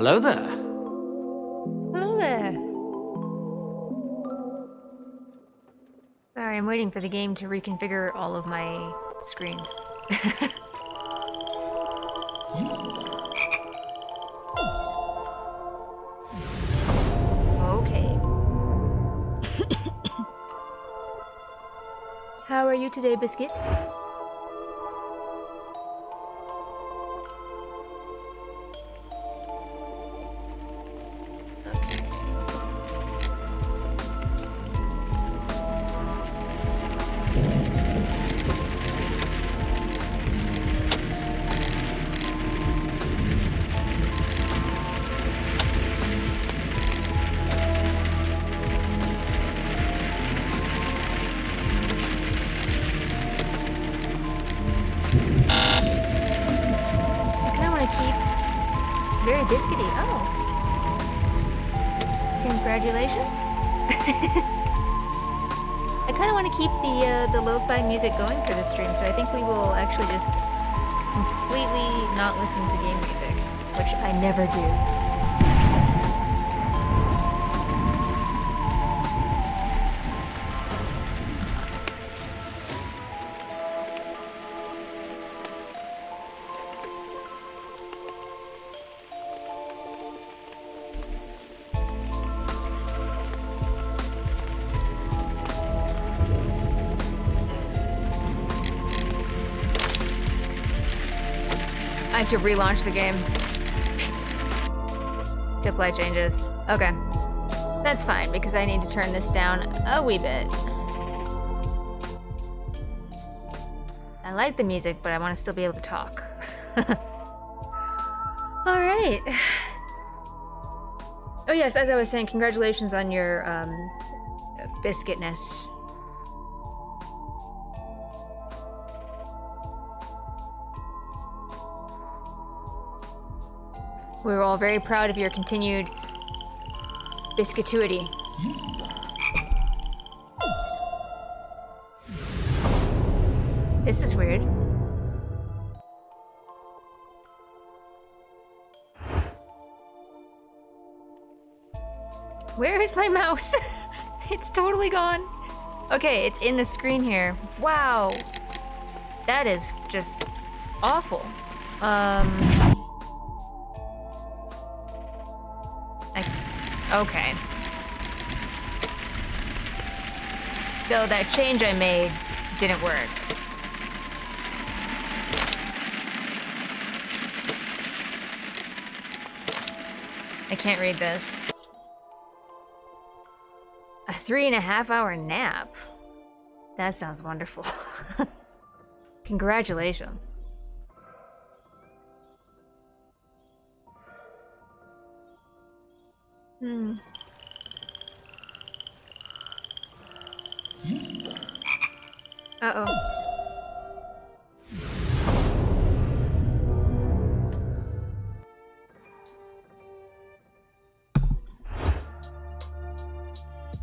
Hello there. Hello there. Sorry, I'm waiting for the game to reconfigure all of my screens. Okay. How are you today, Biscuit? Very biscuity. Oh. Congratulations. I kind of want to keep the lo-fi music going for this stream, so I think we will actually just completely not listen to game music, which I never do. I have to relaunch the game to apply changes. Okay. That's fine, because I need to turn this down a wee bit. I like the music, but I want to still be able to talk. Alright. Oh yes, as I was saying, congratulations on your biscuitness. We were all very proud of your continued biscuituity. This is weird. Where is my mouse? It's totally gone. Okay, it's in the screen here. Wow. That is just awful. Okay. So that change I made didn't work. I can't read this. A 3.5-hour nap? That sounds wonderful. Congratulations. Uh-oh.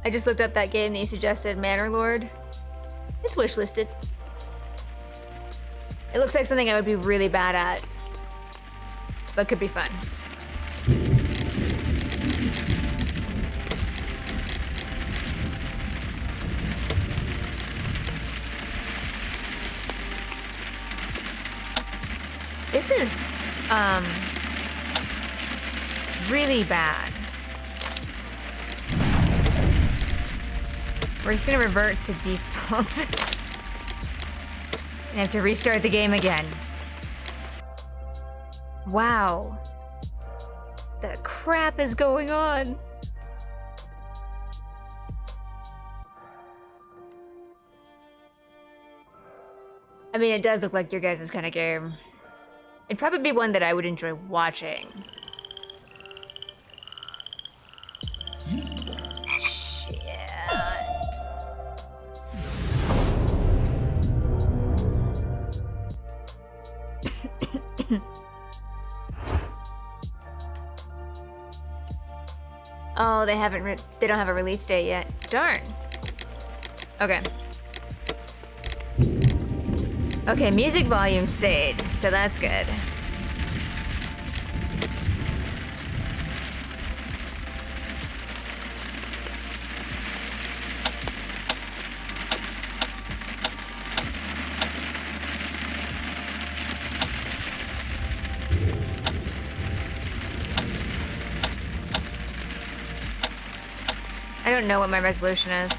I just looked up that game that you suggested, Manor Lord. It's wishlisted. It looks like something I would be really bad at, but could be fun. This is, really bad. We're just gonna revert to defaults. And have to restart the game again. Wow. The crap is going on? I mean, it does look like your guys' kind of game. It'd probably be one that I would enjoy watching. Shit. Oh, they don't have a release date yet. Darn. Okay. Okay, music volume stayed, so that's good. I don't know what my resolution is.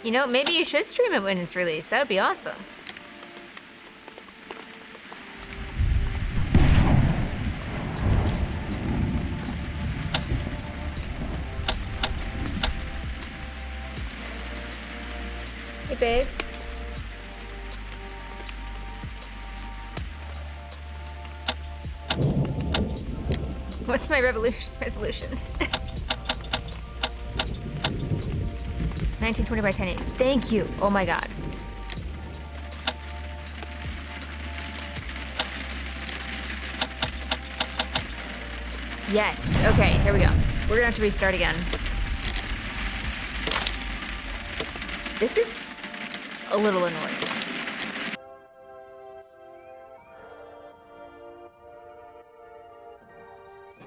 You know, maybe you should stream it when it's released. That would be awesome. Hey, babe. What's my resolution? 1920 by 1080. Thank you. Oh my god. Yes. Okay, here we go. We're gonna have to restart again. This is a little annoying.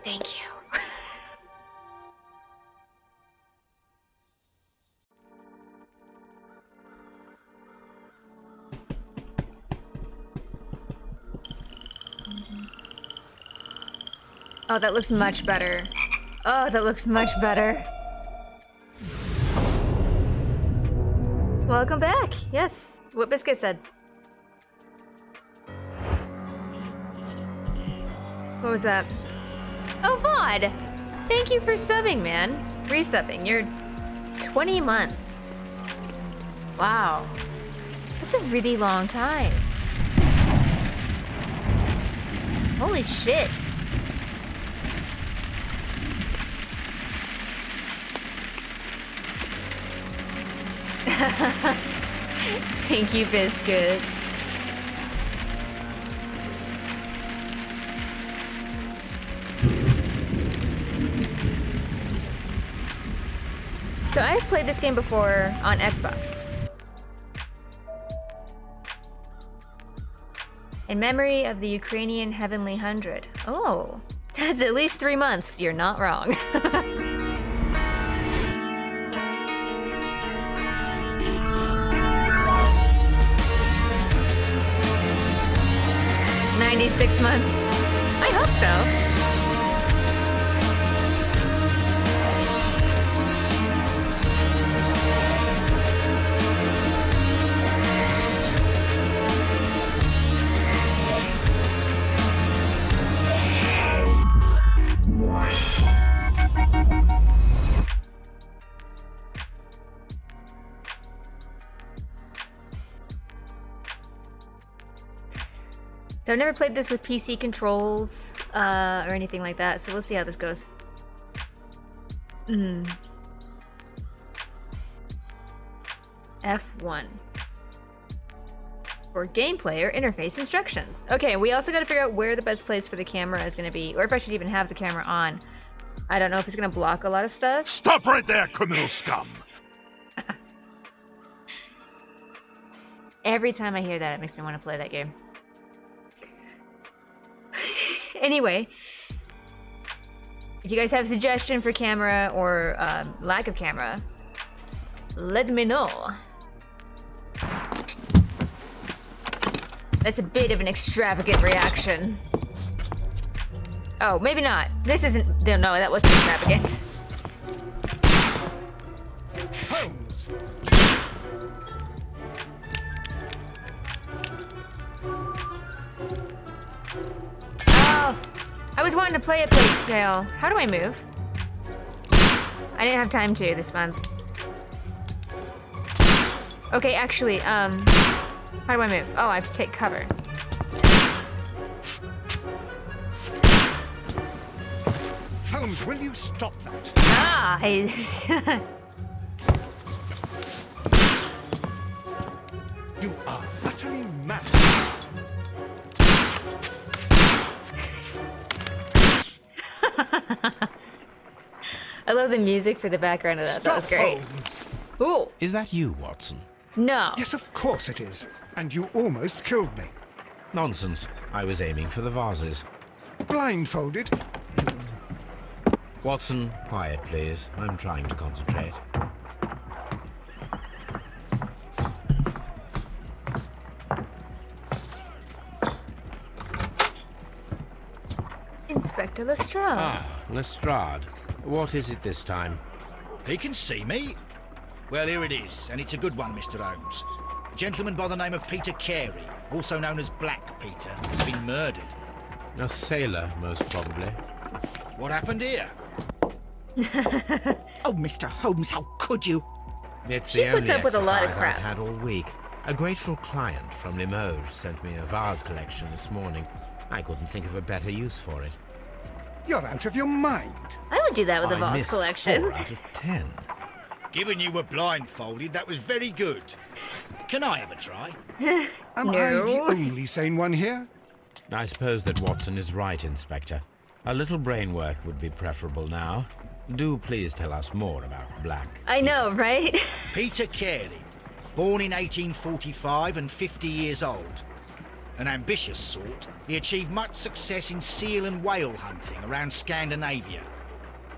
Thank you. Oh, that looks much better. Oh, that looks much better. Welcome back. Yes, what Biscuit said. What was that? Oh, Vaude! Thank you for subbing, man. Resubbing. You're 20 months. Wow. That's a really long time. Holy shit. Thank you, Biscuit. So I've played this game before on Xbox. In memory of the Ukrainian Heavenly 100. Oh, that's at least 3 months. You're not wrong. 96 months. I hope so. So I've never played this with PC controls or anything like that, so we'll see how this goes. F1. For gameplay or interface instructions. Okay, we also gotta figure out where the best place for the camera is gonna be, or if I should even have the camera on. I don't know if it's gonna block a lot of stuff. Stop right there, criminal scum! Every time I hear that, it makes me want to play that game. Anyway, if you guys have a suggestion for camera or lack of camera, let me know. That's a bit of an extravagant reaction. Oh, maybe not. This isn't... No, that wasn't extravagant. Holmes! Oh, I was wanting to play a Plague Tale. How do I move? I didn't have time to this month. Okay, actually, how do I move? Oh, I have to take cover. Holmes, will you stop that? Ah, You are utterly mad. I love the music for the background of that. That was great. Holmes. Ooh, Is that you, Watson? no. Yes, of course it is. And you almost killed me. Nonsense. I was aiming for the vases. Blindfolded. Watson, quiet, please. I'm trying to concentrate. Inspector Lestrade. Ah, Lestrade. What is it this time? He can see me. Well, here it is, and it's a good one, Mr. Holmes. A gentleman by the name of Peter Carey, also known as Black Peter, has been murdered. A sailor, most probably. What happened here? Oh, Mr. Holmes, how could you? It's She the puts only up with a lot of exercise crap. I've had all week. A grateful client from Limoges sent me a vase collection this morning. I couldn't think of a better use for it. You're out of your mind. I would do that with a I vase missed collection. 4 out of 10. Given you were blindfolded, that was very good. Can I have a try? Am I No. the only sane one here? I suppose that Watson is right, Inspector. A little brain work would be preferable now. Do please tell us more about Black. I know, right? Peter Carey, born in 1845 and 50 years old. An ambitious sort, he achieved much success in seal and whale hunting around Scandinavia.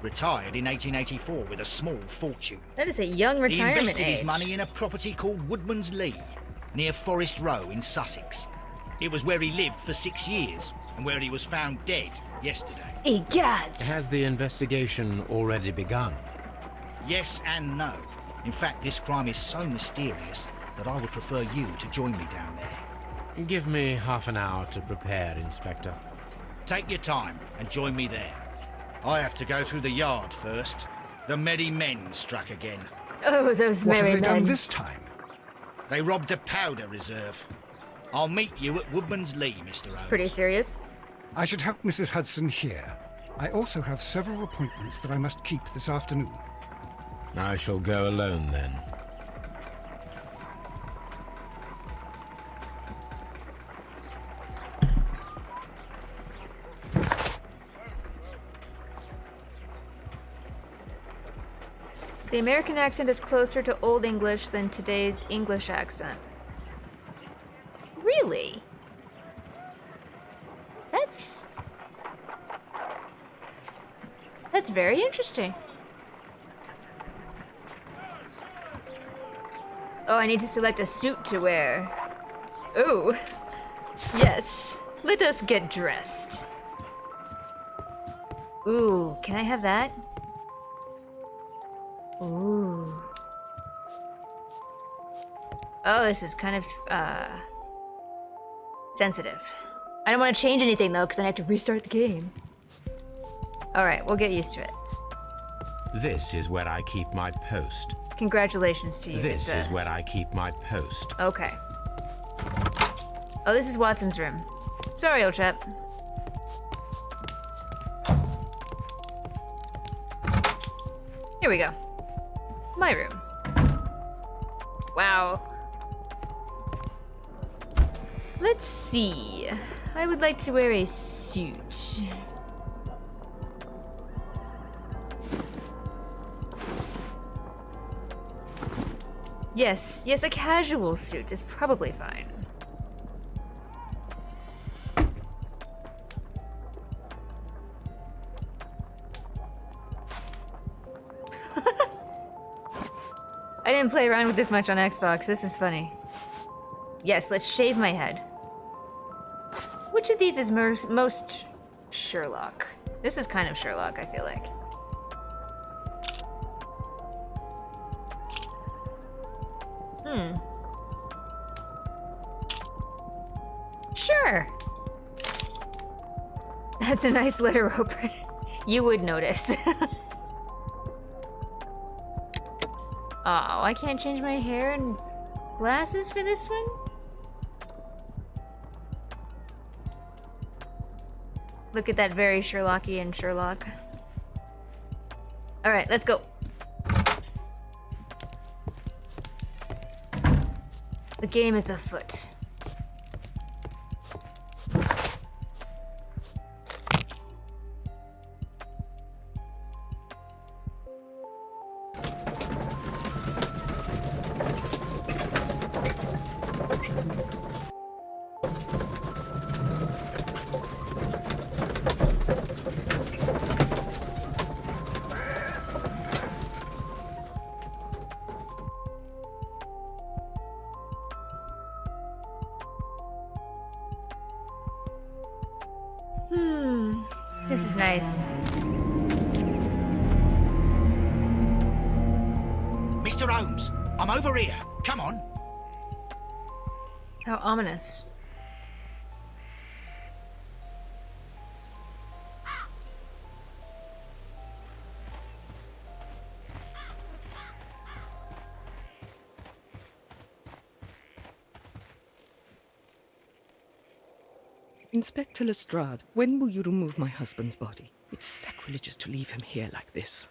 Retired in 1884 with a small fortune. That is a young He retirement invested age. his money in a property called Woodman's Lee, near Forest Row in Sussex. It was where he lived for 6 years, and where he was found dead yesterday. Egads! Has the investigation already begun? Yes and no. In fact, this crime is so mysterious that I would prefer you to join me down there. Give me half an hour to prepare, Inspector. Take your time and join me there. I have to go through the yard first. The merry men struck again. Oh, those What have merry they done men. this time? They robbed a powder reserve. I'll meet you at Woodman's Lee, Mr. Holmes. Pretty serious. I should help Mrs. Hudson here. I also have several appointments that I must keep this afternoon. I shall go alone then. The American accent is closer to Old English than today's English accent. Really? That's very interesting. Oh, I need to select a suit to wear. Ooh. Yes. Let us get dressed. Ooh, can I have that? Ooh. Oh, this is kind of, sensitive. I don't want to change anything, though, because then I have to restart the game. Alright, we'll get used to it. This is where I keep my post. Congratulations to you. This is where I keep my post. Okay. Oh, this is Watson's room. Sorry, old chap. Here we go. My room. Wow. Let's see. I would like to wear a suit. Yes, a casual suit is probably fine. I didn't play around with this much on Xbox. This is funny. Yes, let's shave my head. Which of these is most Sherlock? This is kind of Sherlock, I feel like. Sure. That's a nice letter opener. You would notice. Oh, I can't change my hair and glasses for this one? Look at that very Sherlockian Sherlock. Alright, let's go. The game is afoot. This is nice. Mr. Holmes, I'm over here. Come on. How ominous. Inspector Lestrade, when will you remove my husband's body? It's sacrilegious to leave him here like this.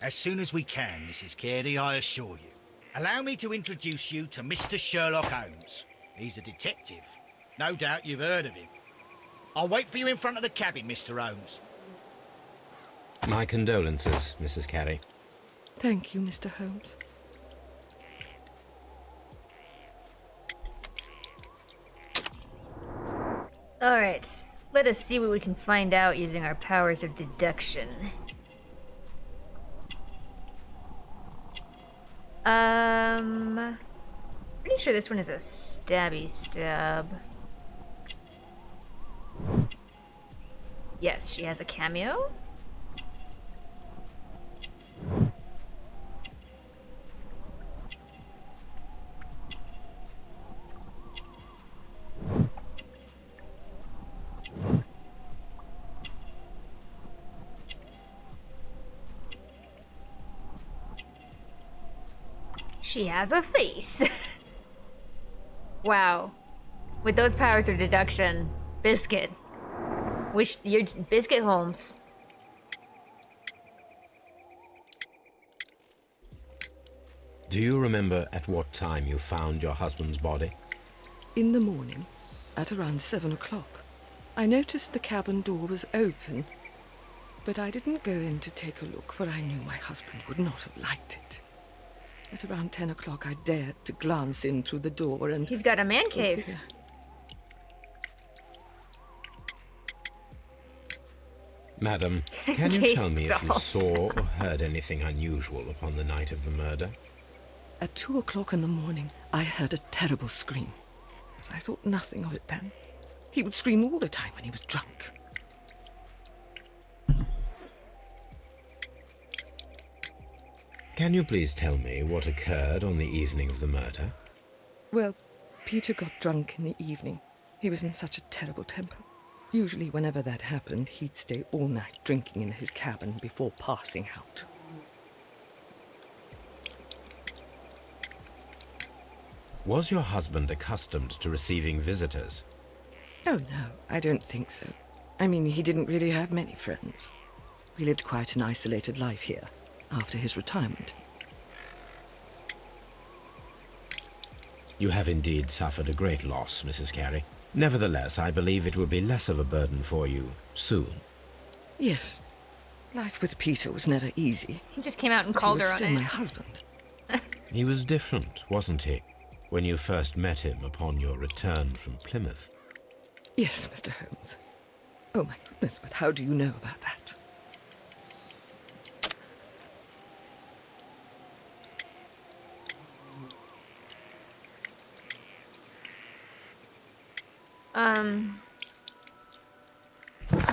As soon as we can, Mrs. Carey, I assure you. Allow me to introduce you to Mr. Sherlock Holmes. He's a detective. No doubt you've heard of him. I'll wait for you in front of the cabin, Mr. Holmes. My condolences, Mrs. Carey. Thank you, Mr. Holmes. Alright, let us see what we can find out using our powers of deduction. Pretty sure this one is a stabby stab. Yes, she has a cameo. She has a face. Wow. With those powers of deduction, Biscuit. Wish you're Biscuit Holmes. Do you remember at what time you found your husband's body? In the morning, at around 7 o'clock, I noticed the cabin door was open, but I didn't go in to take a look, for I knew my husband would not have liked it. At around 10 o'clock, I dared to glance in through the door and... He's got a man cave. Madam, can you tell me if you saw or heard anything unusual upon the night of the murder? At 2 o'clock in the morning, I heard a terrible scream. But I thought nothing of it then. He would scream all the time when he was drunk. Can you please tell me what occurred on the evening of the murder? Well, Peter got drunk in the evening. He was in such a terrible temper. Usually whenever that happened, he'd stay all night drinking in his cabin before passing out. Was your husband accustomed to receiving visitors? Oh, no, I don't think so. I mean, he didn't really have many friends. We lived quite an isolated life here, after his retirement. You have indeed suffered a great loss, Mrs. Carey. Nevertheless, I believe it will be less of a burden for you soon. Yes. Life with Peter was never easy. He just came out and But called he her was on still it. my husband. He was different, wasn't he, when you first met him upon your return from Plymouth? Yes, Mr. Holmes. Oh, my goodness, but how do you know about that?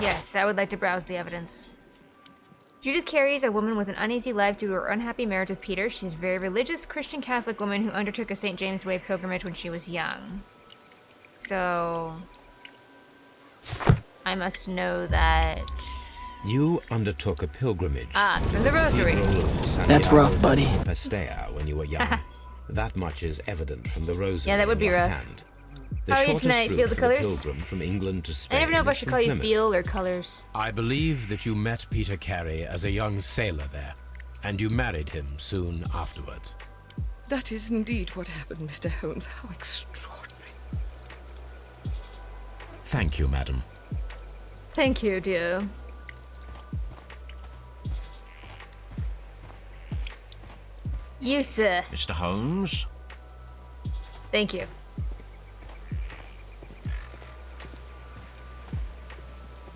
Yes, I would like to browse the evidence. Judith Carey is a woman with an uneasy life due to her unhappy marriage with Peter. She's a very religious Christian Catholic woman who undertook a St. James Way pilgrimage when she was young. So... I must know that... You undertook a pilgrimage. From the Rosary. That's rough, buddy. Pastea when you were young. That much is evident from the Rosary. Yeah, that would in be your rough. hand. The How are you shortest tonight? route Feel the for colours? pilgrim from England to Spain I never know if I is should from call you Plymouth. feel or colors. I believe that you met Peter Carey as a young sailor there, and you married him soon afterwards. That is indeed what happened, Mr. Holmes. How extraordinary. Thank you, madam. Thank you, dear. You, sir. Mr. Holmes? Thank you.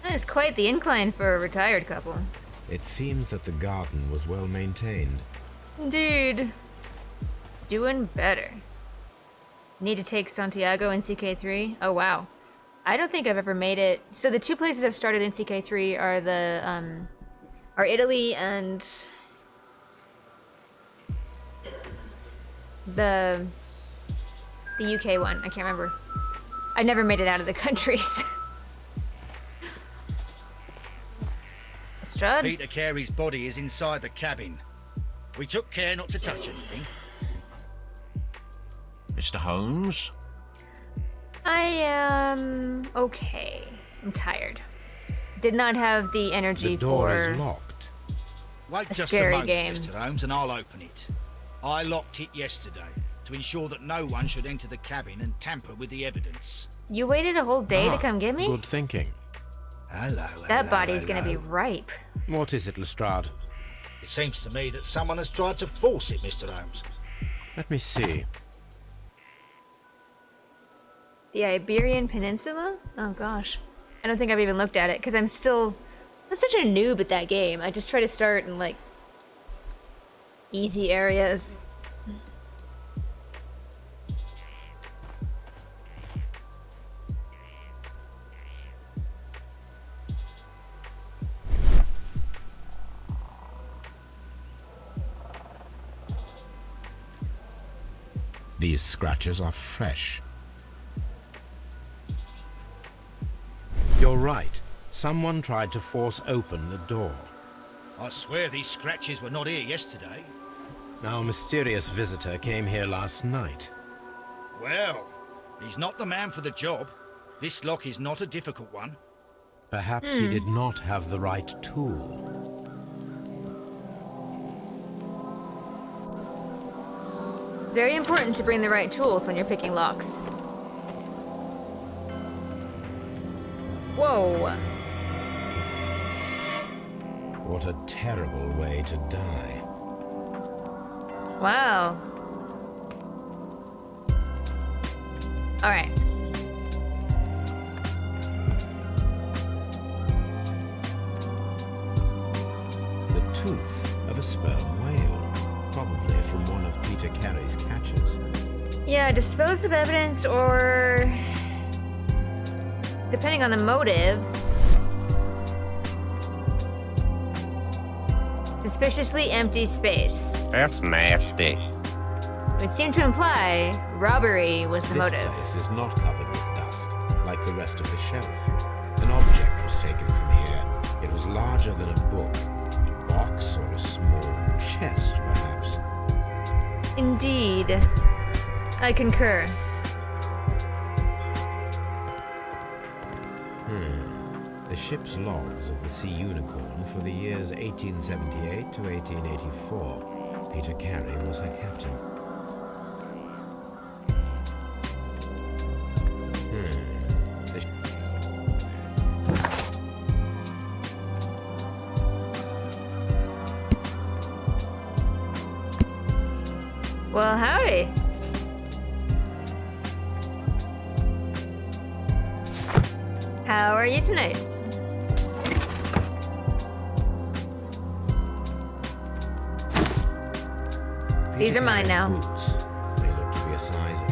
That is quite the incline for a retired couple. It seems that the garden was well maintained. Indeed. Doing better. Need to take Santiago in CK3? Oh, wow. I don't think I've ever made it. So the two places I've started in CK3 are are Italy and the UK one. I can't remember. I never made it out of the countries. Strud? Peter Carey's body is inside the cabin. We took care not to touch anything. Mr. Holmes? I am okay. I'm tired. Did not have the energy The door for is locked. Wait a just scary a moment, game. Mr. Holmes, and I'll open it. I locked it yesterday to ensure that no one should enter the cabin and tamper with the evidence. You waited a whole day to come get me? Good thinking. Hello, That body's gonna be ripe. What is it, Lestrade? It seems to me that someone has tried to force it, Mr. Holmes. Let me see. The Iberian Peninsula? Oh gosh. I don't think I've even looked at it because I'm such a noob at that game. I just try to start in like easy areas. These scratches are fresh. You're right. Someone tried to force open the door. I swear these scratches were not here yesterday. Now, a mysterious visitor came here last night. Well, he's not the man for the job. This lock is not a difficult one. Perhaps he did not have the right tool. Very important to bring the right tools when you're picking locks. Whoa. What a terrible way to die. Wow. All right. The tooth of a sperm whale, probably from one of Peter Carey's catches. Yeah, dispose of evidence or depending on the motive. Suspiciously empty space. That's nasty. It would seem to imply robbery was the This motive. place is not covered with dust, like the rest of the shelf. An object was taken from here. It was larger than a book, a box or a small chest, perhaps. Indeed. I concur. The ship's logs of the Sea Unicorn for the years 1878 to 1884. Peter Carey was her captain. The Well, howdy. How are you tonight? These are mine now. Boots. They look to be a size 8.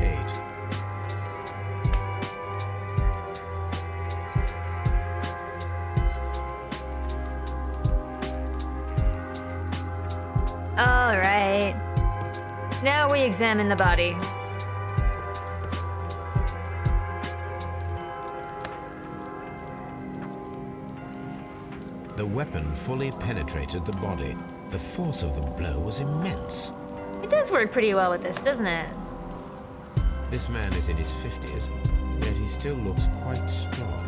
All right. Now we examine the body. The weapon fully penetrated the body. The force of the blow was immense. It does work pretty well with this, doesn't it? This man is in his 50s, yet he still looks quite strong.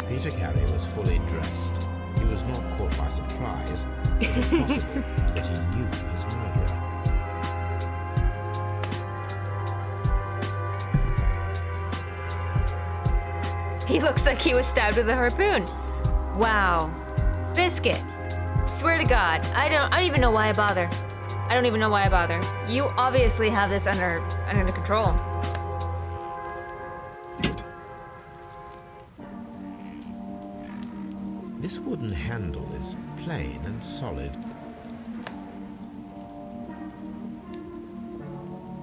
Peter Carey was fully dressed. He was not caught by surprise. It was possible that he knew his murderer. He looks like he was stabbed with a harpoon. Wow. Biscuit. Swear to God, I don't even know why I bother. I don't even know why I bother. You obviously have this under control. This wooden handle is plain and solid.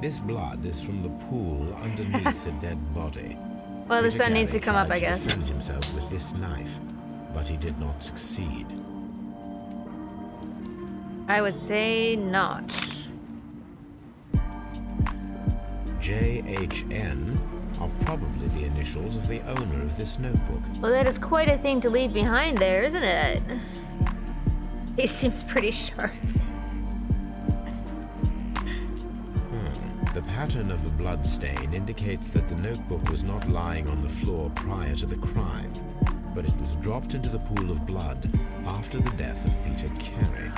This blood is from the pool underneath the dead body. Well, the Peter sun needs to Carey come up, tried I to guess. defend himself with this knife, but he did not succeed. I would say not. JHN are probably the initials of the owner of this notebook. Well, that is quite a thing to leave behind there, isn't it? He seems pretty sharp. The pattern of the blood stain indicates that the notebook was not lying on the floor prior to the crime, but it was dropped into the pool of blood after the death of Peter Carey.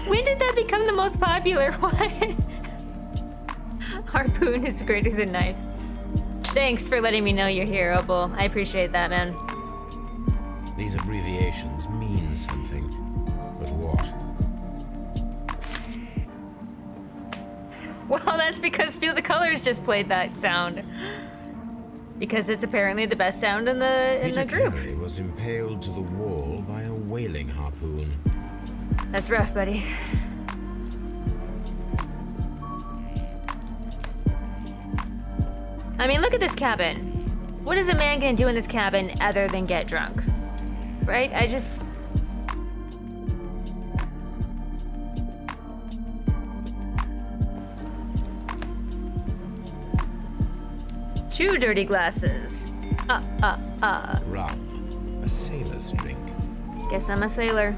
When did that become the most popular one? Harpoon is great as a knife. Thanks for letting me know you're here, Opal. I appreciate that, man. These abbreviations mean something, but what? Well, that's because Feel the Colors just played that sound. Because it's apparently the best sound in the group. Peter Carey was impaled to the wall by a whaling harpoon. That's rough, buddy. I mean, look at this cabin. What is a man gonna do in this cabin other than get drunk? Right? I just... Two dirty glasses. Rum, a sailor's drink. Guess I'm a sailor.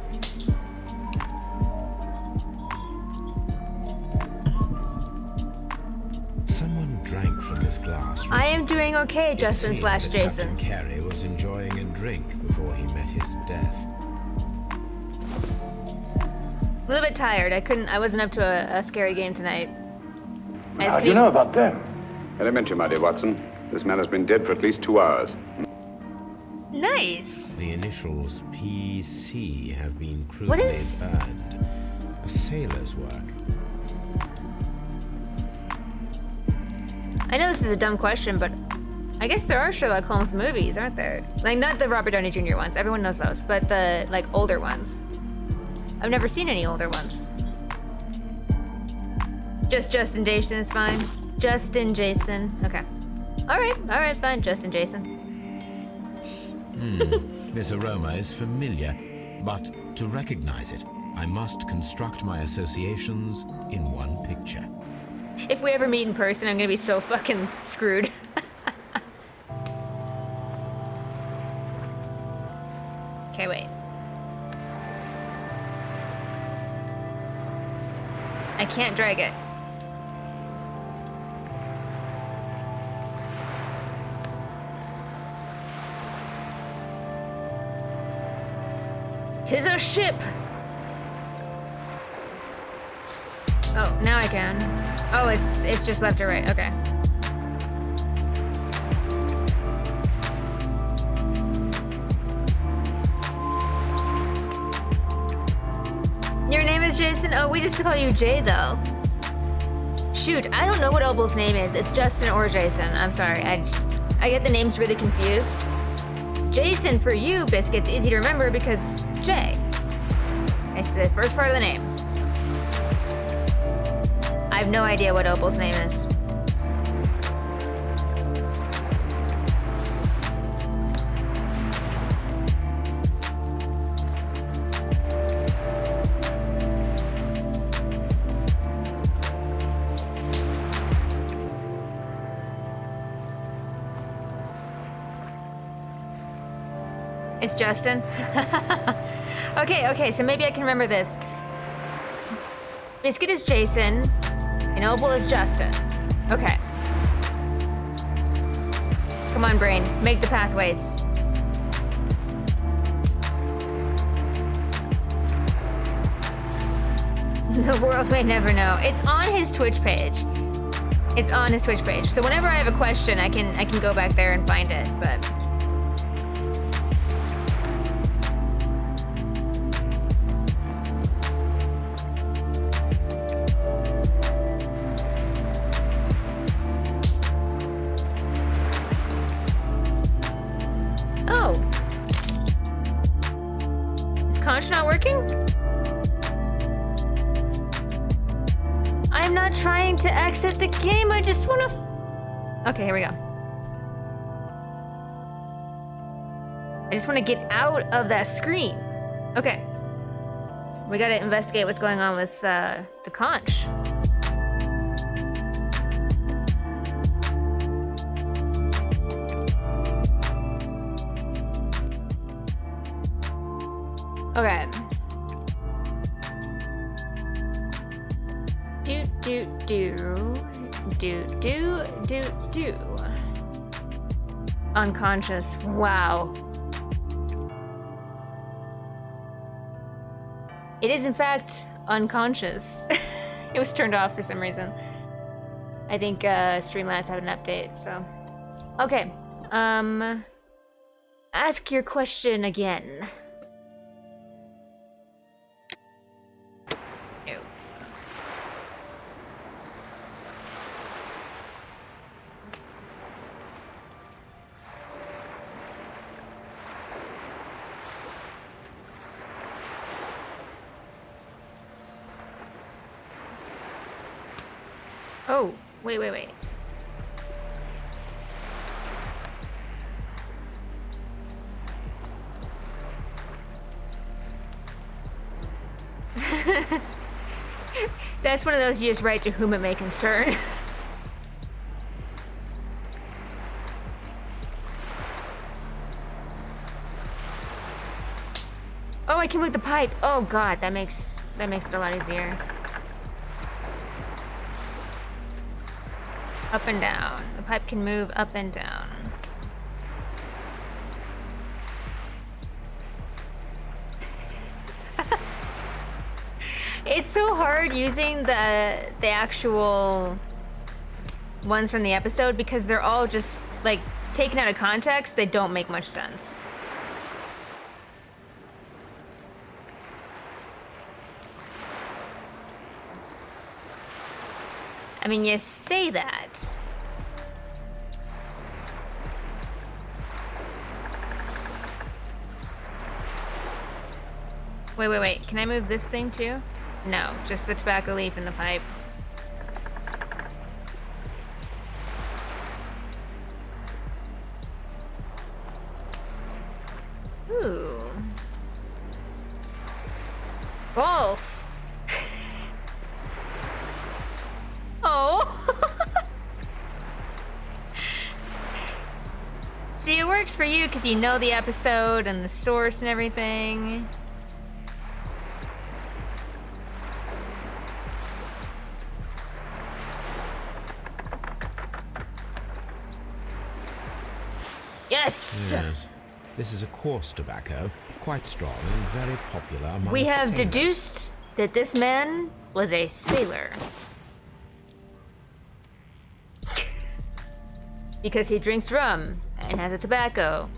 Someone drank from this glass. I am doing okay, It Justin seemed slash that Jason. Captain Carey was enjoying a drink before he met his death. A little bit tired. I wasn't up to a scary game tonight. How do you know about them? Elementary, my dear Watson. This man has been dead for at least 2 hours. Nice. The initials PC have been What crudely is- burned. A sailor's work. I know this is a dumb question, but I guess there are Sherlock Holmes movies, aren't there? Like, not the Robert Downey Jr. ones. Everyone knows those, but the like older ones. I've never seen any older ones. Just Justin Jason is fine. Justin Jason. Okay. All right, fine. Justin Jason. This aroma is familiar, but to recognize it, I must construct my associations in one picture. If we ever meet in person, I'm gonna be so fucking screwed. Okay, wait. I can't drag it. Tis a ship! Oh, now I can. Oh, it's just left or right. Okay. Your name is Jason? Oh, we just call you Jay, though. Shoot, I don't know what Opal's name is. It's Justin or Jason. I'm sorry. I get the names really confused. Jason for you, Biscuit's easy to remember because Jay. It's the first part of the name. I have no idea what Opal's name is. It's Justin. Okay, so maybe I can remember this. Biscuit is Jason, and Opal is Justin. Okay. Come on, brain. Make the pathways. The world may never know. It's on his Twitch page. It's on his Twitch page. So whenever I have a question, I can go back there and find it, but... Oh. Is Conch not working? I'm not trying to exit the game, I just wanna... Okay, here we go. I just wanna get out of that screen. Okay. We gotta investigate what's going on with the conch. Okay. Do. Unconscious. Wow. It is in fact unconscious. It was turned off for some reason. I think Streamlabs had an update, so. Okay. Ask your question again. No. Oh, wait. That's one of those you just write to whom it may concern. Oh, I can move the pipe. Oh god, that makes it a lot easier. Up and down. The pipe can move up and down. It's so hard using the actual ones from the episode because they're all just like taken out of context. They don't make much sense. I mean, you say that. Wait. Can I move this thing too? No, just the tobacco leaf and the pipe. Ooh. Balls. Oh. See, it works for you because you know the episode and the source and everything. Yes! This is a coarse tobacco, quite strong and very popular among We have sailors. deduced that this man was a sailor. Because he drinks rum and has a tobacco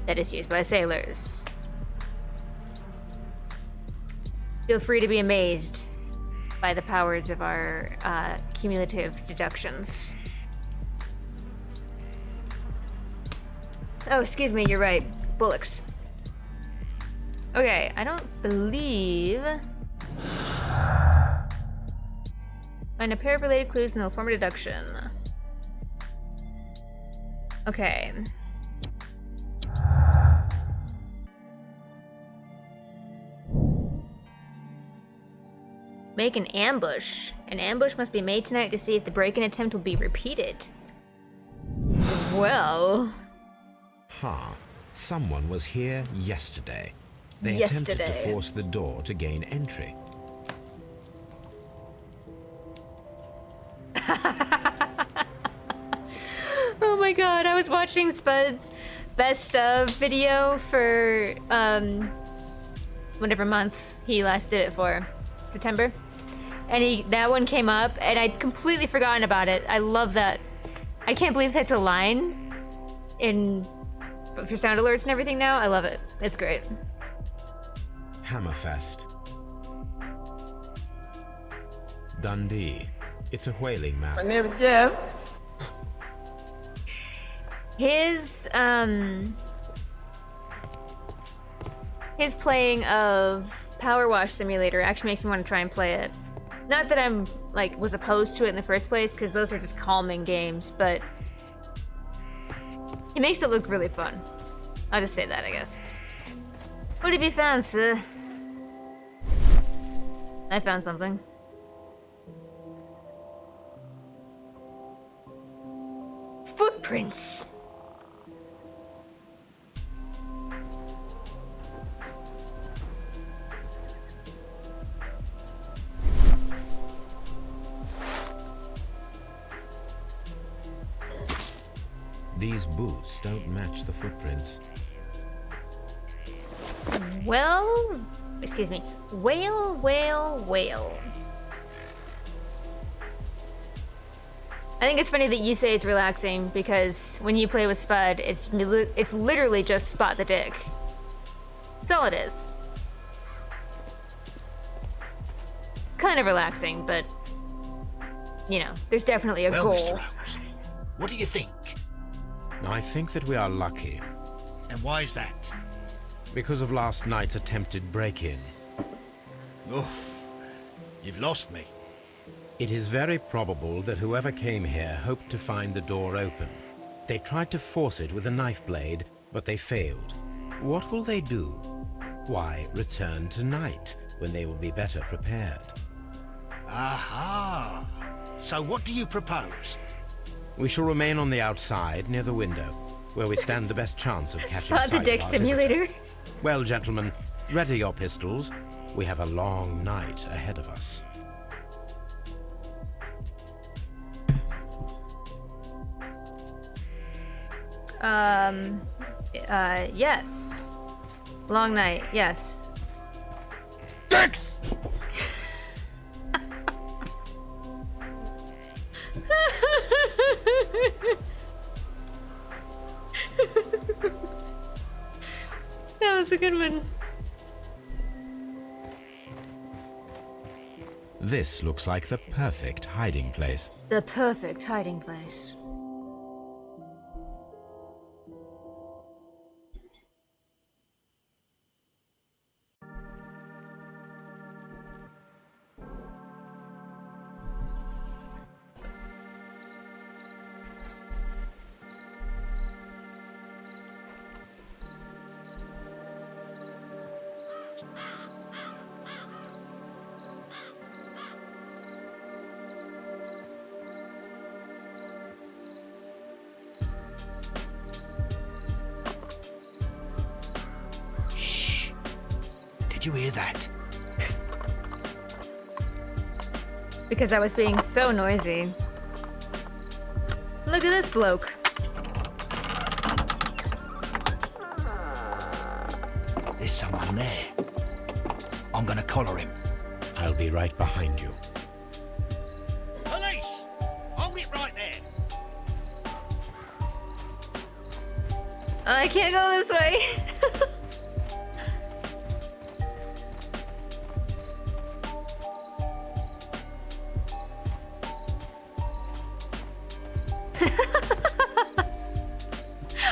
that is used by sailors. Feel free to be amazed by the powers of our cumulative deductions. Oh, excuse me, you're right. Bullocks. Okay, I don't believe... Find a pair of related clues and they'll form a deduction. Okay. Make an ambush. An ambush must be made tonight to see if the break-in attempt will be repeated. Well... Someone was here yesterday. They attempted to force the door to gain entry. Oh my god, I was watching Spud's best of video for whatever month he last did it for. September? And that one came up and I'd completely forgotten about it. I love that. I can't believe that's a line for sound alerts and everything now. I love it. It's great. Hammerfest. Dundee. It's a whaling map. My name is Jeff. His playing of Power Wash Simulator actually makes me want to try and play it. Not that I'm, like, was opposed to it in the first place, because those are just calming games, but it makes it look really fun. I'll just say that, I guess. What have you found, sir? I found something. Footprints! These boots don't match the footprints. Well, excuse me. Whale, whale, whale. I think it's funny that you say it's relaxing because when you play with Spud, it's literally just spot the dick. That's all it is. Kind of relaxing, but you know, there's definitely a goal. Mr. Holmes, what do you think? I think that we are lucky And why is that? because of last night's attempted break-in. Oof, you've lost me. It is very probable that whoever came here hoped to find the door open. They tried to force it with a knife blade, but they failed. What will they do? Why, return tonight, when they will be better prepared. Aha! So what do you propose? We shall remain on the outside, near the window, where we stand the best chance of catching Spot the sight dick of our visitor. simulator. Well, gentlemen, ready your pistols. We have a long night ahead of us. Yes. Long night, yes. Dicks! That was a good one. This looks like the perfect hiding place. The perfect hiding place. Shh. Did you hear that? Because I was being so noisy. Look at this bloke. There's someone there. I'm gonna collar him. I'll be right behind you. Police! Hold it right there. I can't go this way.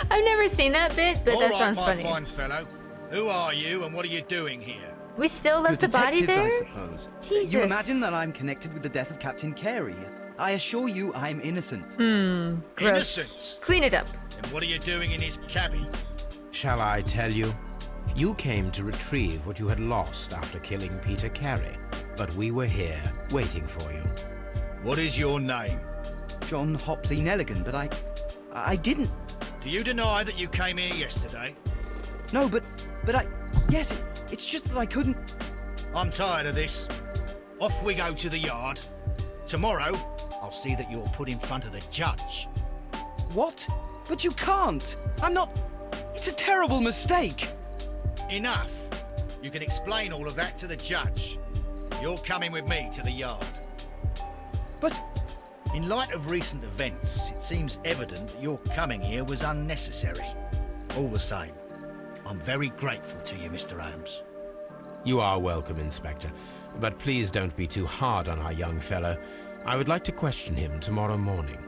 I've never seen that bit, but that sounds funny. All right, my fine fellow. Who are you and what are you doing here? We still left the body there? I suppose. Jesus. You imagine that I'm connected with the death of Captain Carey. I assure you I'm innocent. Gross. Innocent? Clean it up. And what are you doing in his cabin? Shall I tell you? You came to retrieve what you had lost after killing Peter Carey, but we were here waiting for you. What is your name? John Hopley Nelligan, but I didn't. Do you deny that you came here yesterday? No, but yes, it's just that I couldn't. I'm tired of this. Off we go to the yard. Tomorrow, I'll see that you're put in front of the judge. What? But you can't. I'm not. It's a terrible mistake. Enough. You can explain all of that to the judge. You're coming with me to the yard. But In light of recent events, it seems evident that your coming here was unnecessary. All the same, I'm very grateful to you, Mr. Holmes. You are welcome, Inspector, but please don't be too hard on our young fellow. I would like to question him tomorrow morning.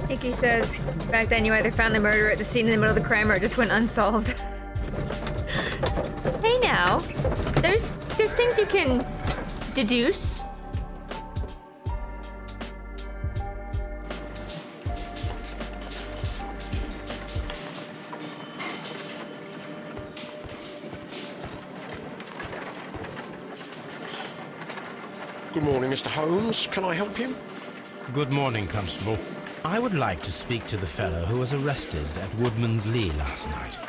Icky says, back then you either found the murderer at the scene in the middle of the crime or it just went unsolved. Hey now, there's things you can deduce. Good morning, Mr. Holmes. Can I help you? Good morning, Constable. I would like to speak to the fellow who was arrested at Woodman's Lee last night.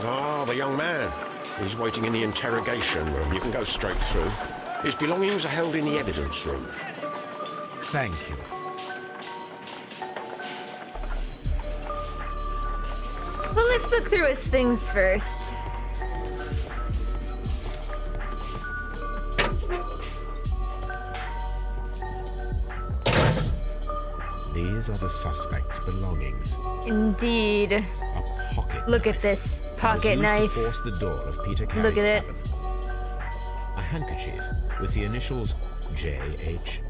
Ah, the young man. He's waiting in the interrogation room. You can go straight through. His belongings are held in the evidence room. Thank you. Well, let's look through his things first. These are the suspect's belongings. Indeed. A pocket Look knife at this that pocket was used knife. to force the door of Peter Carey's Look at it. cabin. A handkerchief with the initials JHM.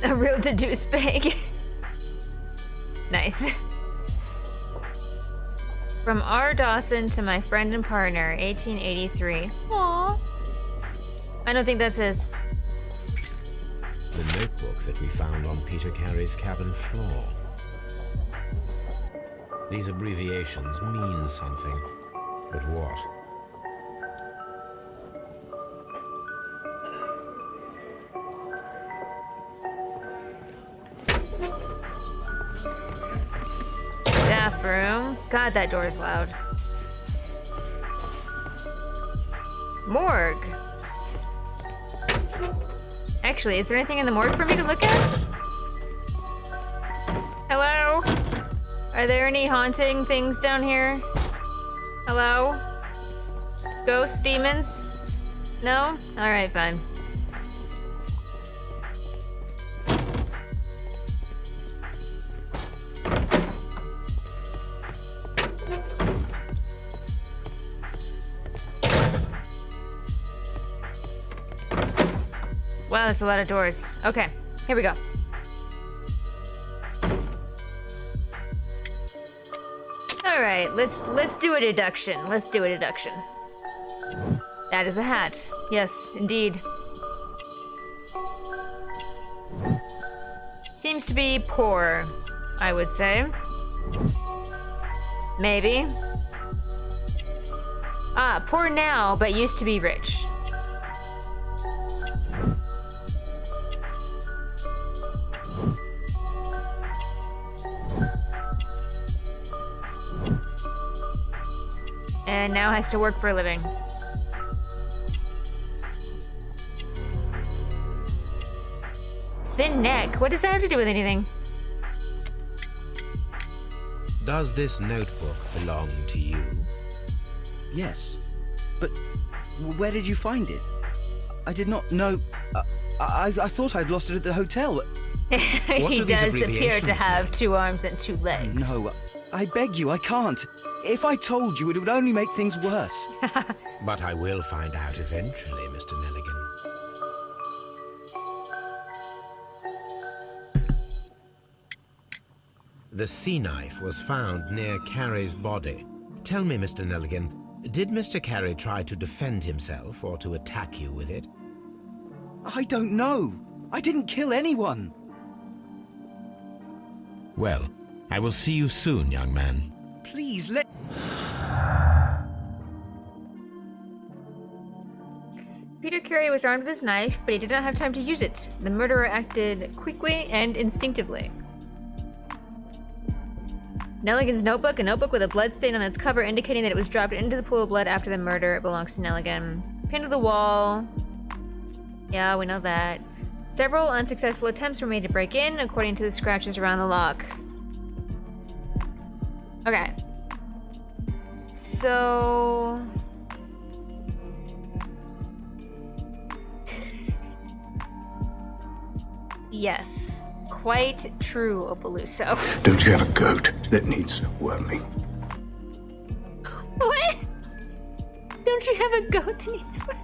A real deduce bag. Nice. From R. Dawson to my friend and partner, 1883. Aww. I don't think that's his. The notebook that we found on Peter Carey's cabin floor. These abbreviations mean something, but what? Staff room. God, that door's loud. Morgue. Actually, is there anything in the morgue for me to look at? Hello? Are there any haunting things down here? Hello? Ghosts, demons? No? Alright, fine. Wow, that's a lot of doors. Okay, here we go. All right, let's do a deduction. Let's do a deduction. That is a hat. Yes, indeed. Seems to be poor, I would say. Maybe. Ah, poor now, but used to be rich. And now has to work for a living. Thin neck? What does that have to do with anything? Does this notebook belong to you? Yes. But where did you find it? I did not know. I thought I'd lost it at the hotel. He do these does appear to abbreviations have mean? 2 arms and 2 legs. No, I beg you, I can't. If I told you, it would only make things worse. But I will find out eventually, Mr. Nelligan. The sea knife was found near Carey's body. Tell me, Mr. Nelligan, did Mr. Carey try to defend himself or to attack you with it? I don't know. I didn't kill anyone. Well, I will see you soon, young man. Please, let... Peter Carey was armed with his knife, but he did not have time to use it. The murderer acted quickly and instinctively. Nelligan's notebook, a notebook with a blood stain on its cover indicating that it was dropped into the pool of blood after the murder. It belongs to Nelligan. Pinned to the wall. Yeah, we know that. Several unsuccessful attempts were made to break in, according to the scratches around the lock. Okay. So... yes. Quite true, Opaluso. Don't you have a goat that needs worming? What? Don't you have a goat that needs worming?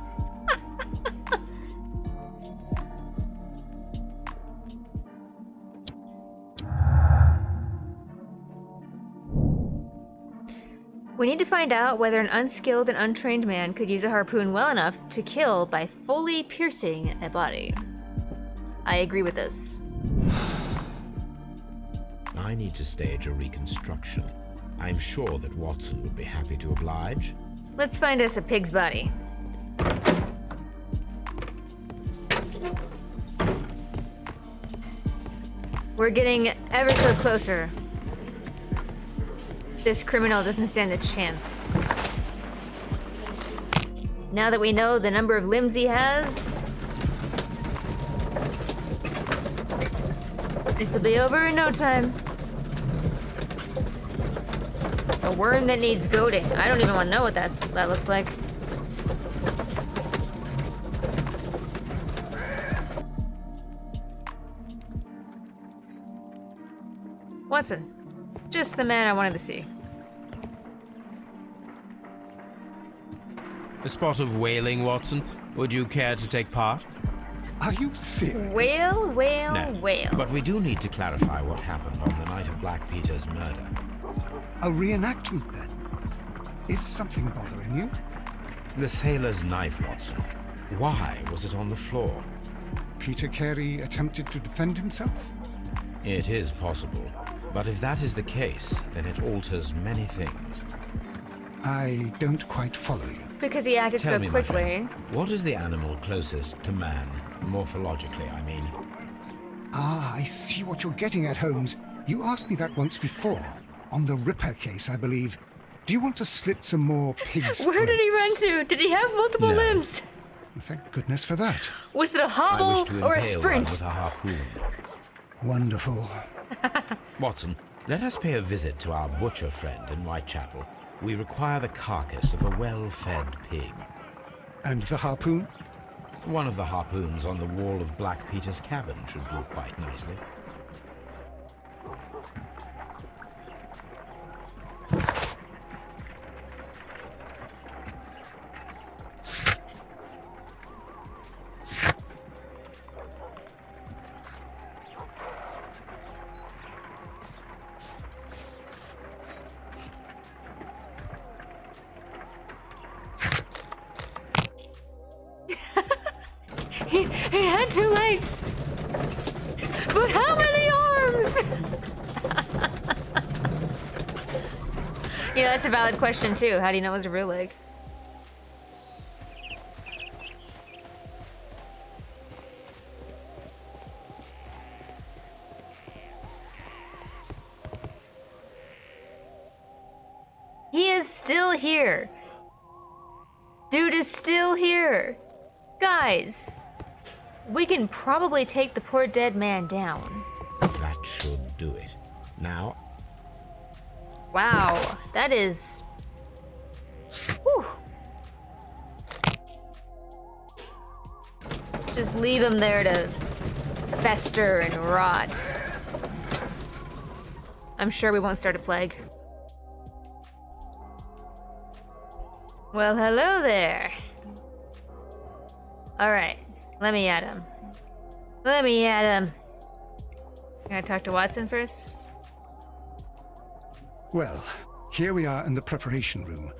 We need to find out whether an unskilled and untrained man could use a harpoon well enough to kill by fully piercing a body. I agree with this. I need to stage a reconstruction. I'm sure that Watson would be happy to oblige. Let's find us a pig's body. We're getting ever so closer. This criminal doesn't stand a chance. Now that we know the number of limbs he has, this will be over in no time. A worm that needs goading. I don't even want to know what that looks like. Watson, just the man I wanted to see. A spot of whaling, Watson. Would you care to take part? Are you serious? Whale, whale, No, whale. but we do need to clarify what happened on the night of Black Peter's murder. A reenactment, then? Is something bothering you? The sailor's knife, Watson. Why was it on the floor? Peter Carey attempted to defend himself? It is possible. But if that is the case, then it alters many things. I don't quite follow you. Because he acted Tell so me, my quickly. friend, what is the animal closest to man? Morphologically, I mean. Ah, I see what you're getting at, Holmes. You asked me that once before. On the Ripper case, I believe. Do you want to slit some more pig's Where did he run to? Did he have multiple No. limbs? Thank goodness for that. Was it a I wish hobble to or a impale one sprint? with a harpoon. Wonderful. Watson, let us pay a visit to our butcher friend in Whitechapel. We require the carcass of a well-fed pig. And the harpoon? One of the harpoons on the wall of Black Peter's cabin should do quite nicely. He had 2 legs. But how many arms? Yeah, that's a valid question too. How do you know it was a real leg? He is still here. Dude is still here. Guys, we can probably take the poor dead man down. That should do it. Now, Wow, that is... Whew. Just leave him there to fester and rot. I'm sure we won't start a plague. Well, hello there. Alright, let me at him. Let me at him. Can I talk to Watson first? Well, here we are in the preparation room.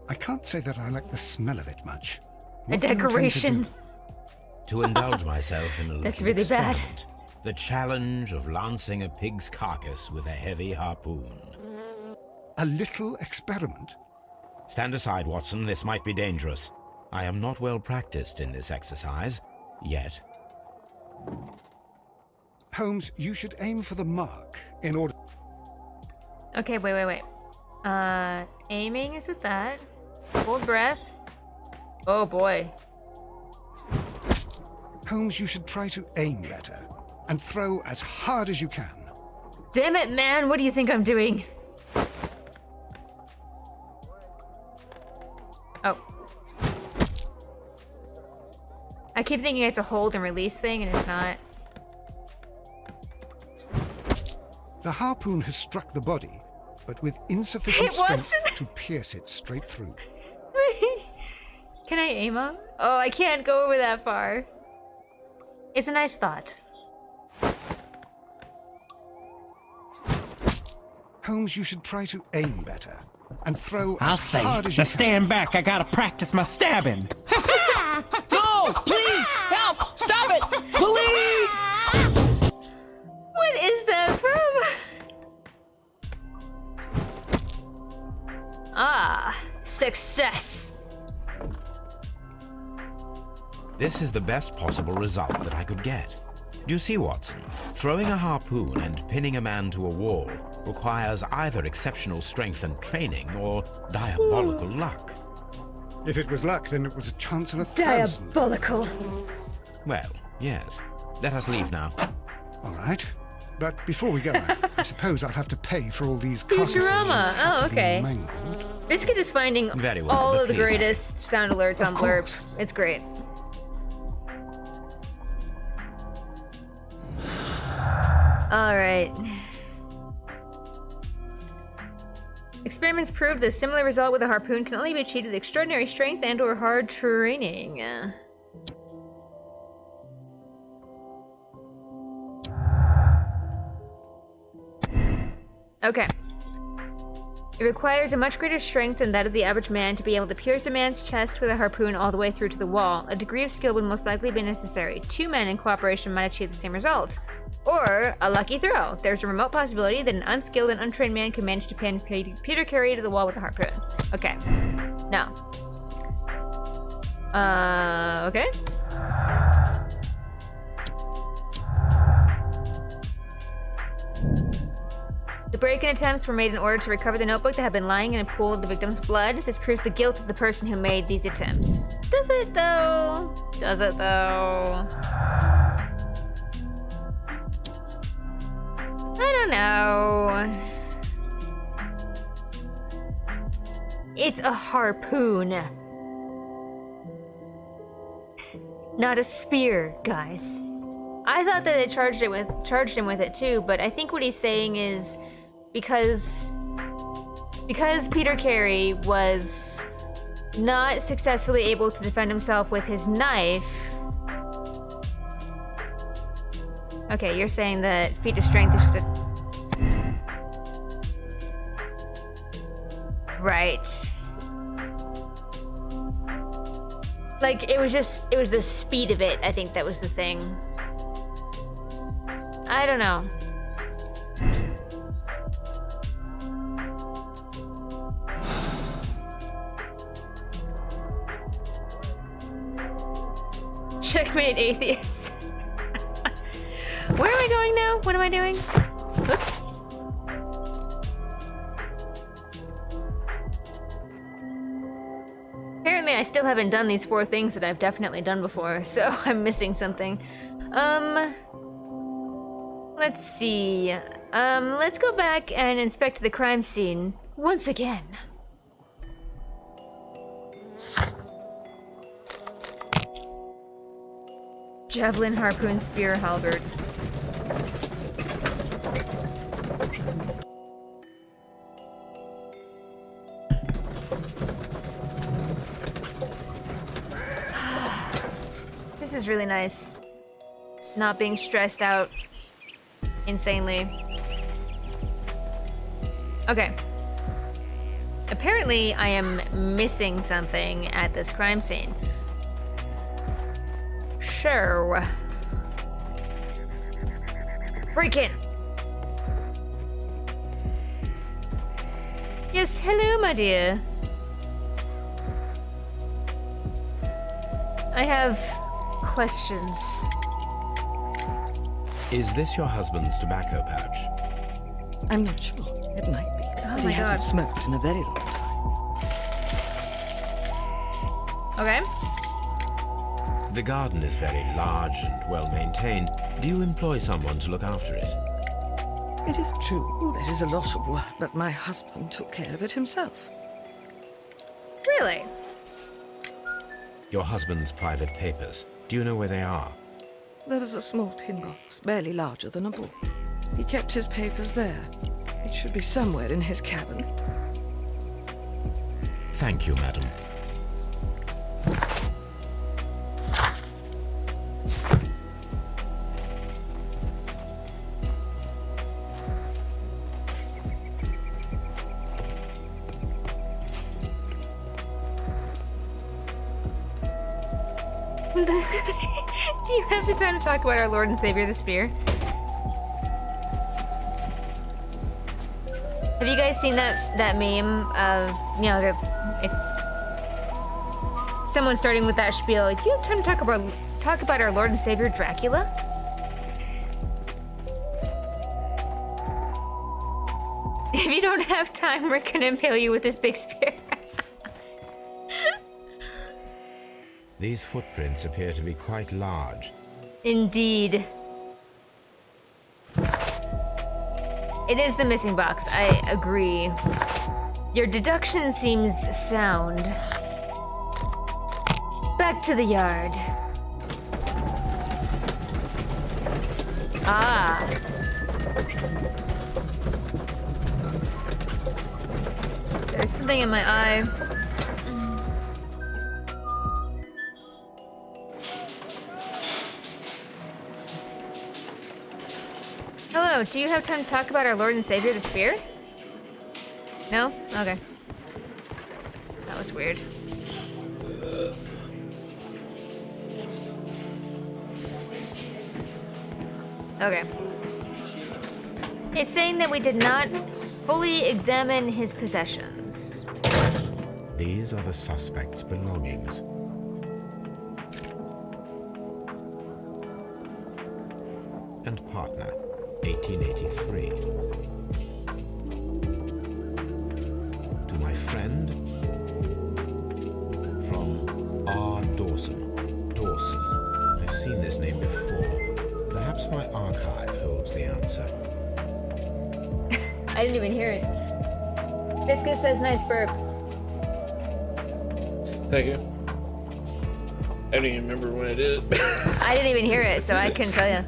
I can't say that I like the smell of it much. A What do you intend to decoration. do? to indulge myself in a That's little really bad. experiment, the challenge of lancing a pig's carcass with a heavy harpoon. A little experiment? Stand aside, Watson. This might be dangerous. I am not well practiced in this exercise, yet. Holmes, you should aim for the mark in order... Okay, wait. Aiming is with that. Hold breath. Oh boy. Holmes, you should try to aim better. And throw as hard as you can. Damn it, man, what do you think I'm doing? Oh. I keep thinking it's a hold and release thing, and it's not. The harpoon has struck the body, but with insufficient It strength wasn't. to pierce it straight through. Can I aim him? Oh, I can't go over that far. It's a nice thought. Holmes, you should try to aim better. and throw I'll as say. hard as Now you stand back. I gotta practice my stabbing. No! Please! Help! Stop it! Please! What is that from? Ah, success. This is the best possible result that I could get. Do you see, Watson? Throwing a harpoon and pinning a man to a wall requires either exceptional strength and training or diabolical luck. If it was luck, then it was a chance in 1,000. Diabolical. Well, yes. Let us leave now. All right. But before we go, I suppose I'll have to pay for all these carcasses Futurama. that have Oh, been okay. mangled. Biscuit is finding Very well, all but of the please, greatest sound alerts on Blurb. course. It's great. All right. Experiments prove the similar result with a harpoon can only be achieved with extraordinary strength and/or hard training. Okay. It requires a much greater strength than that of the average man to be able to pierce a man's chest with a harpoon all the way through to the wall. A degree of skill would most likely be necessary. 2 men in cooperation might achieve the same result. Or a lucky throw. There's a remote possibility that an unskilled and untrained man could manage to pin Peter Carey to the wall with a harpoon. Okay. Now. Okay. The break-in attempts were made in order to recover the notebook that had been lying in a pool of the victim's blood. This proves the guilt of the person who made these attempts. Does it, though? Does it, though? I don't know. It's a harpoon. Not a spear, guys. I thought that they charged him with it too, but I think what he's saying is because Peter Carey was not successfully able to defend himself with his knife. Okay, you're saying that feat of strength is just a... Right. Like, it was the speed of it, I think that was the thing. I don't know. Checkmate, atheist. Where am I going now? What am I doing? Oops. Apparently I still haven't done these 4 things that I've definitely done before, so I'm missing something. Let's see. Let's go back and inspect the crime scene once again. Javelin, harpoon, spear, halberd. This is really nice. Not being stressed out insanely. Okay. Apparently, I am missing something at this crime scene. Sure. Break in. Yes, hello, my dear. I have questions. Is this your husband's tobacco pouch? I'm not sure. It might be. But he my hadn't God. smoked in a very long time. Okay. The garden is very large and well maintained. Do you employ someone to look after it? It is true. There is a lot of work, but my husband took care of it himself. Really? Your husband's private papers. Do you know where they are? There was a small tin box, barely larger than a ball. He kept his papers there. It should be somewhere in his cabin. Thank you, madam. Do you have the time to talk about our Lord and Savior, the Spear? Have you guys seen that meme of, you know, it's someone starting with that spiel, like, do you have time to talk about our Lord and Savior, Dracula? If you don't have time, we're gonna impale you with this big spear. These footprints appear to be quite large. Indeed. It is the missing box, I agree. Your deduction seems sound. Back to the yard. Ah. There's something in my eye. Hello, do you have time to talk about our Lord and Savior, the Spear? No? Okay. That was weird. Okay. It's saying that we did not fully examine his possessions. These are the suspect's belongings. And partner, 1883. To my friend, from R. Dawson. Dawson. I've seen this name before. Perhaps my archive holds the answer. I didn't even hear it. Viscous says nice burp. Thank you. I don't even remember when I did it. I didn't even hear it, so I couldn't tell you.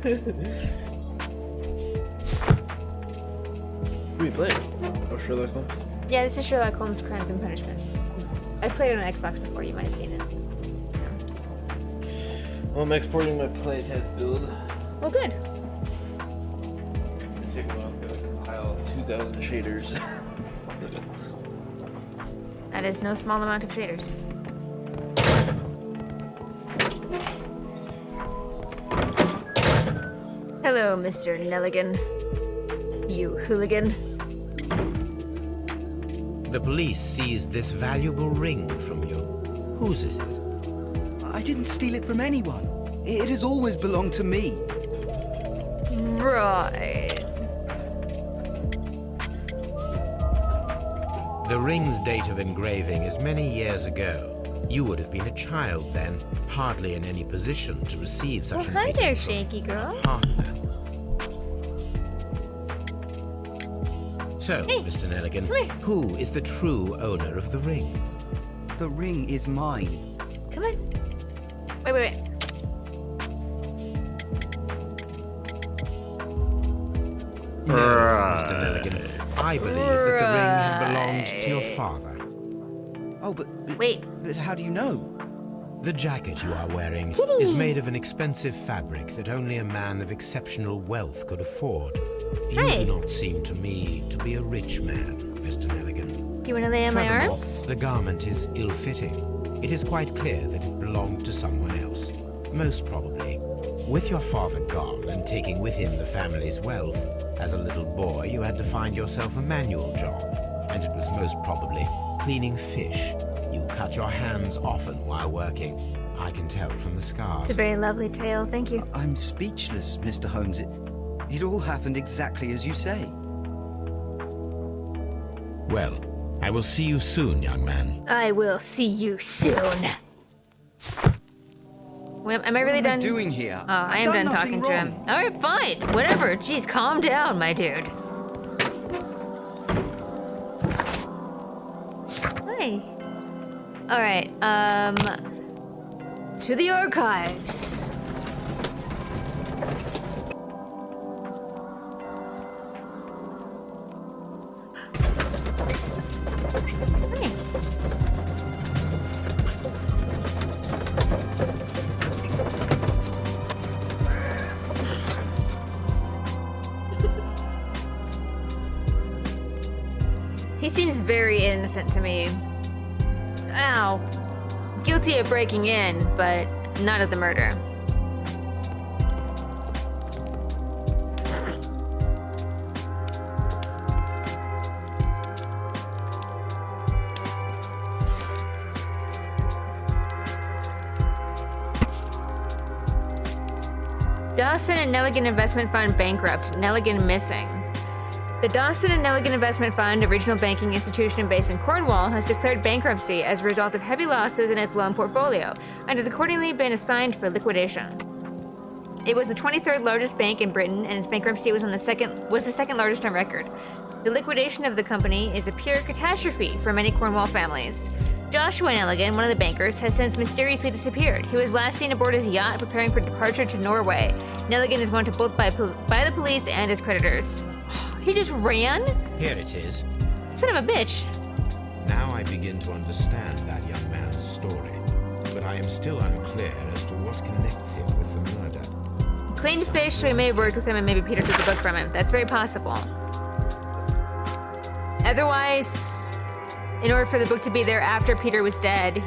What are you playing? Oh, Sherlock Holmes? Yeah, this is Sherlock Holmes Crimes and Punishments. I played it on Xbox before, you might have seen it. Well, I'm exporting my playtest build. Well, good. It's take a while to compile 2,000 shaders. That is no small amount of shaders. Hello, Mr. Nelligan. You hooligan. The police seized this valuable ring from you. Whose is it? I didn't steal it from anyone. It has always belonged to me. Right. The ring's date of engraving is many years ago. You would have been a child then, hardly in any position to receive such Well, an hi item there, from shaky girl. a partner. So, Hey, Mr. Nelligan, come here. who is the true owner of the ring? The ring is mine. Come on. Wait. No, Mr. Nelligan. I believe that the ring had belonged to your father. Oh, but Wait. But how do you know? The jacket you are wearing Kitty. is made of an expensive fabric that only a man of exceptional wealth could afford. You Hey. do not seem to me to be a rich man, Mr. Nelligan. You want to lay in my Furthermore, arms? the garment is ill-fitting. It is quite clear that it belonged to someone else. Most probably. With your father gone and taking with him the family's wealth, as a little boy you had to find yourself a manual job, and it was most probably cleaning fish. You cut your hands often while working. I can tell from the scars. It's a very lovely tale, thank you. I'm speechless, Mr. Holmes. It all happened exactly as you say. Well, I will see you soon, young man. I will see you soon. Well, am I really What am I done? doing here? Oh, I I've am done done talking nothing to him. wrong. All right, fine. Whatever. Jeez, calm down, my dude. Hi. All right. To the archives. Hi. He seems very innocent to me. Ow. Guilty of breaking in, but not of the murder. Dawson and Nelligan Investment Fund bankrupt. Nelligan missing. The Dawson and Nelligan Investment Fund, a regional banking institution based in Cornwall, has declared bankruptcy as a result of heavy losses in its loan portfolio and has accordingly been assigned for liquidation. It was the 23rd largest bank in Britain, and its bankruptcy was the second largest on record. The liquidation of the company is a pure catastrophe for many Cornwall families. Joshua Nelligan, one of the bankers, has since mysteriously disappeared. He was last seen aboard his yacht preparing for departure to Norway. Nelligan is wanted both by the police and his creditors. He just ran? Here it is. Son of a bitch. Now I begin to understand that young man's story, but I am still unclear as to what connects him with the murder. Cleaned fish, so he may have worked with him and maybe Peter took the book from him. That's very possible. Otherwise, in order for the book to be there after Peter was dead,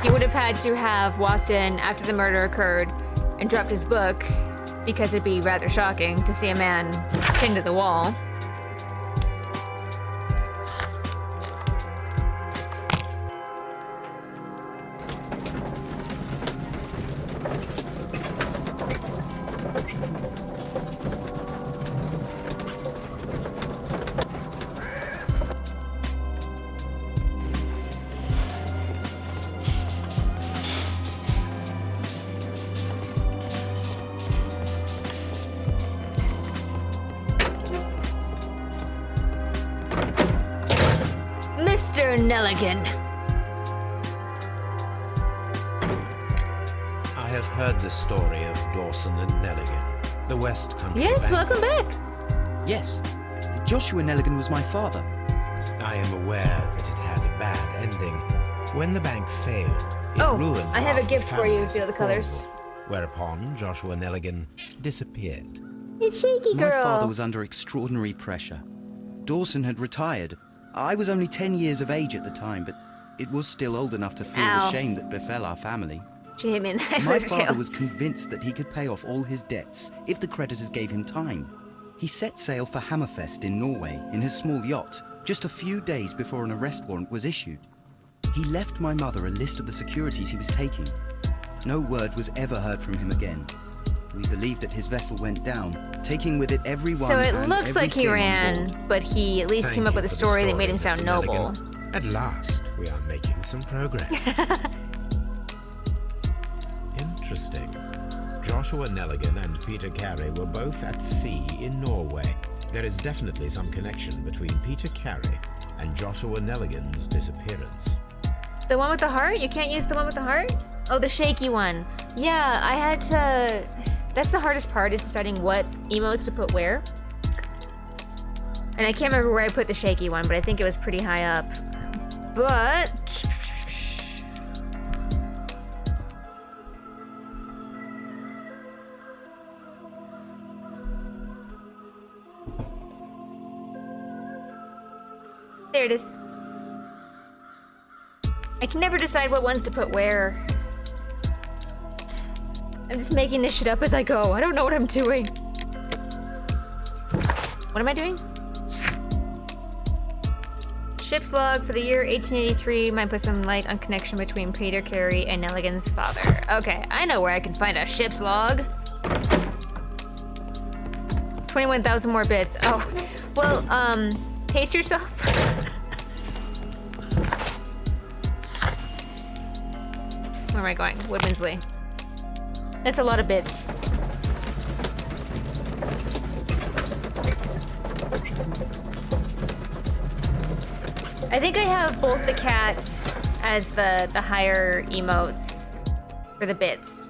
he would have had to have walked in after the murder occurred and dropped his book, because it'd be rather shocking to see a man pinned to the wall. Mr. Nelligan. I have heard the story of Dawson and Nelligan, the West Country Yes, Bank. welcome back. Yes, Joshua Nelligan was my father. I am aware that it had a bad ending. When the bank failed, it ruined I have a half gift for you. families Feel the of colors. Cornwall, whereupon Joshua Nelligan disappeared. It's shaky girl. My father was under extraordinary pressure. Dawson had retired. I was only 10 years of age at the time, but it was still old enough to feel the shame that befell our family. She hit me in the head My with her father tail. was convinced that he could pay off all his debts if the creditors gave him time. He set sail for Hammerfest in Norway in his small yacht, just a few days before an arrest warrant was issued. He left my mother a list of the securities he was taking. No word was ever heard from him again. We believe that his vessel went down, taking with it everyone. So it and looks like he everything on ran, board. but he at least Thank came up you with a for the story that made him sound Mr. noble. Nelligan. At last, we are making some progress. Interesting. Joshua Nelligan and Peter Carey were both at sea in Norway. There is definitely some connection between Peter Carey and Joshua Nelligan's disappearance. The one with the heart? You can't use the one with the heart? Oh, the shaky one. Yeah, I had to... That's the hardest part, is deciding what emotes to put where. And I can't remember where I put the shaky one, but I think it was pretty high up. But... There it is. I can never decide what ones to put where. I'm just making this shit up as I go. I don't know what I'm doing. What am I doing? Ship's log for the year 1883 might put some light on connection between Peter Carey and Nelligan's father. Okay, I know where I can find a ship's log. 21,000 more bits. Oh, well, pace yourself. Where am I going? Woodmansley. That's a lot of bits. I think I have both the cats as the higher emotes for the bits.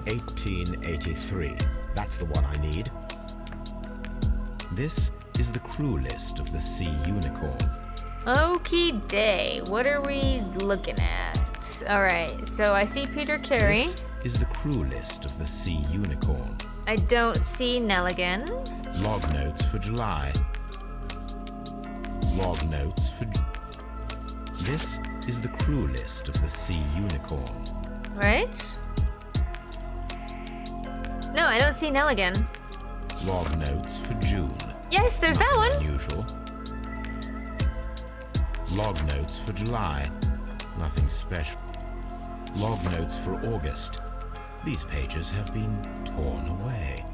$1883. That's the one I need. This is the crew list of the Sea Unicorn. Okie day. What are we looking at? Alright, so I see Peter Carey. This is the crew list of the Sea Unicorn. I don't see Nelligan. Log notes for July. Log notes for... This is the crew list of the Sea Unicorn. Right? No, I don't see Nelligan. Log notes for June. Yes, there's Nothing that one. Unusual. Log notes for July. Nothing special. Log notes for August. These pages have been torn away.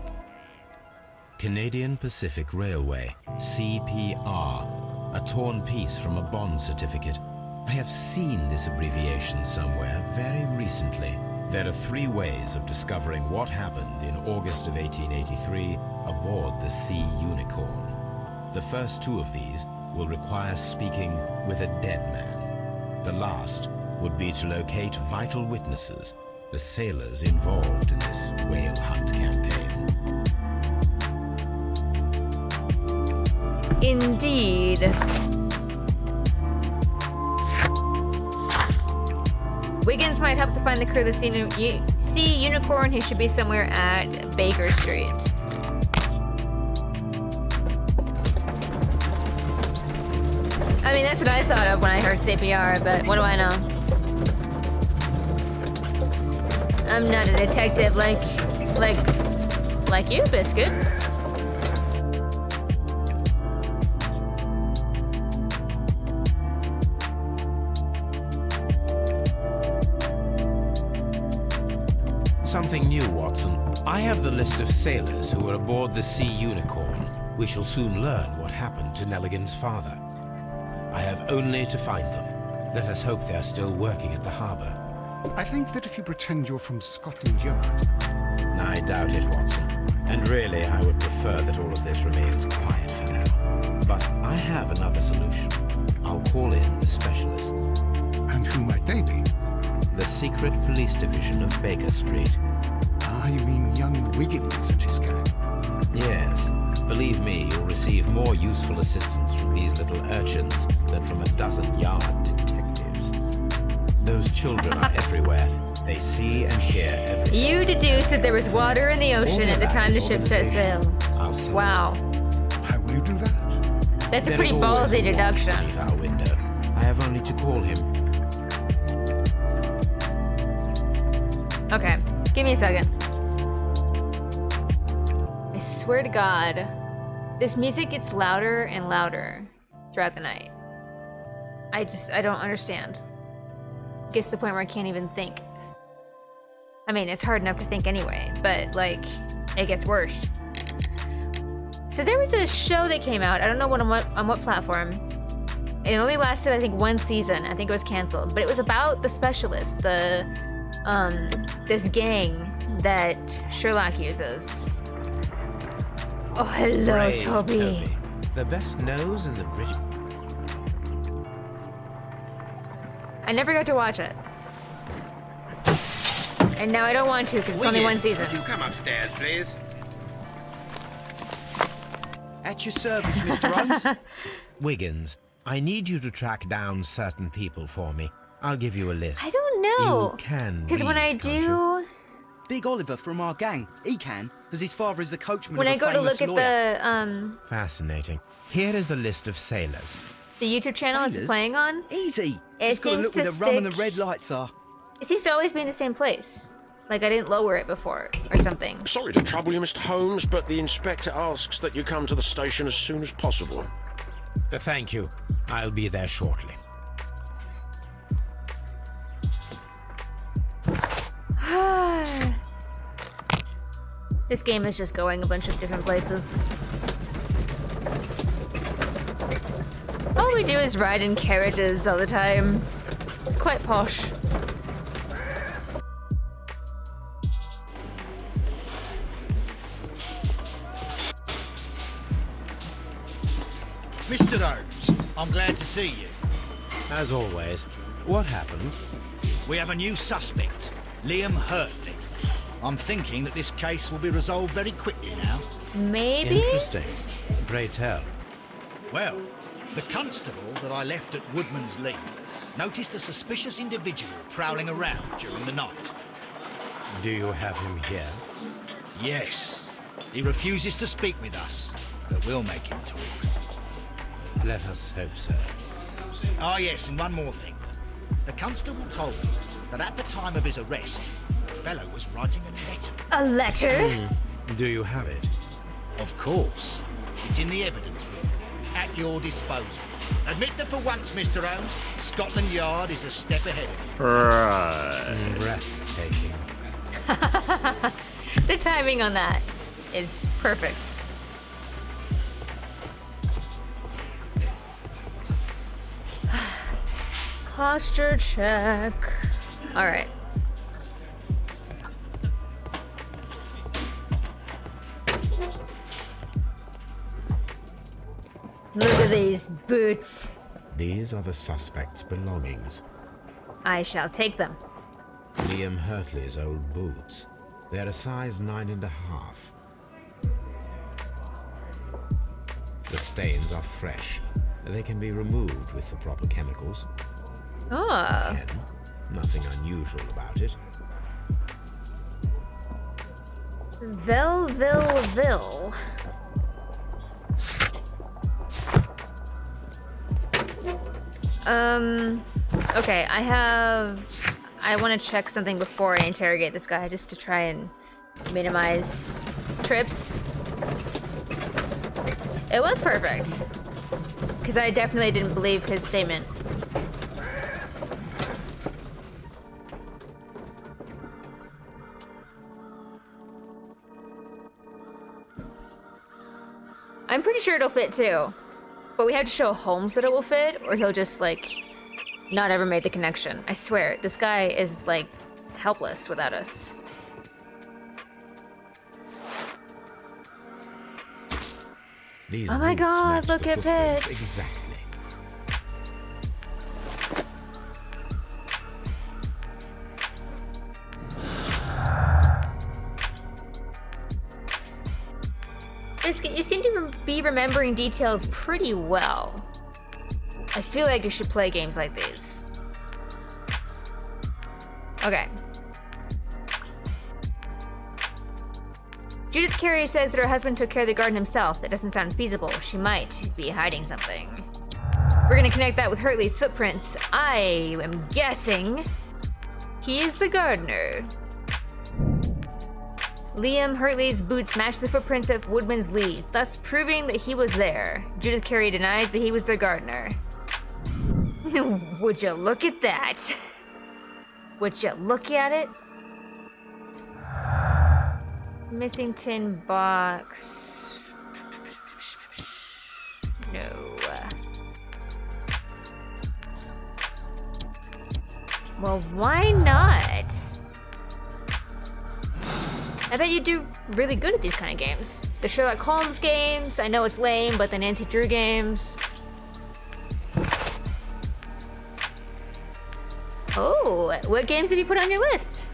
Canadian Pacific Railway, CPR, a torn piece from a bond certificate. I have seen this abbreviation somewhere very recently. There are 3 ways of discovering what happened in August of 1883 aboard the Sea Unicorn. The first 2 of these will require speaking with a dead man. The last would be to locate vital witnesses, the sailors involved in this whale hunt campaign. Indeed. Wiggins might help to find the crew of the Sea Unicorn. He should be somewhere at Baker Street. I mean, that's what I thought of when I heard CPR, but what do I know? I'm not a detective like you, Biscuit. Something new, Watson. I have the list of sailors who were aboard the Sea Unicorn. We shall soon learn what happened to Nelligan's father. I have only to find them. Let us hope they are still working at the harbor. I think that if you pretend you're from Scotland Yard... I doubt it, Watson. And really, I would prefer that all of this remains quiet for now. But I have another solution. I'll call in the specialist. And who might they be? The secret police division of Baker Street. Ah, you mean young Wiggins and his gang? Yes. Believe me, you'll receive more useful assistance from these little urchins than from a dozen yard detectives. Those children are everywhere. They see and hear everything. You deduced that there was water in the ocean at the time the ship set sail. Wow. How will you do that? That's a pretty ballsy deduction. Beneath our window. I have only to call him. Okay, give me a second. I swear to God, this music gets louder and louder throughout the night. I don't understand. It gets to the point where I can't even think. I mean, it's hard enough to think anyway, but like, it gets worse. So there was a show that came out, I don't know on what platform. It only lasted, I think, 1 season. I think it was canceled, but it was about the specialist, this gang that Sherlock uses. Oh, hello, Brave Toby. The best nose in the British... I never got to watch it. And now I don't want to because it's only 1 season. Would you come upstairs, please? At your service, Mr. Hunt. Wiggins, I need you to track down certain people for me. I'll give you a list. I don't know. You can because when I read, do... can't Big Oliver from our gang. He can, because his father is the coachman When of I a go to famous look lawyer. at you? Fascinating. Here is the list of sailors. the YouTube channel it's Sailors? playing on, Easy. It Just gotta seems look where to the rum and the stick- red lights are. it seems to always be in the same place. Like I didn't lower it before or something. Sorry to trouble you, Mr. Holmes, but the inspector asks that you come to the station as soon as possible. Thank you. I'll be there shortly. This game is just going a bunch of different places. All we do is ride in carriages all the time. It's quite posh. Mr. Holmes, I'm glad to see you. As always, what happened? We have a new suspect, Liam Hurtley. I'm thinking that this case will be resolved very quickly now. Maybe? Interesting. Pray tell. Well, the constable that I left at Woodman's Lee noticed a suspicious individual prowling around during the night. Do you have him here? Yes. He refuses to speak with us, but we'll make him talk. Let us hope so. Ah, yes, and one more thing. The constable told me that at the time of his arrest, the fellow was writing a letter. A letter? Do you have it? Of course. It's in the evidence room, at your disposal. Admit that for once, Mr. Holmes, Scotland Yard is a step ahead of you. Right. Breathtaking. The timing on that is perfect. Posture check. All right. Look at these boots. These are the suspect's belongings. I shall take them. Liam Hurtley's old boots. They're a size 9.5. The stains are fresh. They can be removed with the proper chemicals. Oh. Again, nothing unusual about it. Vil. Okay, I want to check something before I interrogate this guy, just to try and minimize trips. It was perfect. Because I definitely didn't believe his statement. I'm pretty sure it'll fit too. But we have to show Holmes that it will fit, or he'll just, like, not ever made the connection. I swear, this guy is, like, helpless without us. These Oh my boots god, match look, the it footprints fits! Exactly. Biscuit, you seem to be remembering details pretty well. I feel like you should play games like these. Okay. Judith Carey says that her husband took care of the garden himself. That doesn't sound feasible. She might be hiding something. We're gonna connect that with Hurtley's footprints. I am guessing he is the gardener. Liam Hurtley's boots match the footprints of Woodman's Lee, thus proving that he was there. Judith Carey denies that he was the gardener. Would you look at that? Would you look at it? Missing tin box. No. Well, why not? I bet you do really good at these kind of games. The Sherlock Holmes games, I know it's lame, but the Nancy Drew games. Oh, what games have you put on your list?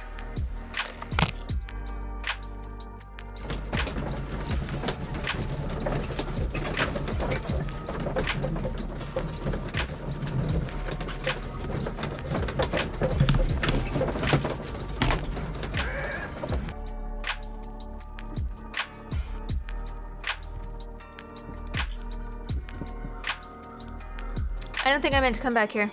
I don't think I meant to come back here.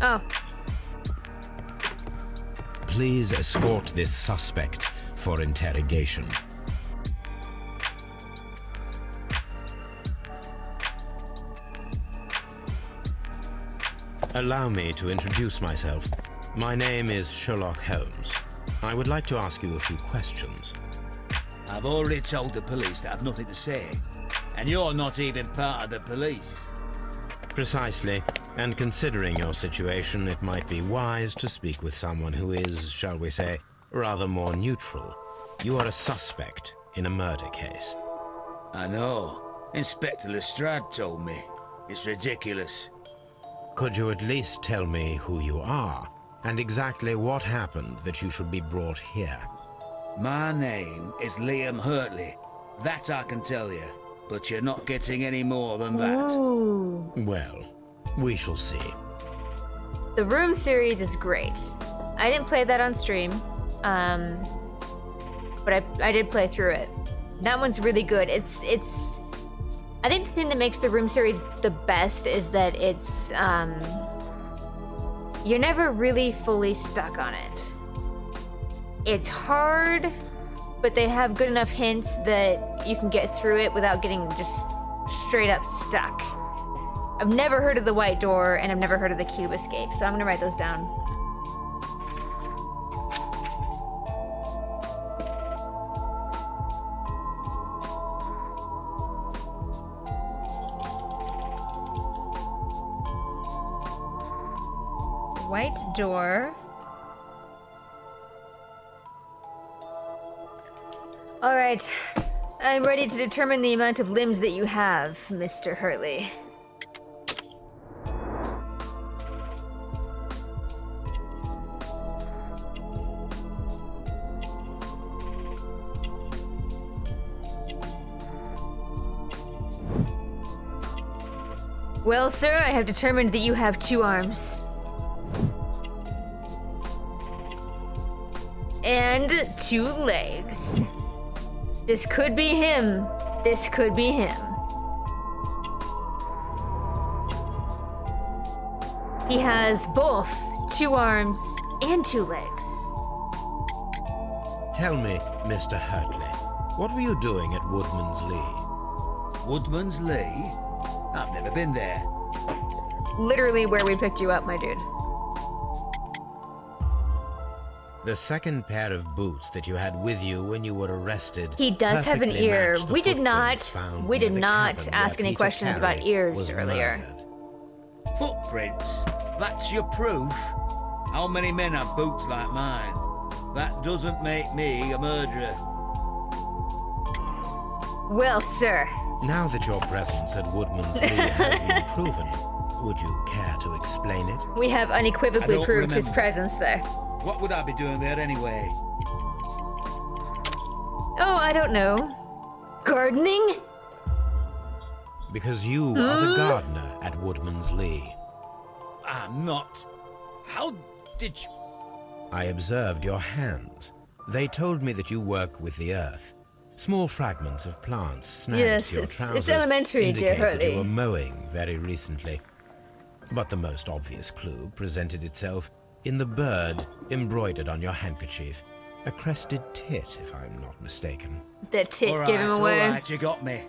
Oh. Please escort this suspect for interrogation. Allow me to introduce myself. My name is Sherlock Holmes. I would like to ask you a few questions. I've already told the police that I've nothing to say. And you're not even part of the police. Precisely. And considering your situation, it might be wise to speak with someone who is, shall we say, rather more neutral. You are a suspect in a murder case. I know. Inspector Lestrade told me. It's ridiculous. Could you at least tell me who you are, and exactly what happened that you should be brought here? My name is Liam Hurtley. That I can tell you. But you're not getting any more than that. Ooh. Well, we shall see. The Room series is great. I didn't play that on stream, but I did play through it. That one's really good. It's. I think the thing that makes the Room series the best is that it's you're never really fully stuck on it. It's hard, but they have good enough hints that you can get through it without getting just straight up stuck. I've never heard of the White Door, and I've never heard of the Cube Escape, so I'm gonna write those down. White Door. All right, I'm ready to determine the amount of limbs that you have, Mr. Hurtley. Well, sir, I have determined that you have 2 arms. And 2 legs. This could be him. This could be him. He has both 2 arms and 2 legs. Tell me, Mr. Hurtley, what were you doing at Woodman's Lee? Woodman's Lee? I've never been there. Literally where we picked you up, my dude. The second pair of boots that you had with you when you were arrested. He does have an perfectly ear. matched the We did footprints not found we near did the not cabin ask where any Peter questions Carey about ears was earlier. murdered. Footprints? That's your proof? How many men have boots like mine? That doesn't make me a murderer. Well, sir. Now that your presence at Woodman's Lee has been proven, would you care to explain it? We have unequivocally proved his remember. presence there. What would I be doing there anyway? Oh, I don't know. Gardening? Because you are the gardener at Woodman's Lee. I'm not. How did you... I observed your hands. They told me that you work with the earth. Small fragments of plants snagged Yes, to your it's trousers elementary, dear indicate that Hurtley. you were mowing very recently. But the most obvious clue presented itself in the bird embroidered on your handkerchief. A crested tit, if I'm not mistaken. The tit gave him away. All right, you got me.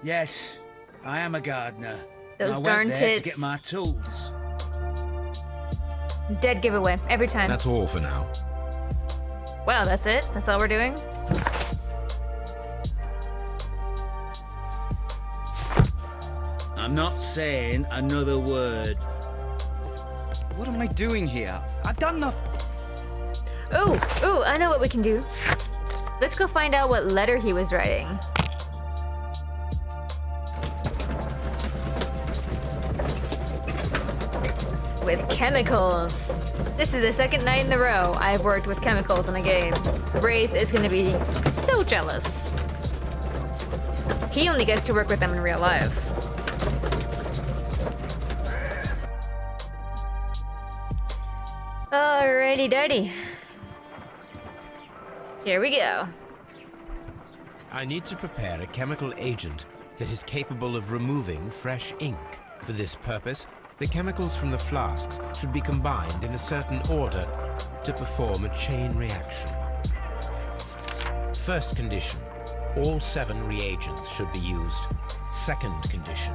Yes, I am a gardener. Those I darn went there tits. to get my tools. Dead giveaway every time. That's all for now. Wow, that's it? That's all we're doing? I'm not saying another word. What am I doing here? I've done nothing. Ooh, I know what we can do. Let's go find out what letter he was writing. With chemicals. This is the second night in a row I've worked with chemicals in a game. Wraith is gonna be so jealous. He only gets to work with them in real life. Alrighty doody. Here we go. I need to prepare a chemical agent that is capable of removing fresh ink. For this purpose, the chemicals from the flasks should be combined in a certain order to perform a chain reaction. First condition, all 7 reagents should be used. Second condition,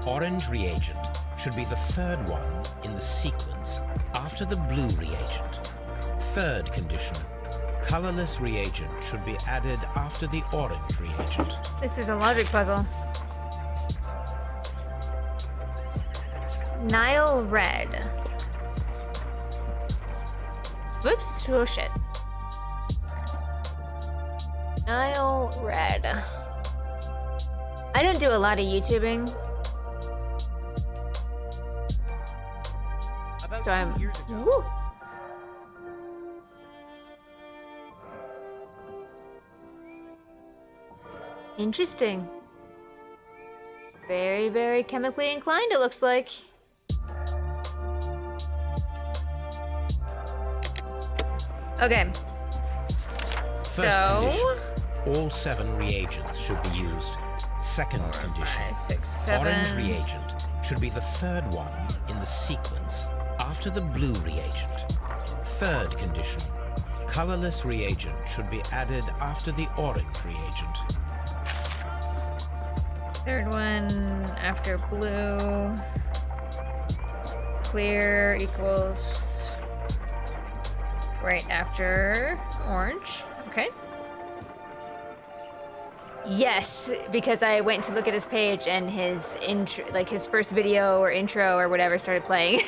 orange reagent should be the 3rd one in the sequence after the blue reagent. Third condition, colorless reagent should be added after the orange reagent. This is a logic puzzle. Nile red. Whoops, oh shit. Nile red. I don't do a lot of YouTubing. So I'm... Woo. Interesting. Very, very chemically inclined, it looks like. Okay. First condition. All 7 reagents should be used. Second condition. 5, 6, 7. Orange reagent should be the third one in the sequence after the blue reagent. Third condition. Colorless reagent should be added after the orange reagent. Third one after blue. Clear equals right after orange. Okay. Yes, because I went to look at his page and his intro, like his first video or intro or whatever started playing.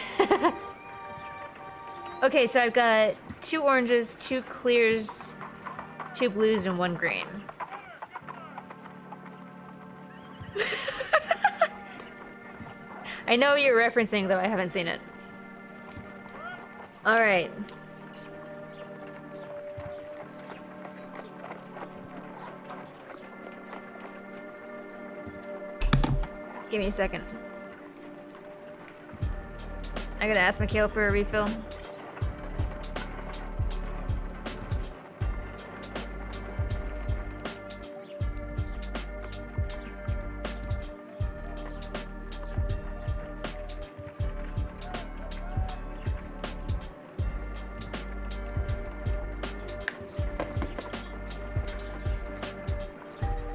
Okay, so I've got 2 oranges, 2 clears, 2 blues, and 1 green. I know what you're referencing, though I haven't seen it. All right. Give me a second. I gotta ask Mikhail for a refill.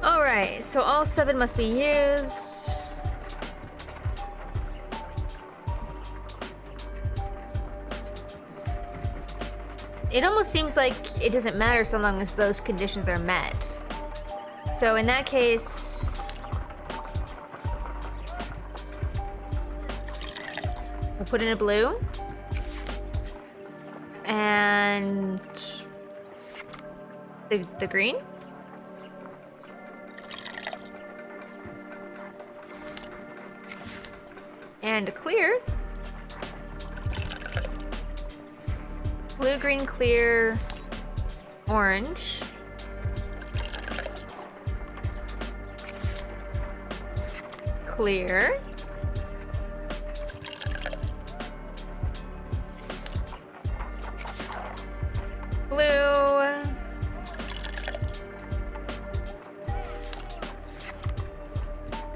Alright, so all 7 must be used. It almost seems like it doesn't matter so long as those conditions are met. So in that case... we'll put in a blue. And... the green? And a clear. Blue, green, clear, orange. Clear. Blue.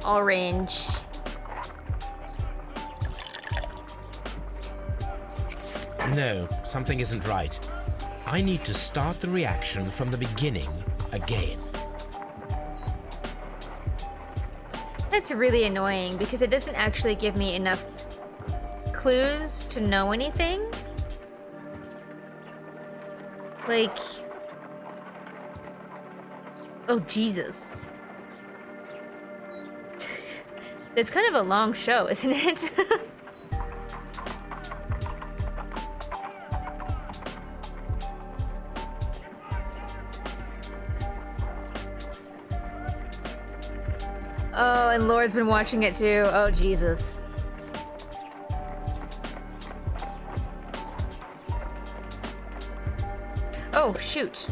Orange. No, something isn't right. I need to start the reaction from the beginning again. That's really annoying because it doesn't actually give me enough clues to know anything. Like... oh, Jesus. It's kind of a long show, isn't it? Oh, and Laura's been watching it too. Oh, Jesus. Oh, shoot.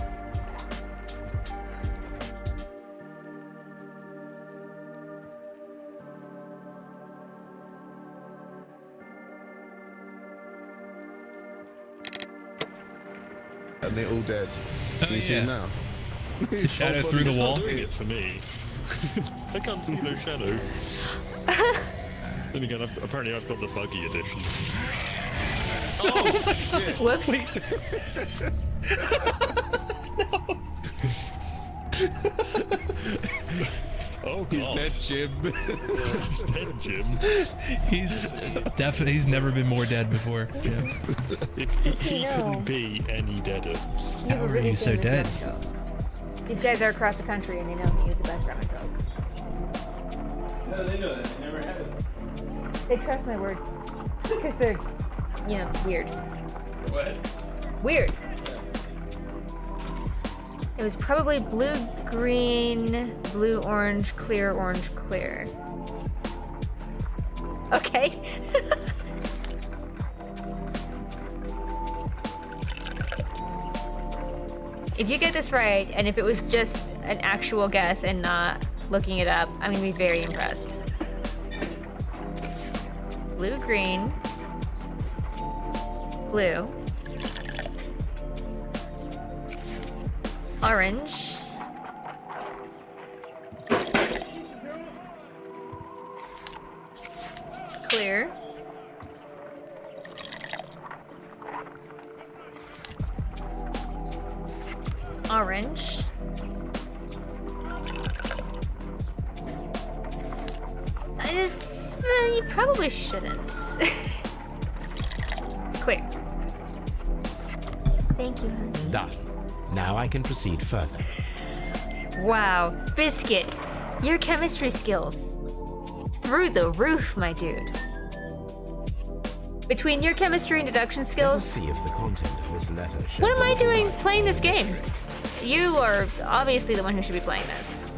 And they're all dead. Can you see yeah. him now? Shadow through the wall. It's not doing it for me. I can't see no shadow. Then again, apparently I've got the buggy edition. Oh, shit. Whoops. Oh, God. He's dead, Jim. He's dead, Jim. He's never been more dead before. Yeah. He couldn't be any deader. How are you so dead? These guys are across the country and they know that you're the best ramen coke. No, they know that. They never had it. They trust my word. Because they're, weird. What? Weird. It was probably blue, green, blue, orange, clear, orange, clear. Okay. If you get this right, and if it was just an actual guess and not looking it up, I'm gonna be very impressed. Blue, green, blue, orange, clear, orange, you probably shouldn't. Clear. Thank you, honey. Done. Now I can proceed further. Wow, Biscuit, your chemistry skills. Through the roof, my dude. Between your chemistry and deduction skills... Let's see if the content of this letter shows. What am I doing playing this game? You are obviously the one who should be playing this.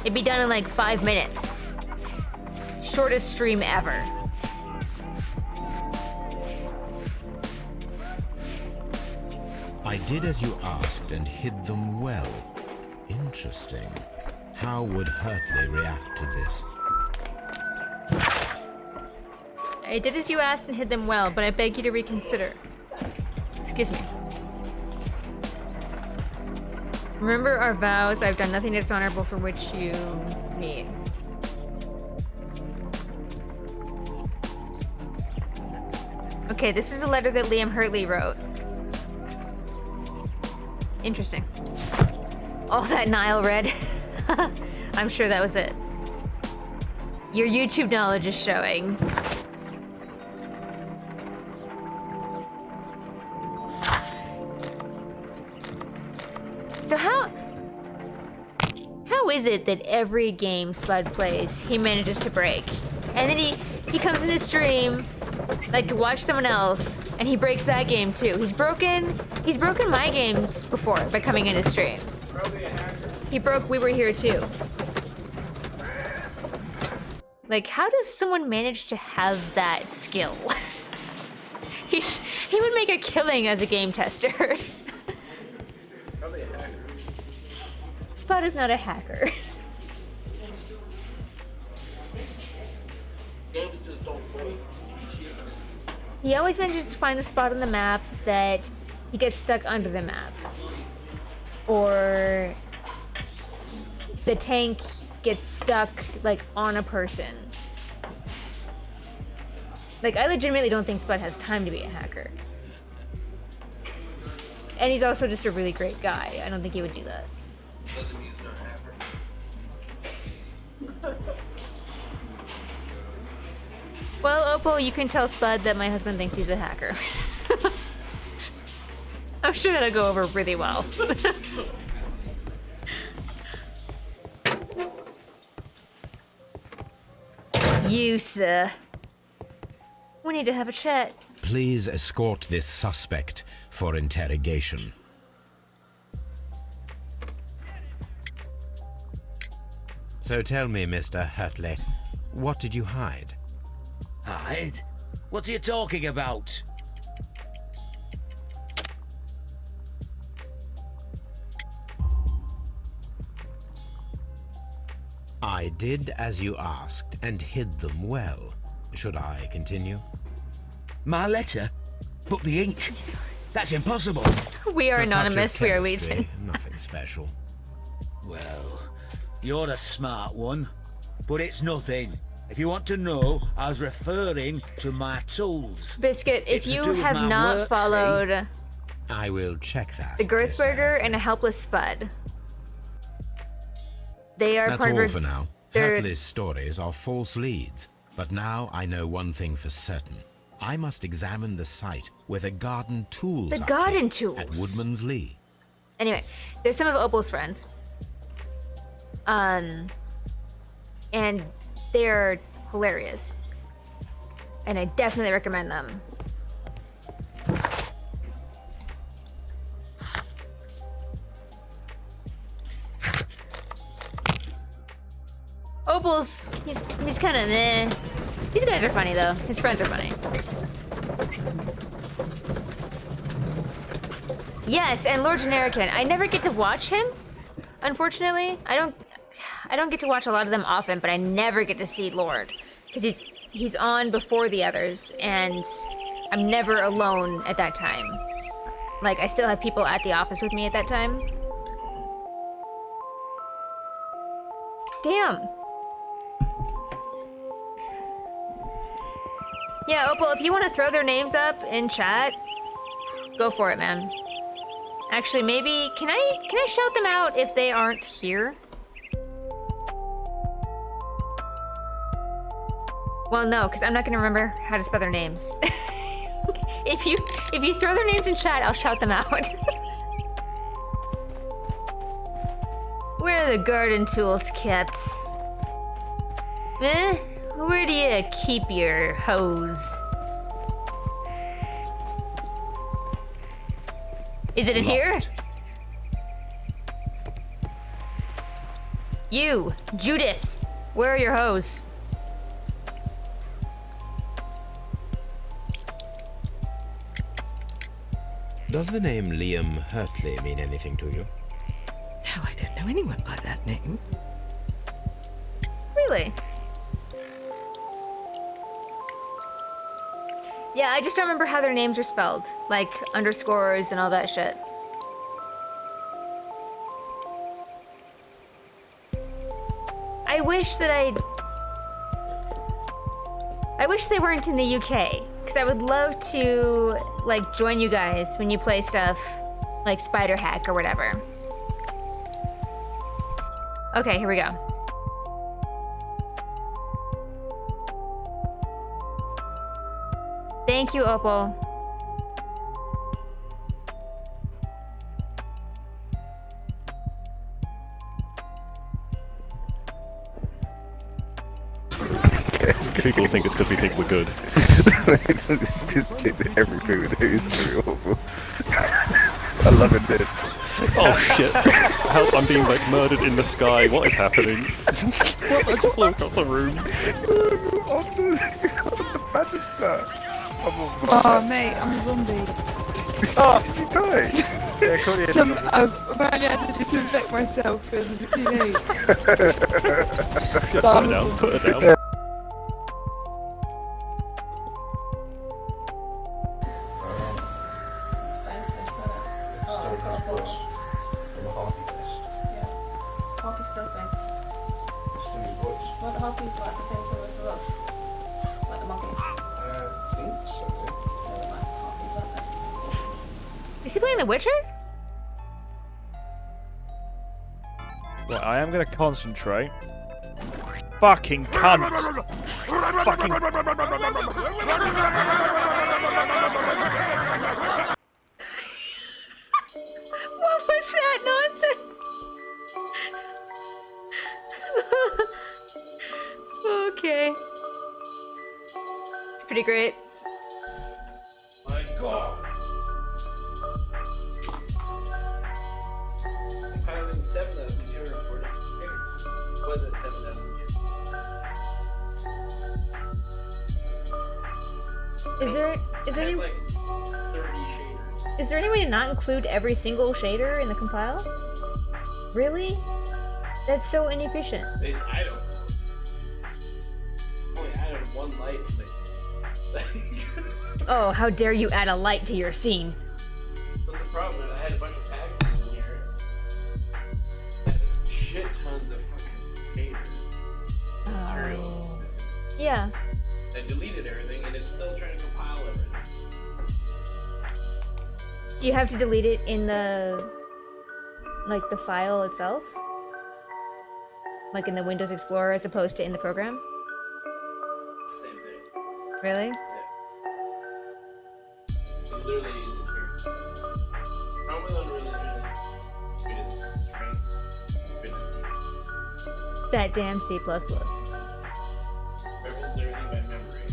It'd be done in like 5 minutes. Shortest stream ever. I did as you asked and hid them well. Interesting. How would Hurtley react to this? I did as you asked and hid them well, but I beg you to reconsider. Excuse me. Remember our vows. I've done nothing dishonorable for which you need. Okay, this is a letter that Liam Hurtley wrote. Interesting. All that Niall read. I'm sure that was it. Your YouTube knowledge is showing. So how is it that every game Spud plays, he manages to break? And then he comes in the stream, like to watch someone else, and he breaks that game too. He's broken my games before by coming in his stream. He broke We Were Here Too. Like, how does someone manage to have that skill? He would make a killing as a game tester. Spud is not a hacker. He always manages to find the spot on the map that he gets stuck under the map. Or the tank gets stuck, like, on a person. Like, I legitimately don't think Spud has time to be a hacker. And he's also just a really great guy. I don't think he would do that. Well, Opal, you can tell Spud that my husband thinks he's a hacker. I'm sure that'll go over really well. You, sir. We need to have a chat. Please escort this suspect for interrogation. So tell me, Mr. Hurtley, what did you hide? Hide? What are you talking about? I did as you asked and hid them well. Should I continue? My letter? But the ink? That's impossible. We are A touch of anonymous, we are chemistry, legion. Nothing special. Well, you're a smart one, but it's nothing. If you want to know, I was referring to my tools. Biscuit, if It's to you do with have my not work, followed I will check that. the Girthburger and a helpless Spud, they are That's part all of for now. they're- Hurtley's stories are false leads, but now I know one thing for certain. I must examine the site where the garden tools The are garden kept tools. at Woodman's Lee. Anyway, there's some of Opal's friends. And they're hilarious. And I definitely recommend them. Opal's, he's kind of meh. These guys are funny though. His friends are funny. Yes, and Lord Generican. I never get to watch him, unfortunately. I don't get to watch a lot of them often, but I never get to see Lord because he's on before the others, and I'm never alone at that time. Like, I still have people at the office with me at that time. Damn. Yeah, Opal, if you want to throw their names up in chat, go for it, man. Actually, maybe, can I shout them out if they aren't here? Well, no, because I'm not gonna remember how to spell their names. If you throw their names in chat, I'll shout them out. Where are the garden tools kept? Where do you keep your hose? Is it in here? You, Judith, where are your hose? Does the name Liam Hurtley mean anything to you? No, I don't know anyone by that name. Really? Yeah, I just don't remember how their names are spelled. Like, underscores and all that shit. I wish they weren't in the UK, because I would love to, like, join you guys when you play stuff like Spider Hack or whatever. Okay, here we go. Thank you, Opal. People think it's because we think we're good. Just everything we do is really awful. I love it, this. Oh shit! Help! I'm being like murdered in the sky. What is happening? What? I just flew across the room. Off the banister. Oh mate, I'm a zombie. Oh, did you die? Yeah, cool. Apparently I had to disinfect myself. It was a bit too late. Put her down. Put her down. Is he playing The Witcher? Right, I am going to concentrate. Fucking cunt! Fucking... What was that nonsense? Okay. It's pretty great. My God. Compiling 7,240. Was it 7,000? Is there any way to not include every single shader in the compile? Really? That's so inefficient. I don't know. Only added one light to Oh, how dare you add a light to your scene? What's the problem? I had a bunch of packages in here. I had shit tons of fucking materials missing. Yeah. I deleted everything and it's still trying to compile everything. Do you have to delete it in the file itself? Like in the Windows Explorer as opposed to in the program? Same thing. Really? Yeah. It literally uses here. Problem with Unreal Engine is it's string written C. That damn C++. References everything by memory.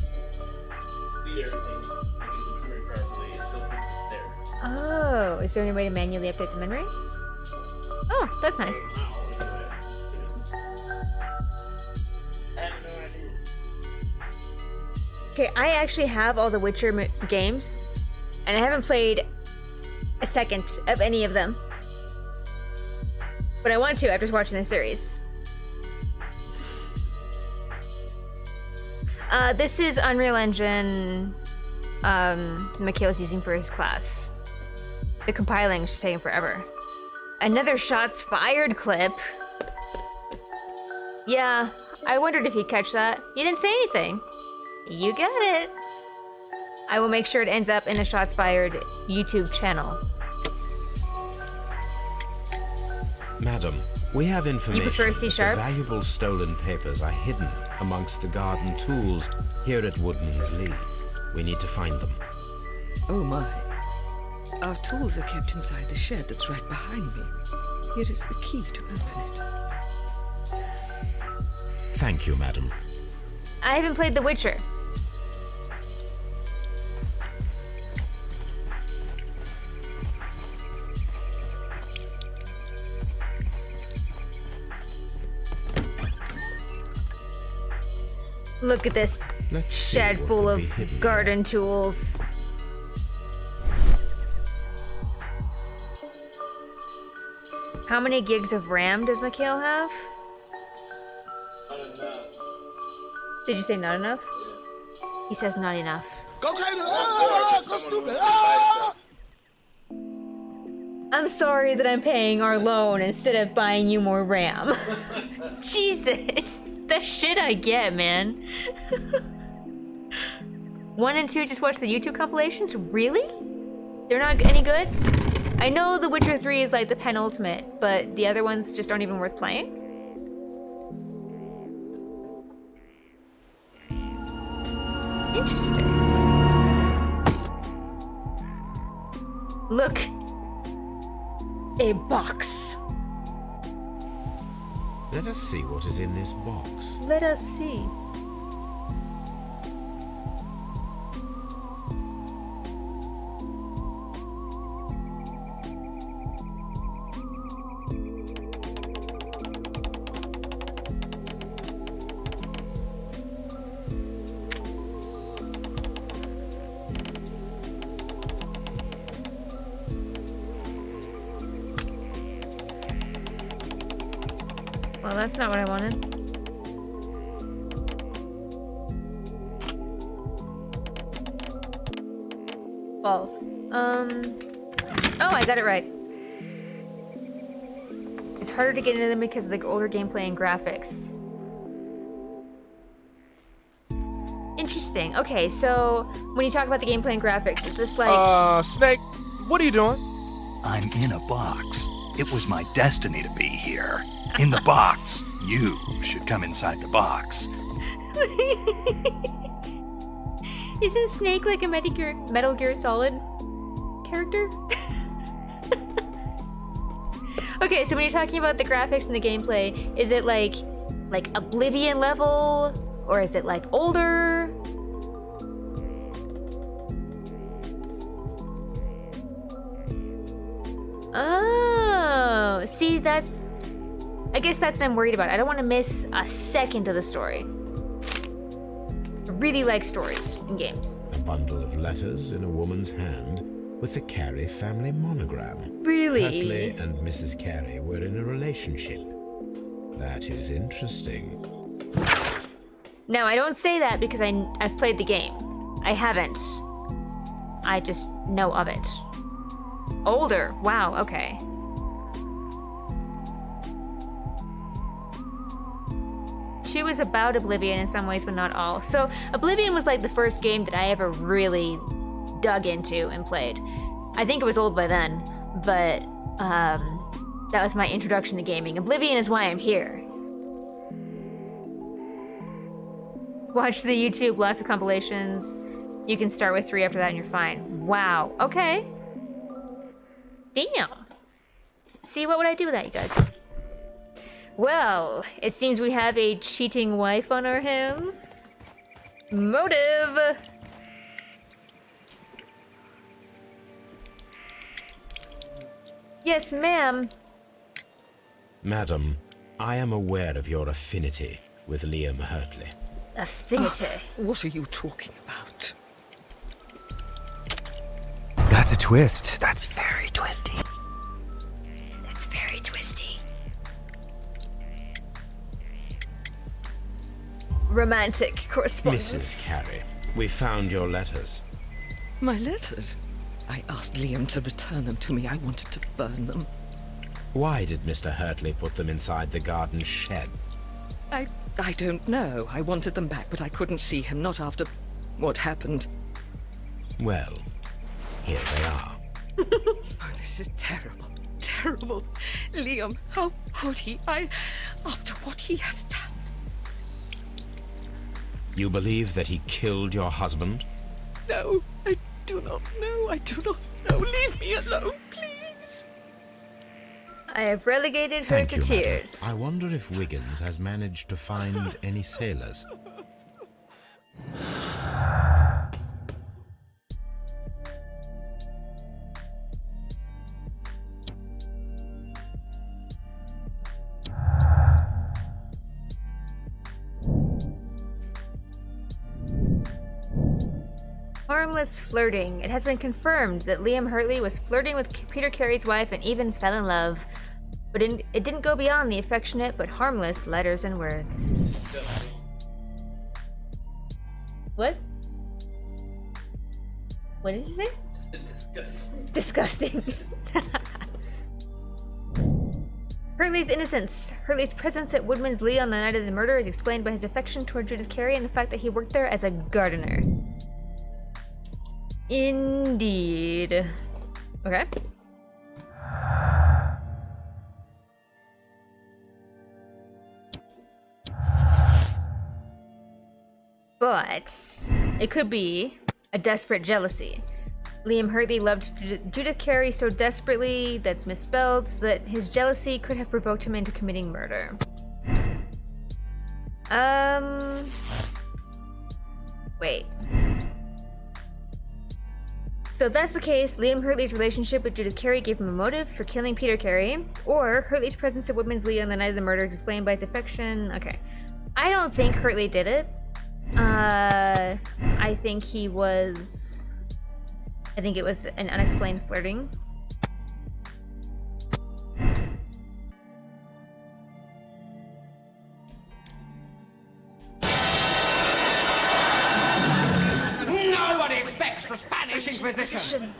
Delete everything. Make it memory properly. It still thinks it's there. Oh, is there any way to manually update the memory? Oh, that's nice. Okay, I actually have all the Witcher games, and I haven't played a second of any of them. But I want to after watching the series. This is Unreal Engine Mikhail's using for his class. The compiling is just taking forever. Another shots fired clip. Yeah, I wondered if you'd catch that. You didn't say anything. You got it. I will make sure it ends up in the shots fired YouTube channel. Madam, we have information prefer that C-sharp? the valuable stolen papers are hidden amongst the garden tools here at Woodman's Lee. We need to find them. Oh my. Our tools are kept inside the shed that's right behind me. Here is the key to open it. Thank you, madam. I haven't played The Witcher. Look at this shed full of garden tools. How many gigs of RAM does Mikhail have? Not enough. Did you say not enough? He says not enough. Go crazy! Go stupid! Ah! I'm sorry that I'm paying our loan instead of buying you more RAM. Jesus, the shit I get, man. 1 and 2 just watch the YouTube compilations? Really? They're not any good? I know The Witcher 3 is like the penultimate, but the other ones just aren't even worth playing? Interesting. Look. A box. Let us see what is in this box. Let us see. Well, that's not what I wanted. Balls. Oh, I got it right. It's harder to get into them because of the older gameplay and graphics. Interesting. Okay, so when you talk about the gameplay and graphics, is this like... Snake, what are you doing? I'm in a box. It was my destiny to be here. In the box. You should come inside the box. Isn't Snake like a Metal Gear Solid character? Okay, so when you're talking about the graphics and the gameplay, is it like Oblivion level? Or is it like older? Oh, see, I guess that's what I'm worried about. I don't want to miss a second of the story. I really like stories in games. A bundle of letters in a woman's hand with the Carey family monogram. Really? Hartley and Mrs. Carey were in a relationship. That is interesting. Now, I don't say that because I've played the game. I haven't. I just know of it. Older. Wow, okay. Two is about Oblivion in some ways, but not all. So Oblivion was like the first game that I ever really dug into and played. I think it was old by then, but that was my introduction to gaming. Oblivion is why I'm here. Watch the YouTube, lots of compilations. You can start with 3 after that and you're fine. Wow, okay. Damn. See, what would I do with that, you guys? Well, it seems we have a cheating wife on our hands. Motive! Yes, ma'am. Madam, I am aware of your affinity with Liam Hartley. affinity. What are you talking about? That's a twist. That's very twisty. That's very twisty. Romantic correspondence. Mrs. Carey, we found your letters. My letters? I asked Liam to return them to me. I wanted to burn them. Why did Mr. Hurtley put them inside the garden shed? I don't know. I wanted them back, but I couldn't see him, not after what happened. Well, here they are. Oh, this is terrible. Terrible. Liam, how could he? After what he has done. You believe that he killed your husband? No, I do not know. I do not know. Leave me alone, please. I have relegated her Thank to you, madam. tears. I wonder if Wiggins has managed to find any sailors. Harmless flirting. It has been confirmed that Liam Hurtley was flirting with Peter Carey's wife and even fell in love. But it didn't go beyond the affectionate but harmless letters and words. What? What did you say? Disgusting. Disgusting. Hurtley's innocence. Hurtley's presence at Woodman's Lee on the night of the murder is explained by his affection toward Judith Carey and the fact that he worked there as a gardener. Indeed. Okay. But it could be a desperate jealousy. Liam Hurtley loved Judith Carey so desperately, that's misspelled, so that his jealousy could have provoked him into committing murder. Wait. So if that's the case, Liam Hurtley's relationship with Judith Carey gave him a motive for killing Peter Carey, or Hurtley's presence at Woodman's Lee on the night of the murder is explained by his affection. Okay. I don't think Hurtley did it. I think it was an unexplained flirting. Nobody expects the Spanish Inquisition.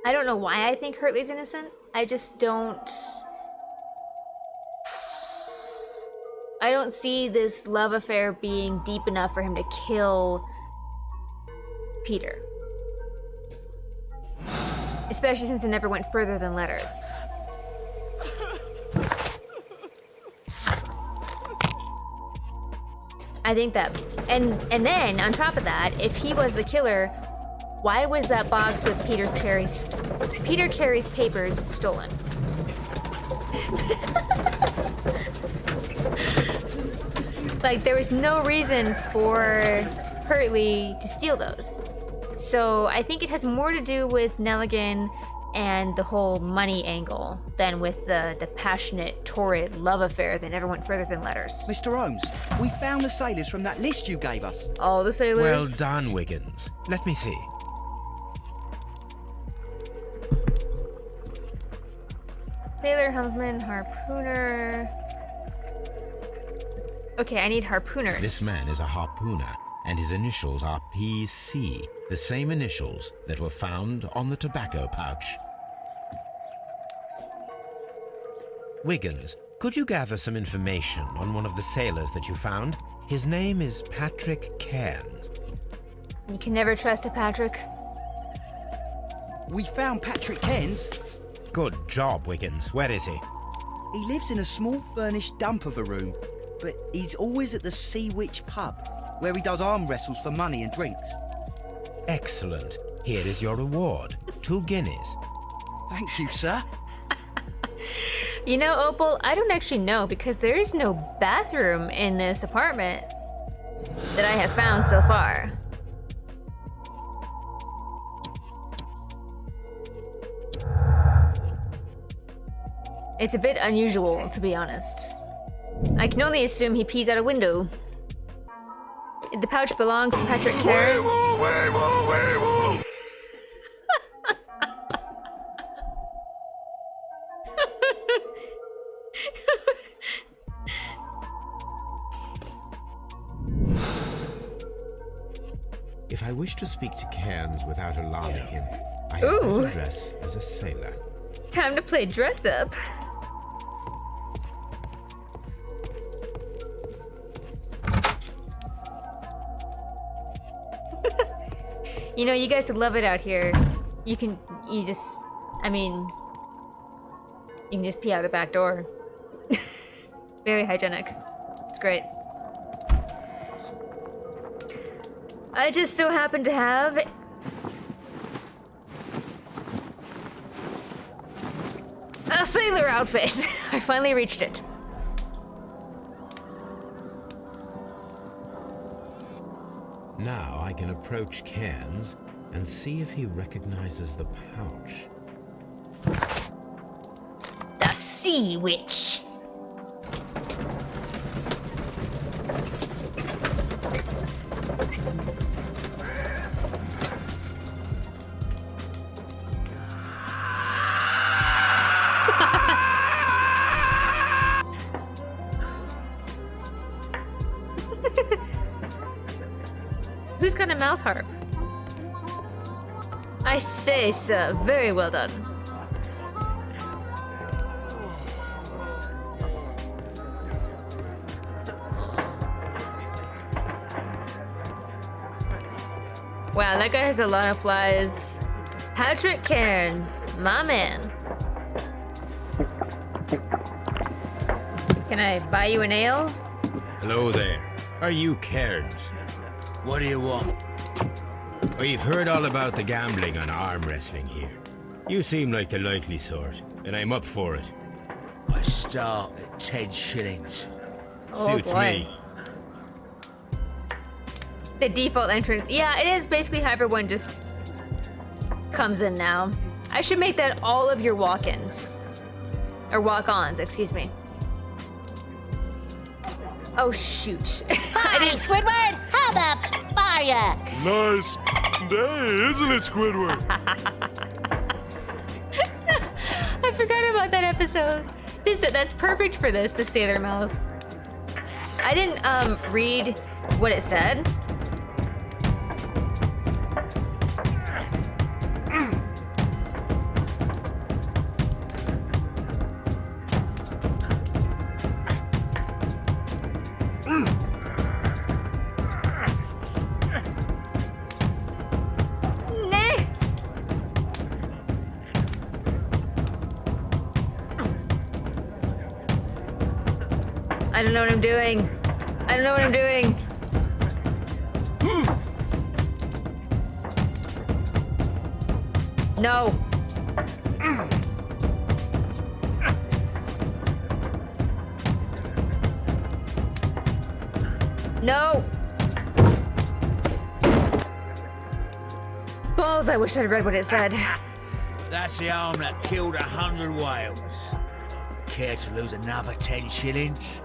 I don't know why I think Hurtley's innocent. I just don't... I don't see this love affair being deep enough for him to kill Peter. Especially since it never went further than letters. I think that... And then, on top of that, if he was the killer, why was that box with Peter Carey's papers stolen? Like, there was no reason for Hurtley to steal those. So I think it has more to do with Nelligan and the whole money angle than with the passionate, torrid love affair that never went further than letters. Mr. Holmes, we found the sailors from that list you gave us. All the sailors? Well done, Wiggins. Let me see. Sailor, helmsman, harpooner. Okay, I need harpooners. This man is a harpooner, and his initials are PC, the same initials that were found on the tobacco pouch. Wiggins, could you gather some information on one of the sailors that you found? His name is Patrick Cairns. You can never trust a Patrick. We found Patrick Cairns. Good job, Wiggins. Where is he? He lives in a small furnished dump of a room, but he's always at the Sea Witch pub, where he does arm wrestles for money and drinks. Excellent. Here is your reward. 2 guineas. Thank you, sir. You know, Opal, I don't actually know because there is no bathroom in this apartment that I have found so far. It's a bit unusual, to be honest. I can only assume he pees out a window. The pouch belongs to Patrick Cairns. If I wish to speak to Cairns without alarming him, I had Ooh. better dress as a sailor. Time to play dress up. You know, you guys would love it out here. You can just pee out the back door. Very hygienic. It's great. I just so happen to have a sailor outfit. I finally reached it. Now I can approach Cairns and see if he recognizes the pouch. The Sea Witch. Who's got a mouth harp? I say, sir, very well done. Wow, that guy has a lot of flies. Patrick Cairns, my man. Can I buy you an ale? Hello there. Are you Cairns? What do you want? We've heard all about the gambling on arm wrestling here. You seem like the likely sort, and I'm up for it. I start at 10 shillings. Oh, Suits boy. me. The default entrance. Yeah, it is basically how everyone just comes in now. I should make that all of your walk-ins. Or walk-ons, excuse me. Oh, shoot. Hi, Squidward! How the are ya? Nice day, isn't it, Squidward? I forgot about that episode. That's perfect for this, the Sailor Mouth. I didn't read what it said. I don't know what I'm doing. I don't know what I'm doing. No. No. Balls, I wish I'd read what it said. That's the arm that killed 100 whales. Care to lose another 10 shillings?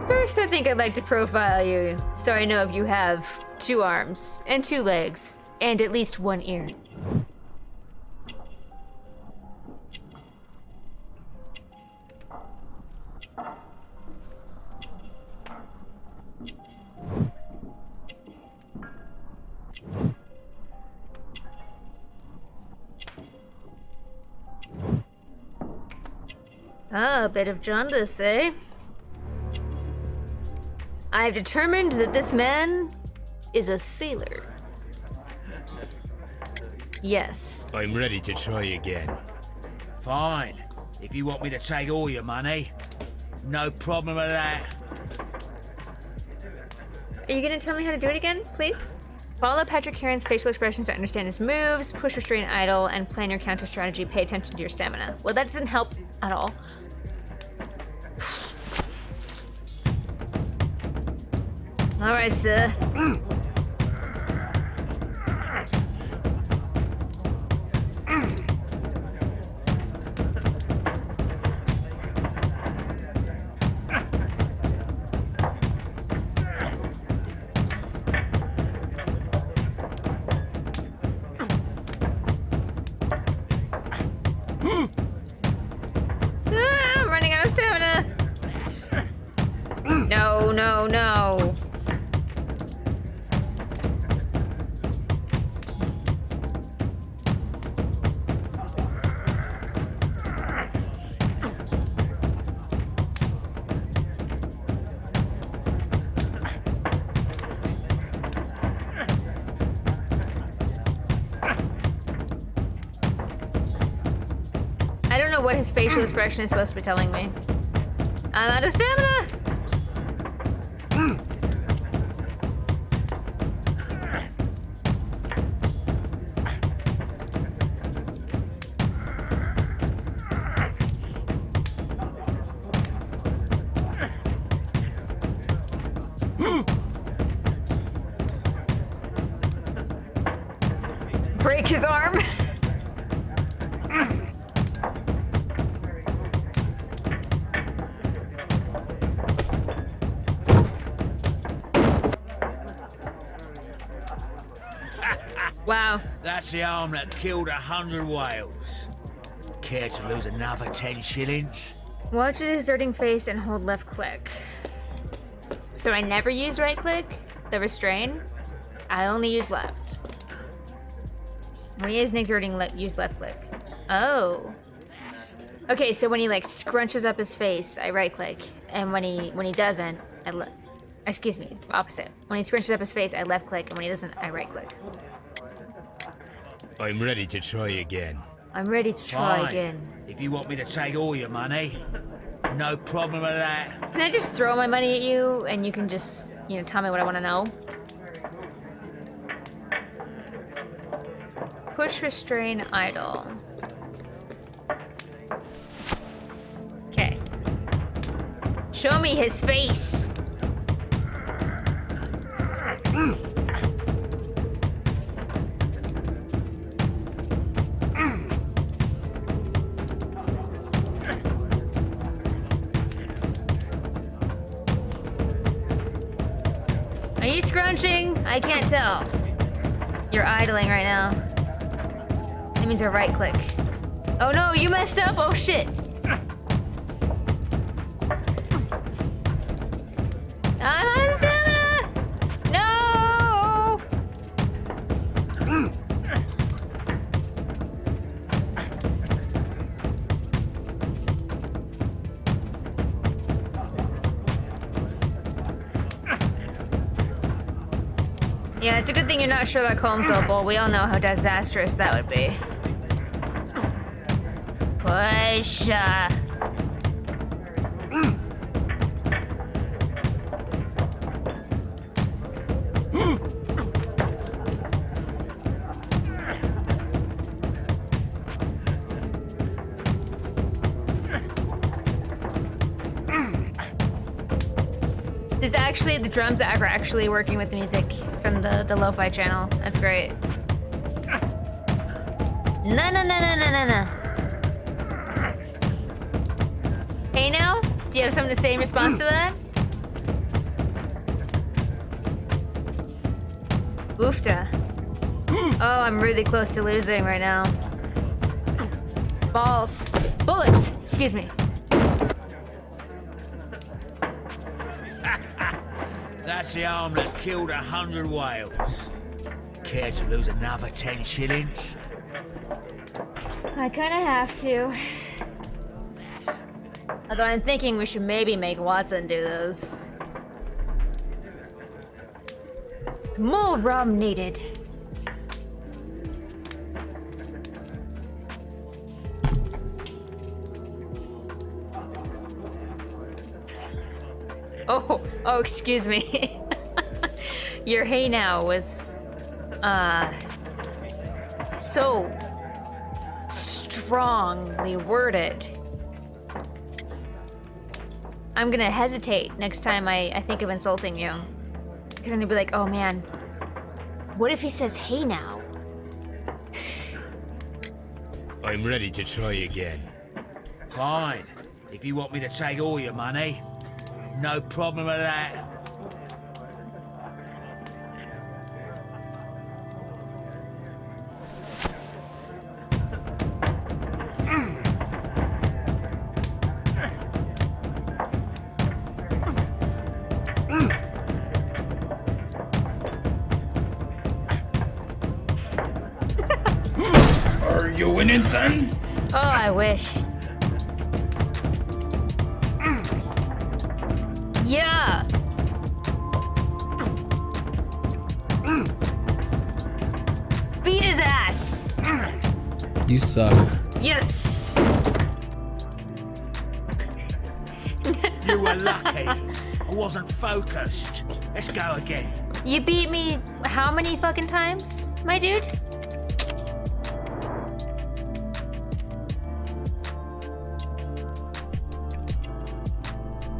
First, I think I'd like to profile you, so I know if you have 2 arms, and 2 legs, and at least 1 ear. Ah, a bit of jaundice, eh? I've determined that this man is a sailor. Yes. I'm ready to try again. Fine. If you want me to take all your money, no problem with that. Are you gonna tell me how to do it again, please? Follow Patrick Cairns' facial expressions to understand his moves, push, restrain, idle, and plan your counter strategy. Pay attention to your stamina. Well, that doesn't help at all. All right, sir. I'm running out of stamina. No, no, no. I don't know what his facial expression is supposed to be telling me. I'm out of stamina! Break his arm. Wow. That's the arm that killed 100 whales. Care to lose another 10 shillings? Watch a deserting face and hold left click. So I never use right click, the restrain. I only use left. When he is exerting, use left click. Oh. Okay, so when he like scrunches up his face, I right click, and when he doesn't, excuse me, opposite. When he scrunches up his face, I left click, and when he doesn't, I right click. I'm ready to try again. I'm ready to try Fine. again. If you want me to take all your money, no problem with that. Can I just throw my money at you, and you can just, tell me what I want to know? Push, restrain, idle. Okay. Show me his face. Are you scrunching? I can't tell. You're idling right now. That means a right click. Oh no, you messed up! Oh shit! I'm out of stamina! No! Yeah, it's a good thing you're not Sherlock Holmes, though, Bull. We all know how disastrous that would be. Push. This actually, the drums are actually working with the music from the lo-fi channel. That's great. No. Hey now, do you have something to say in response to that? Oofta. Oh, I'm really close to losing right now. Balls. Bullocks, excuse me. That's the arm that killed 100 whales. Care to lose another 10 shillings? I kinda have to. Although I'm thinking we should maybe make Watson do those. More rum needed. Oh, excuse me. Your hey now was, so strongly worded. I'm gonna hesitate next time I think of insulting you. Because I'm gonna be like, oh man, what if he says hey now? I'm ready to try again. Fine. If you want me to take all your money, no problem with that. insane? Oh, I wish. Yeah. Beat his ass. You suck. Yes. You were lucky. I wasn't focused. Let's go again. You beat me how many fucking times, my dude?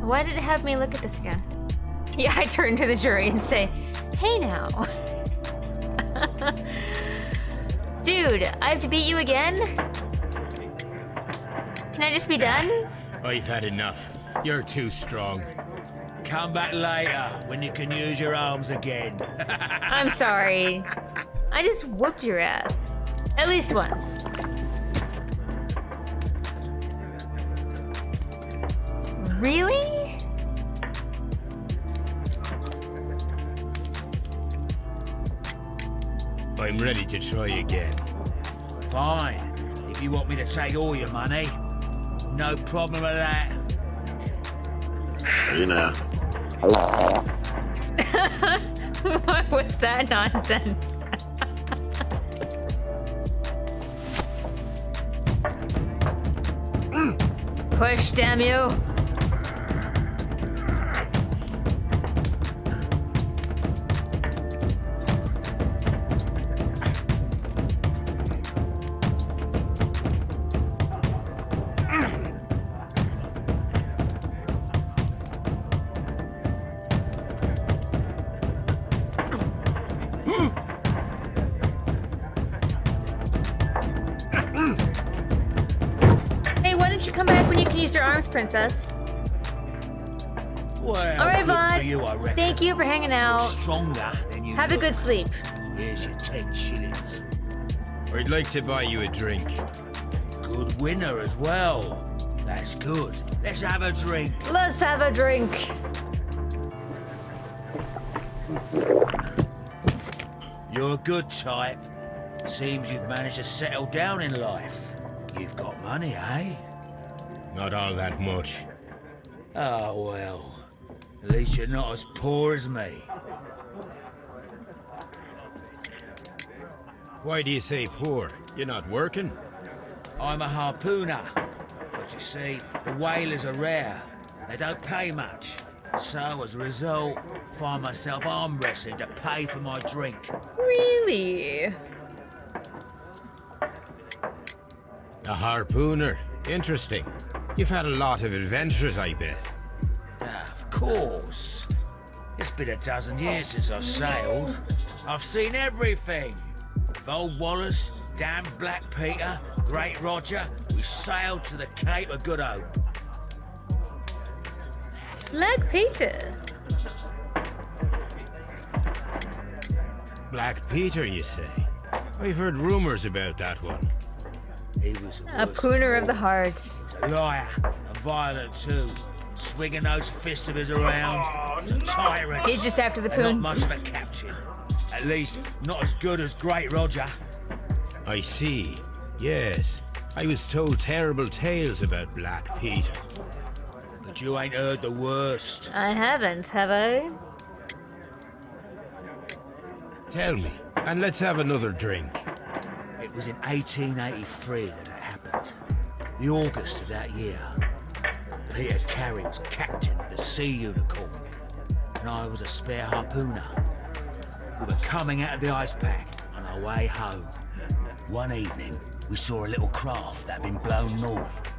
Why did it have me look at this again? Yeah, I turn to the jury and say, hey now. Dude, I have to beat you again? Can I just be done? I've had enough. You're too strong. Come back later when you can use your arms again. I'm sorry. I just whooped your ass. At least once. Really? I'm ready to try again. Fine. If you want me to take all your money, no problem with that. You know. What was that nonsense? Push, damn you. Hey, why don't you come back when you can use your arms, princess? Well, all right, good for you, I Vaughn. reckon. Thank you for hanging out. Stronger than you Have a look. good sleep. Here's your 10 shillings. I'd like to buy you a drink. Good winner as well. That's good. Let's have a drink. Let's have a drink. You're a good type. Seems you've managed to settle down in life. You've got money, eh? Not all that much. Oh, well. At least you're not as poor as me. Why do you say poor? You're not working? I'm a harpooner. But you see, the whalers are rare. They don't pay much. So, as a result, find myself arm wrestling to pay for my drink. Really? A harpooner. Interesting. You've had a lot of adventures, I bet. Of course. It's been a dozen years since I sailed. I've seen everything. With Old Wallace, damned Black Peter, Great Roger, we sailed to the Cape of Good Hope. Black Peter. Black Peter, you say? I've heard rumors about that one. He was A pooner of the heart. a liar, a violent too. Swinging those fists of his around. He's a tyrant. He's just after the and poon. not much of a captain. At least, not as good as Great Roger. I see. Yes. I was told terrible tales about Black Peter. But you ain't heard the worst. I haven't, have I? Tell me, and let's have another drink. It was in 1883 that it happened. The August of that year. Peter Carey was captain of the Sea Unicorn, and I was a spare harpooner. We were coming out of the ice pack on our way home. One evening, we saw a little craft that had been blown north.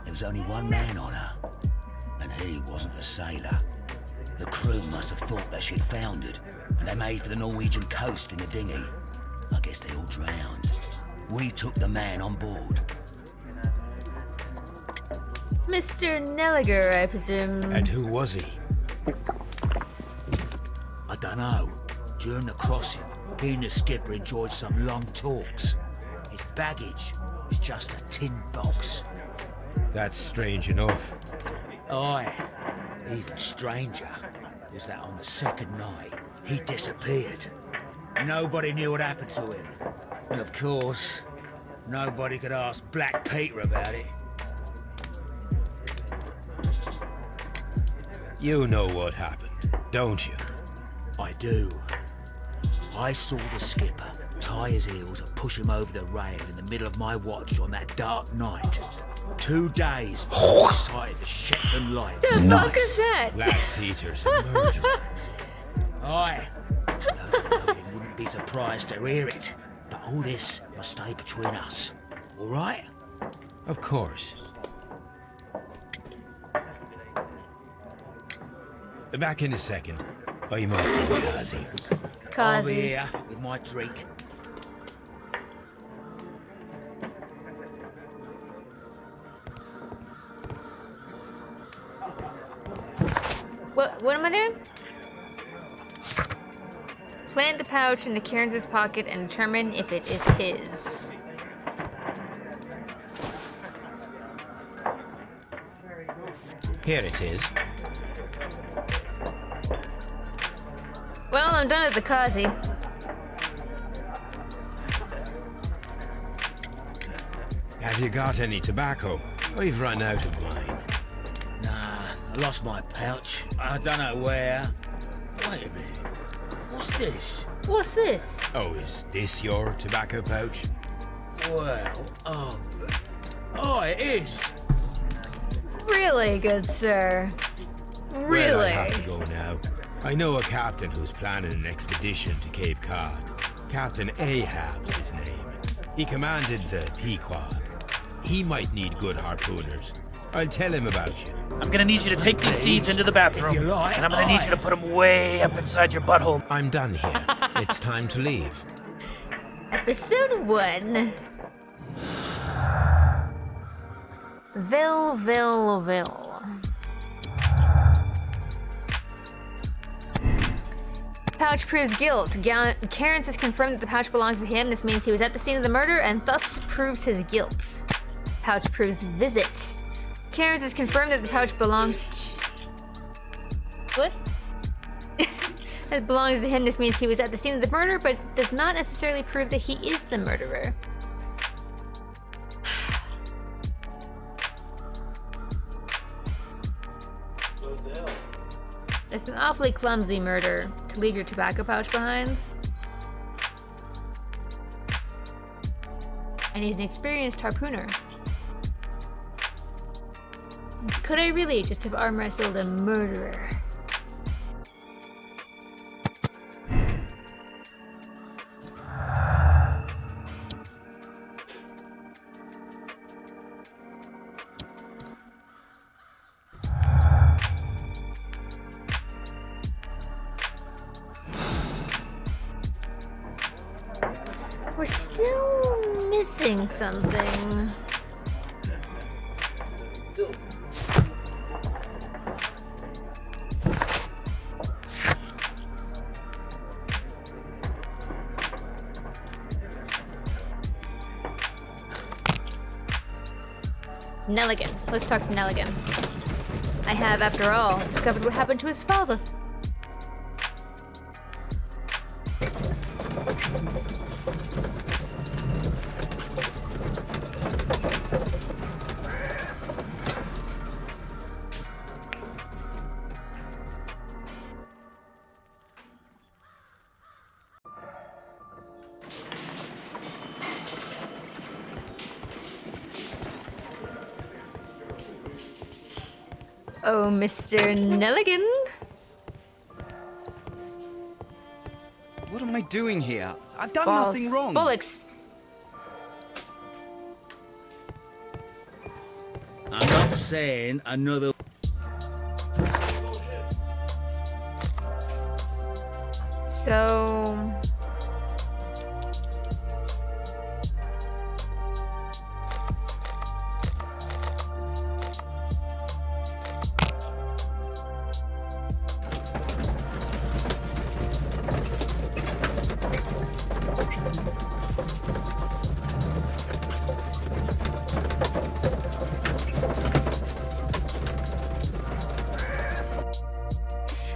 There was only one man on her, and he wasn't a sailor. The crew must have thought that she'd foundered, and they made for the Norwegian coast in the dinghy. I guess they all drowned. We took the man on board. Mr. Nelliger, I presume. And who was he? I dunno. During the crossing, he and the skipper enjoyed some long talks. His baggage was just a tin box. That's strange enough. Aye. Even stranger was that on the second night, he disappeared. Nobody knew what happened to him. And of course, Nobody could ask Black Peter about it. You know what happened, don't you? I do. I saw the skipper tie his heels and push him over the rail in the middle of my watch on that dark night. 2 days before I sighted the Shetland lights. The fuck is that? Black Peter's a murderer. Aye. Those that know him wouldn't be surprised to hear it. But all this must stay between us. All right? Of course. Back in a second. I'm off to the Kazi. I'll be here with my drink. What am I doing? Plant the pouch into Cairns' pocket and determine if it is his. Here it is. Well, I'm done at the Kazi. Have you got any tobacco? We've run out of mine. Nah, I lost my pouch. I don't know where. Wait a minute. What's this? What's this? Oh, is this your tobacco pouch? Well, oh, it is. Really, good sir. Really? Well, I have to go now. I know a captain who's planning an expedition to Cape Cod. Captain Ahab's his name. He commanded the Pequod. He might need good harpooners. I'll tell him about you. I'm gonna need you to take these seeds into the bathroom, and I'm gonna need you to put them way up inside your butthole. I'm done here. It's time to leave. Episode 1. Vil. Pouch proves guilt. Cairns has confirmed that the pouch belongs to him. This means he was at the scene of the murder and thus proves his guilt. Pouch proves visit. Cairns has confirmed that the pouch belongs to... What? It belongs to him. This means he was at the scene of the murder, but does not necessarily prove that he is the murderer. It's an awfully clumsy murder to leave your tobacco pouch behind. And he's an experienced harpooner. Could I really just have arm wrestled a murderer? We're still missing something. Nelligan. Let's talk to Nelligan. I have, after all, discovered what happened to his father. Oh, Mr. Nelligan? What am I doing here? I've done Balls. nothing wrong. Bollocks. I'm not saying another... So...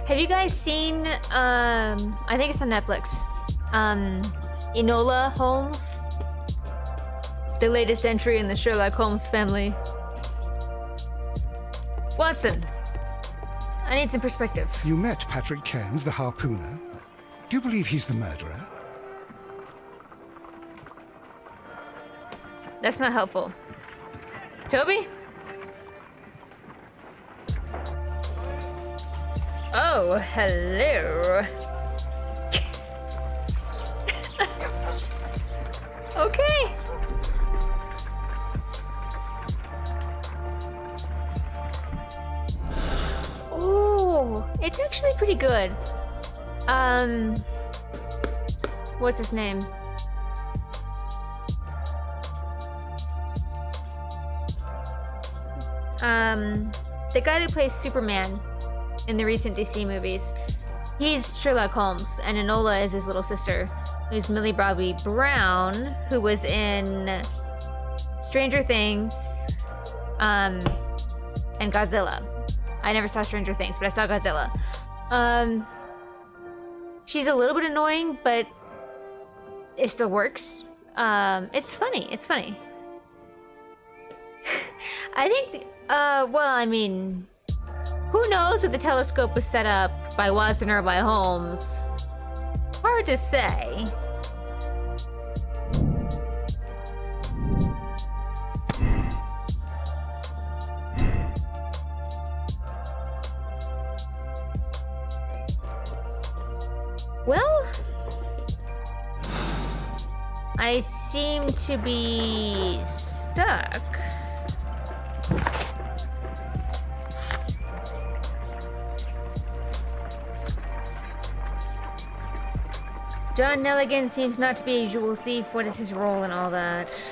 Have you guys seen, I think it's on Netflix, Enola Holmes? the latest entry in the Sherlock Holmes family. Watson, I need some perspective. You met Patrick Cairns, the harpooner. Do you believe he's the murderer? That's not helpful. Toby? Oh, hello. Okay. Oh, it's actually pretty good. What's his name? The guy that plays Superman in the recent DC movies. He's Sherlock Holmes, and Enola is his little sister, who's Millie Bobby Brown, who was in Stranger Things, and Godzilla. I never saw Stranger Things, but I saw Godzilla. She's a little bit annoying, but it still works. It's funny. It's funny. I think, well, I mean, who knows if the telescope was set up by Watson or by Holmes? Hard to say. Well, I seem to be stuck. John Nelligan seems not to be a usual thief. What is his role in all that?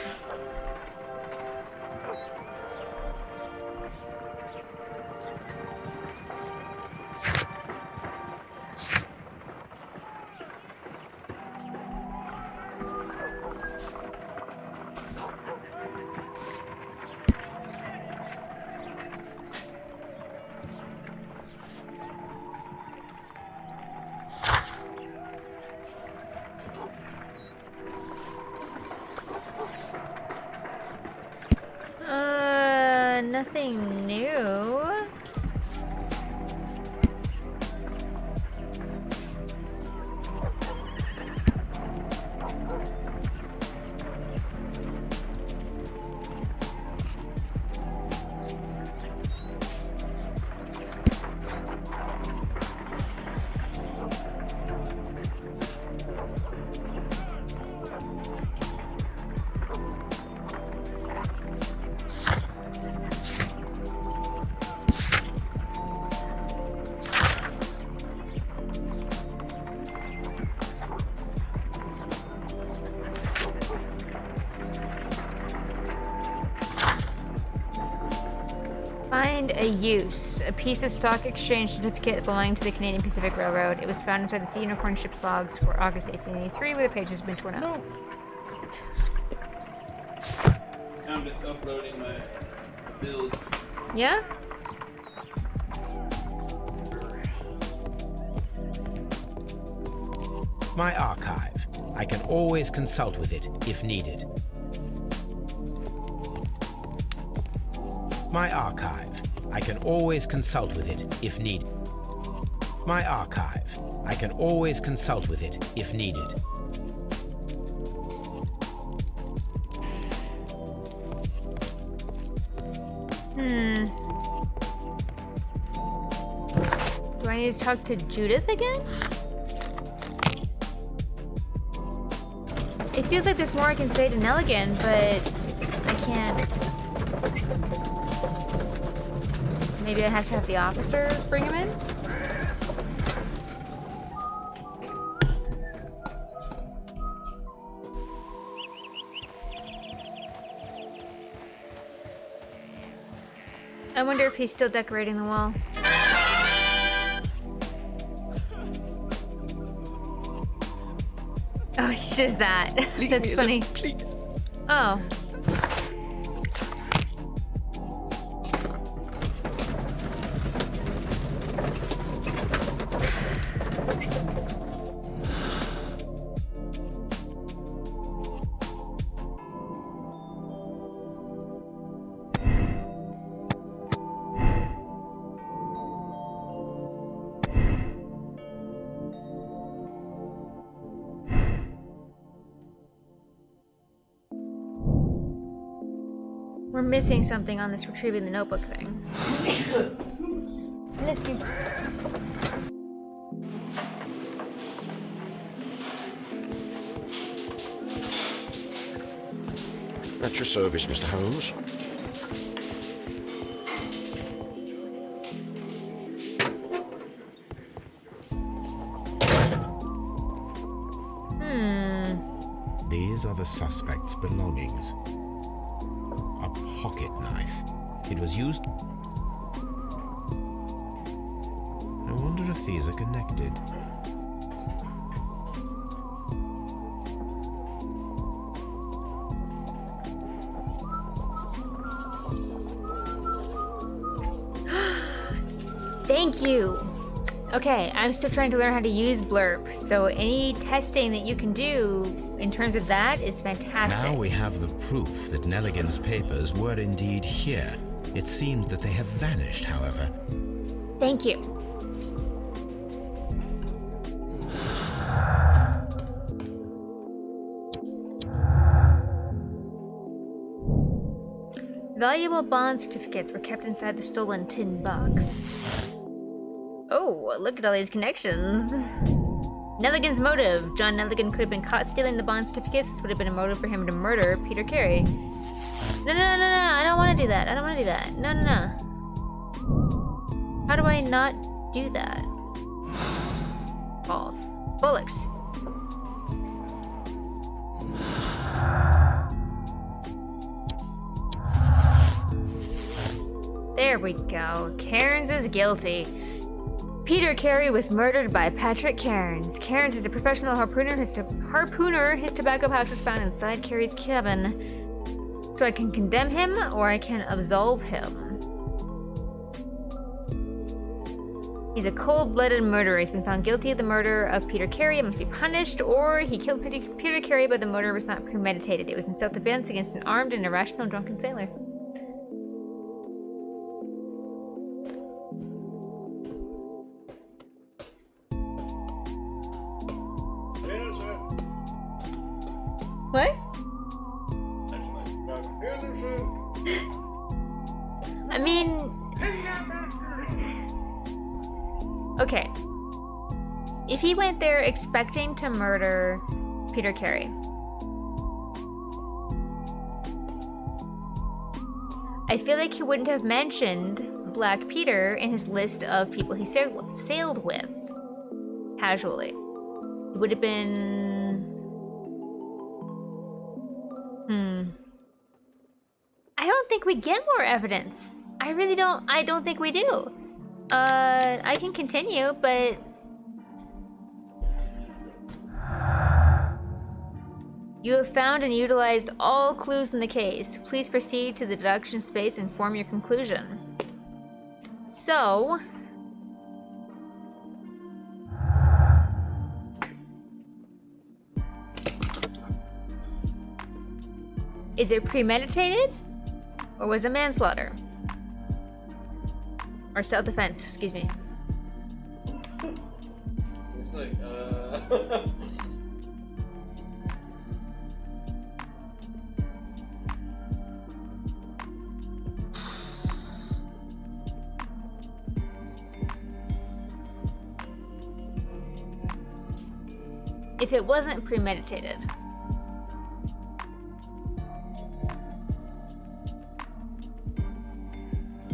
Nothing new. Find a use. A piece of stock exchange certificate belonging to the Canadian Pacific Railroad. It was found inside the Sea Unicorn ship's logs for August 1883, where the page has been torn out. Now I'm just uploading my build. Yeah? My archive. I can always consult with it if needed. My archive. I can always consult with it if needed. My archive. I can always consult with it if needed. Do I need to talk to Judith again? It feels like there's more I can say to Nelligan, but I can't. Maybe I have to have the officer bring him in? I wonder if he's still decorating the wall. Oh, it's just that. That's funny. Please. Oh. We're missing something on this retrieving the notebook thing. Bless you. At your service, Mr. Holmes. These are the suspect's belongings. A pocket knife. It was used... I wonder if these are connected. Thank you! Okay, I'm still trying to learn how to use Blurb, so any testing that you can do in terms of that is fantastic. Now we have the proof that Nelligan's papers were indeed here. It seems that they have vanished, however. Thank you. Valuable bond certificates were kept inside the stolen tin box. Oh, look at all these connections. Nelligan's motive. John Nelligan could have been caught stealing the bond certificates. This would have been a motive for him to murder Peter Carey. No, I don't want to do that. I don't want to do that. No. How do I not do that? Balls. Bullocks. There we go. Cairns is guilty. Peter Carey was murdered by Patrick Cairns. Cairns is a professional harpooner. His tobacco pouch was found inside Carey's cabin. So I can condemn him or I can absolve him. He's a cold-blooded murderer. He's been found guilty of the murder of Peter Carey and must be punished, or he killed Peter Carey, but the murder was not premeditated. It was in self-defense against an armed and irrational drunken sailor. What? I mean... Okay. If he went there expecting to murder Peter Carey, I feel like he wouldn't have mentioned Black Peter in his list of people he sailed with casually. It would have been... I don't think we get more evidence. I don't think we do. I can continue, but... You have found and utilized all clues in the case. Please proceed to the deduction space and form your conclusion. So... Is it premeditated? Or was it manslaughter? Or self-defense, excuse me. It's like, If it wasn't premeditated,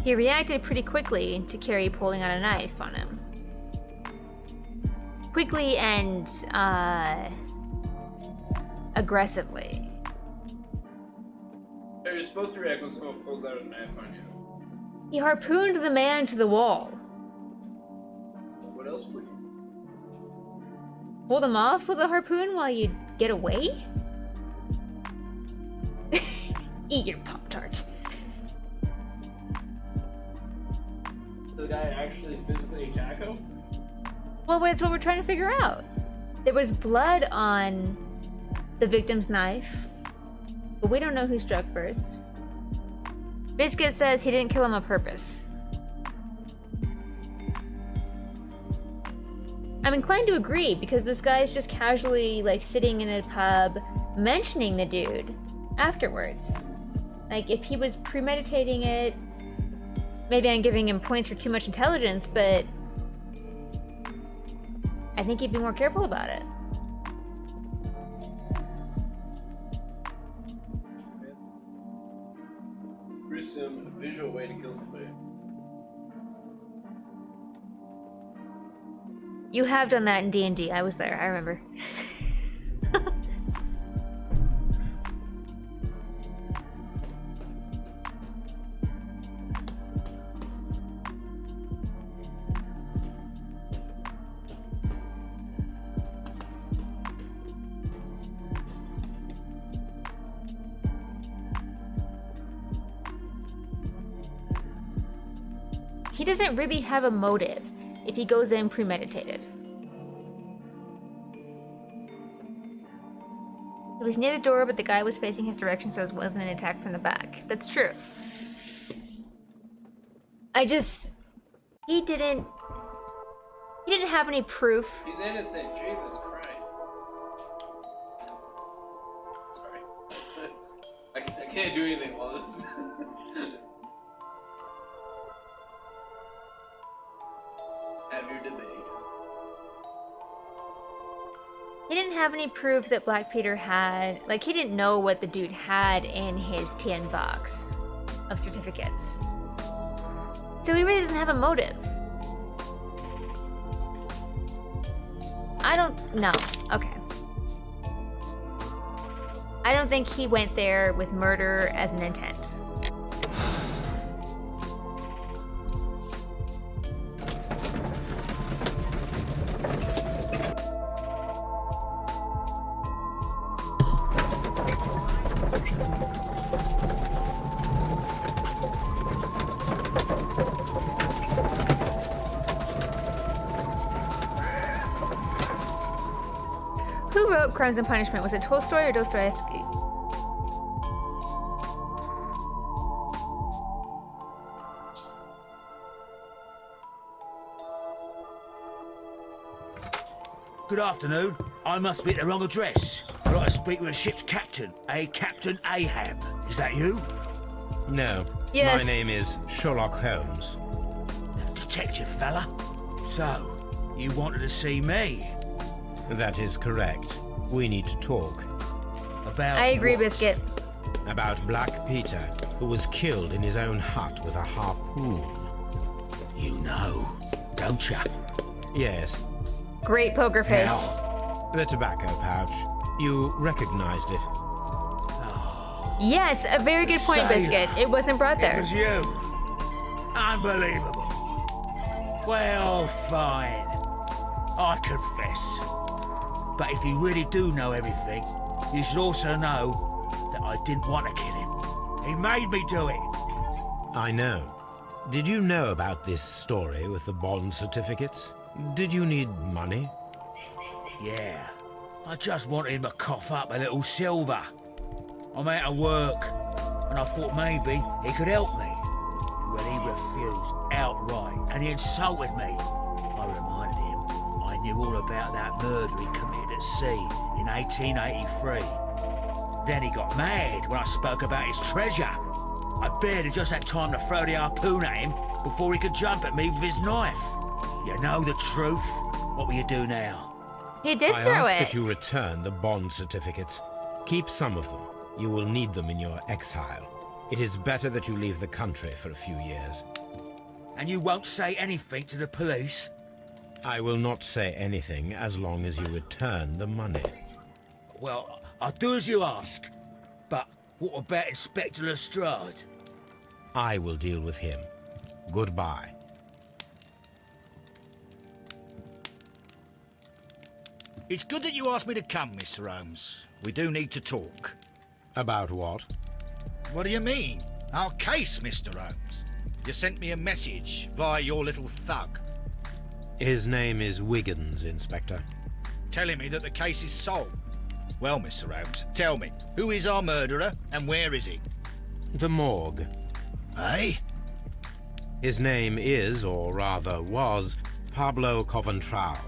he reacted pretty quickly to Carey pulling out a knife on him. Quickly and, aggressively. you're supposed to react when someone pulls out a knife on you. He harpooned the man to the wall. What else would you? Hold him off with a harpoon while you get away? Eat your Pop-Tarts. Did the guy actually physically attack him? Well, that's what we're trying to figure out. There was blood on the victim's knife, but we don't know who struck first. Biscuit says he didn't kill him on purpose. I'm inclined to agree, because this guy's just casually, like, sitting in a pub, mentioning the dude afterwards. Like, if he was premeditating it, maybe I'm giving him points for too much intelligence, but I think he'd be more careful about it. Gruesome visual way to kill somebody. You have done that in D&D. I was there. I remember. He doesn't really have a motive if he goes in premeditated. He was near the door, but the guy was facing his direction, so it wasn't an attack from the back. That's true. He didn't have any proof. He's innocent, Jesus Christ. Sorry. I can't do anything while this is... Have your debate. He didn't have any proof that Black Peter had, like, he didn't know what the dude had in his tin box of certificates. So he really doesn't have a motive. No. Okay. I don't think he went there with murder as an intent. Who wrote Crimes and Punishment? Was it Tolstoy or Dostoevsky? Good afternoon. I must be at the wrong address. I'd like to speak with a ship's captain, a Captain Ahab. Is that you? No. Yes. My name is Sherlock Holmes. That detective fella? So, you wanted to see me? That is correct. We need to talk. About I agree, what? Biscuit. About Black Peter, who was killed in his own hut with a harpoon. You know, don't you? Yes. Great poker face. The tobacco pouch. You recognized it. Yes, a very good point, Sailor. Biscuit. It wasn't brought It there. was you. Unbelievable. Well, fine. I confess. But if you really do know everything, you should also know that I didn't want to kill him. He made me do it. I know. Did you know about this story with the bond certificates? Did you need money? Yeah. I just wanted him to cough up a little silver. I'm out of work, and I thought maybe he could help me. Well, he refused outright, and he insulted me. I reminded him I knew all about that murder he committed at sea in 1883. Then he got mad when I spoke about his treasure. I barely just had time to throw the harpoon at him before he could jump at me with his knife. You know the truth. What will you do now? He did I throw ask it. that you return the bond certificates. Keep some of them. You will need them in your exile. It is better that you leave the country for a few years. And you won't say anything to the police? I will not say anything as long as you return the money. Well, I'll do as you ask. But what about Inspector Lestrade? I will deal with him. Goodbye. It's good that you asked me to come, Mr. Holmes. We do need to talk. About what? What do you mean? Our case, Mr. Holmes. You sent me a message via your little thug. His name is Wiggins, Inspector. Telling me that the case is solved. Well, Mr. Holmes, tell me, who is our murderer and where is he? The morgue. Eh? His name is, or rather was, Pablo Coventral.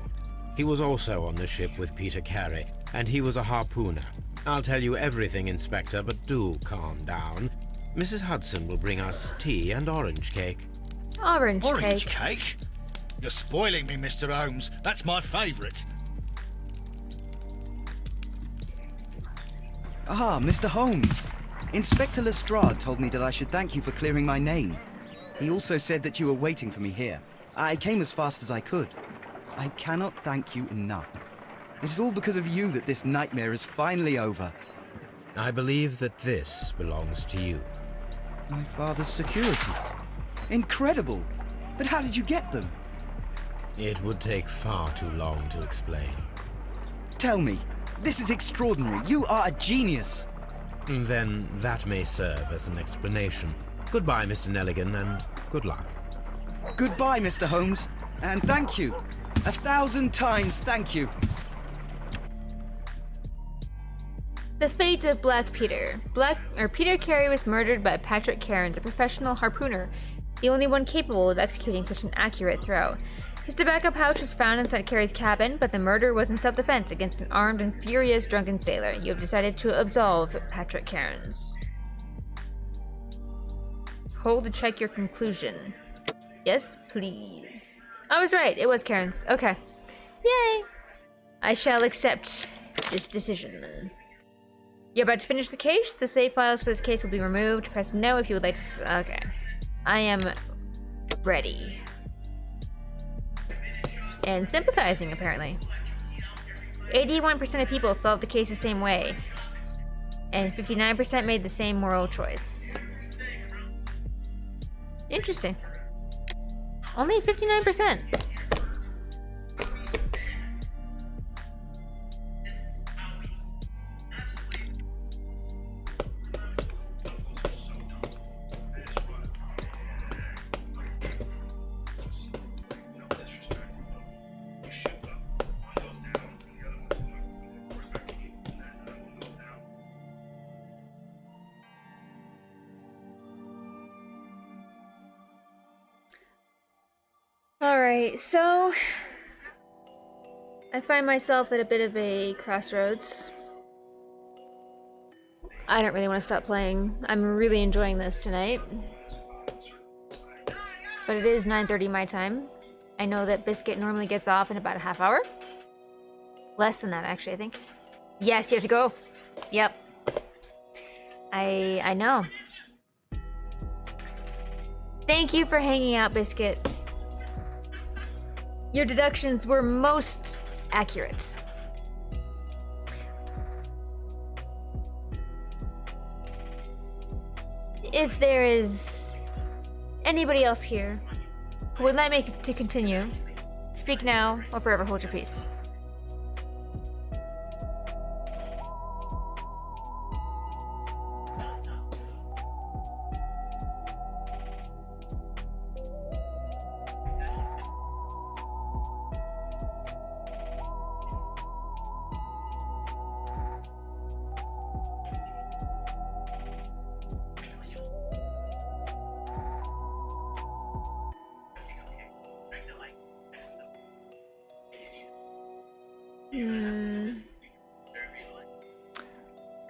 He was also on the ship with Peter Carey, and he was a harpooner. I'll tell you everything, Inspector, but do calm down. Mrs. Hudson will bring us tea and orange cake. Orange Orange cake. cake? You're spoiling me, Mr. Holmes. That's my favourite. Ah, Mr. Holmes. Inspector Lestrade told me that I should thank you for clearing my name. He also said that you were waiting for me here. I came as fast as I could. I cannot thank you enough. It is all because of you that this nightmare is finally over. I believe that this belongs to you. My father's securities. Incredible! But how did you get them? It would take far too long to explain. Tell me, this is extraordinary. You are a genius. Then that may serve as an explanation. Goodbye, Mr. Nelligan, and good luck. Goodbye, Mr. Holmes, and thank you. 1,000 times thank you. The fate of Black Peter. Peter Carey was murdered by Patrick Cairns, a professional harpooner, the only one capable of executing such an accurate throw. His tobacco pouch was found inside Carey's cabin, but the murder was in self-defense against an armed and furious drunken sailor. You have decided to absolve Patrick Cairns. Hold to check your conclusion. Yes, please. I was right, it was Cairns. Okay. Yay! I shall accept this decision then. You're about to finish the case. The save files for this case will be removed. Press no if you would like to... Okay. I am ready. And sympathizing, apparently. 81% of people solved the case the same way. And 59% made the same moral choice. Interesting. Only 59%. Alright, so I find myself at a bit of a crossroads. I don't really want to stop playing. I'm really enjoying this tonight. But it is 9:30 my time. I know that Biscuit normally gets off in about a half hour. Less than that, actually, I think. Yes, you have to go. Yep. I know. Thank you for hanging out, Biscuit. Your deductions were most accurate. If there is anybody else here who would like me to continue, speak now or forever hold your peace.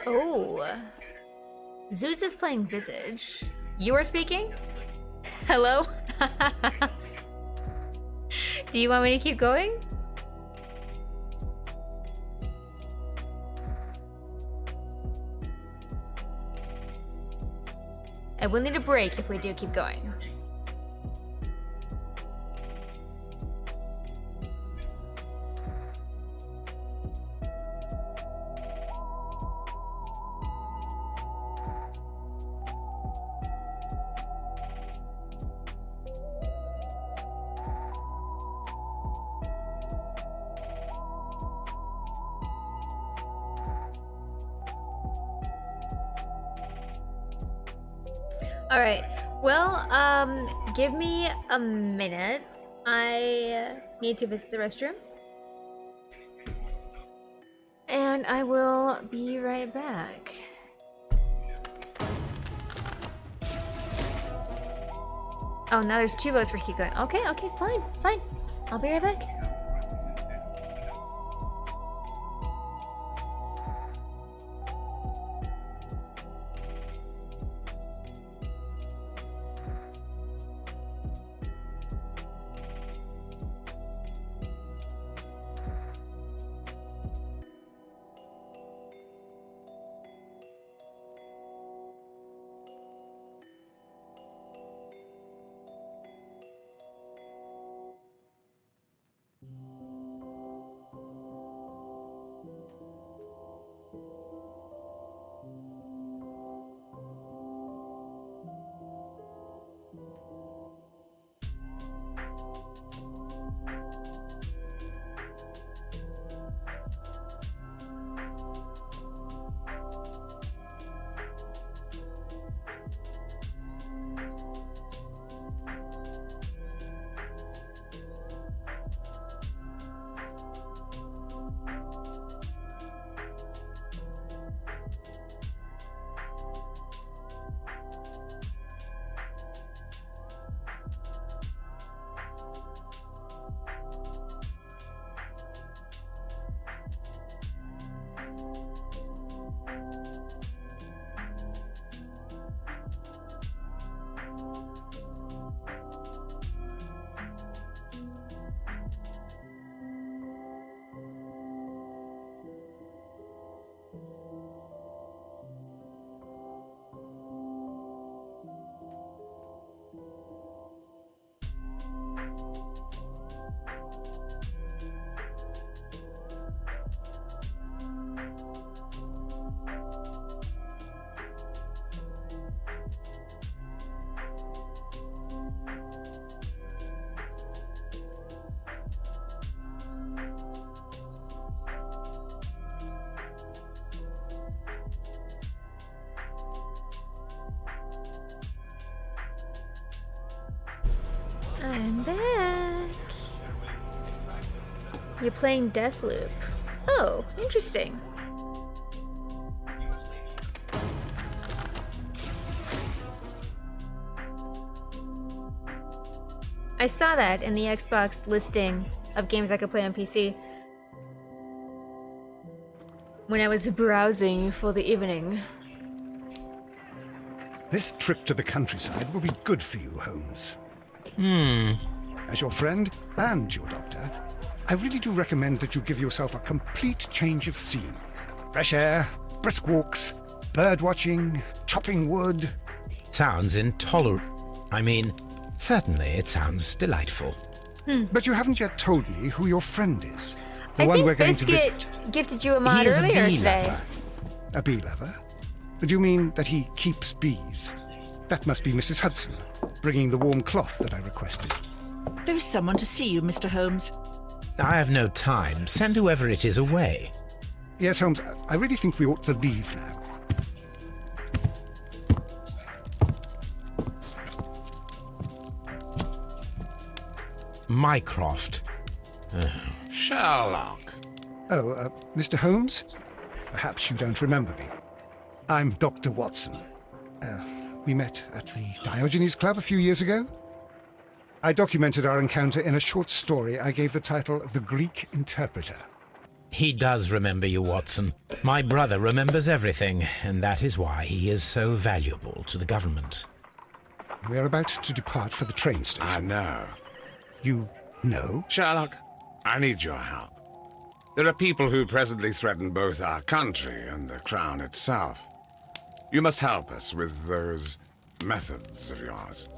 Oh. Zeus is playing Visage. You are speaking? Hello? Do you want me to keep going? I will need a break if we do keep going. Alright, well, give me a minute. I need to visit the restroom. And I will be right back. Oh, now there's 2 votes for keep going. Okay, fine. I'll be right back. You're playing Deathloop. Oh, interesting. I saw that in the Xbox listing of games I could play on PC when I was browsing for the evening. This trip to the countryside will be good for you, Holmes. As your friend and your doctor, I really do recommend that you give yourself a complete change of scene. Fresh air, brisk walks, bird watching, chopping wood. Sounds intolerant. I mean, certainly it sounds delightful. But you haven't yet told me who your friend is. The I one think we're going to Biscuit visit. gifted you a mod He is a earlier bee today. lover. A bee lover? Do you mean that he keeps bees? That must be Mrs. Hudson, bringing the warm cloth that I requested. There is someone to see you, Mr. Holmes. I have no time. Send whoever it is away. Yes, Holmes, I really think we ought to leave now. Mycroft. Sherlock. Oh, Mr. Holmes? Perhaps you don't remember me. I'm Dr. Watson. We met at the Diogenes Club a few years ago. I documented our encounter in a short story I gave the title The Greek Interpreter. He does remember you, Watson. My brother remembers everything, and that is why he is so valuable to the government. We're about to depart for the train station. I know. You know? Sherlock, I need your help. There are people who presently threaten both our country and the Crown itself. You must help us with those methods of yours.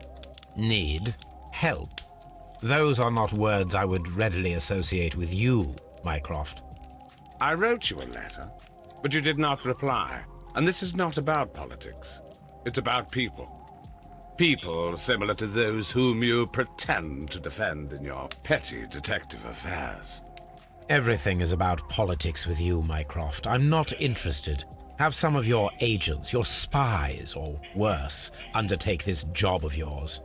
Need help. Those are not words I would readily associate with you, Mycroft. I wrote you a letter, but you did not reply. And this is not about politics. It's about people. People similar to those whom you pretend to defend in your petty detective affairs. Everything is about politics with you, Mycroft. I'm not interested. Have some of your agents, your spies, or worse, undertake this job of yours.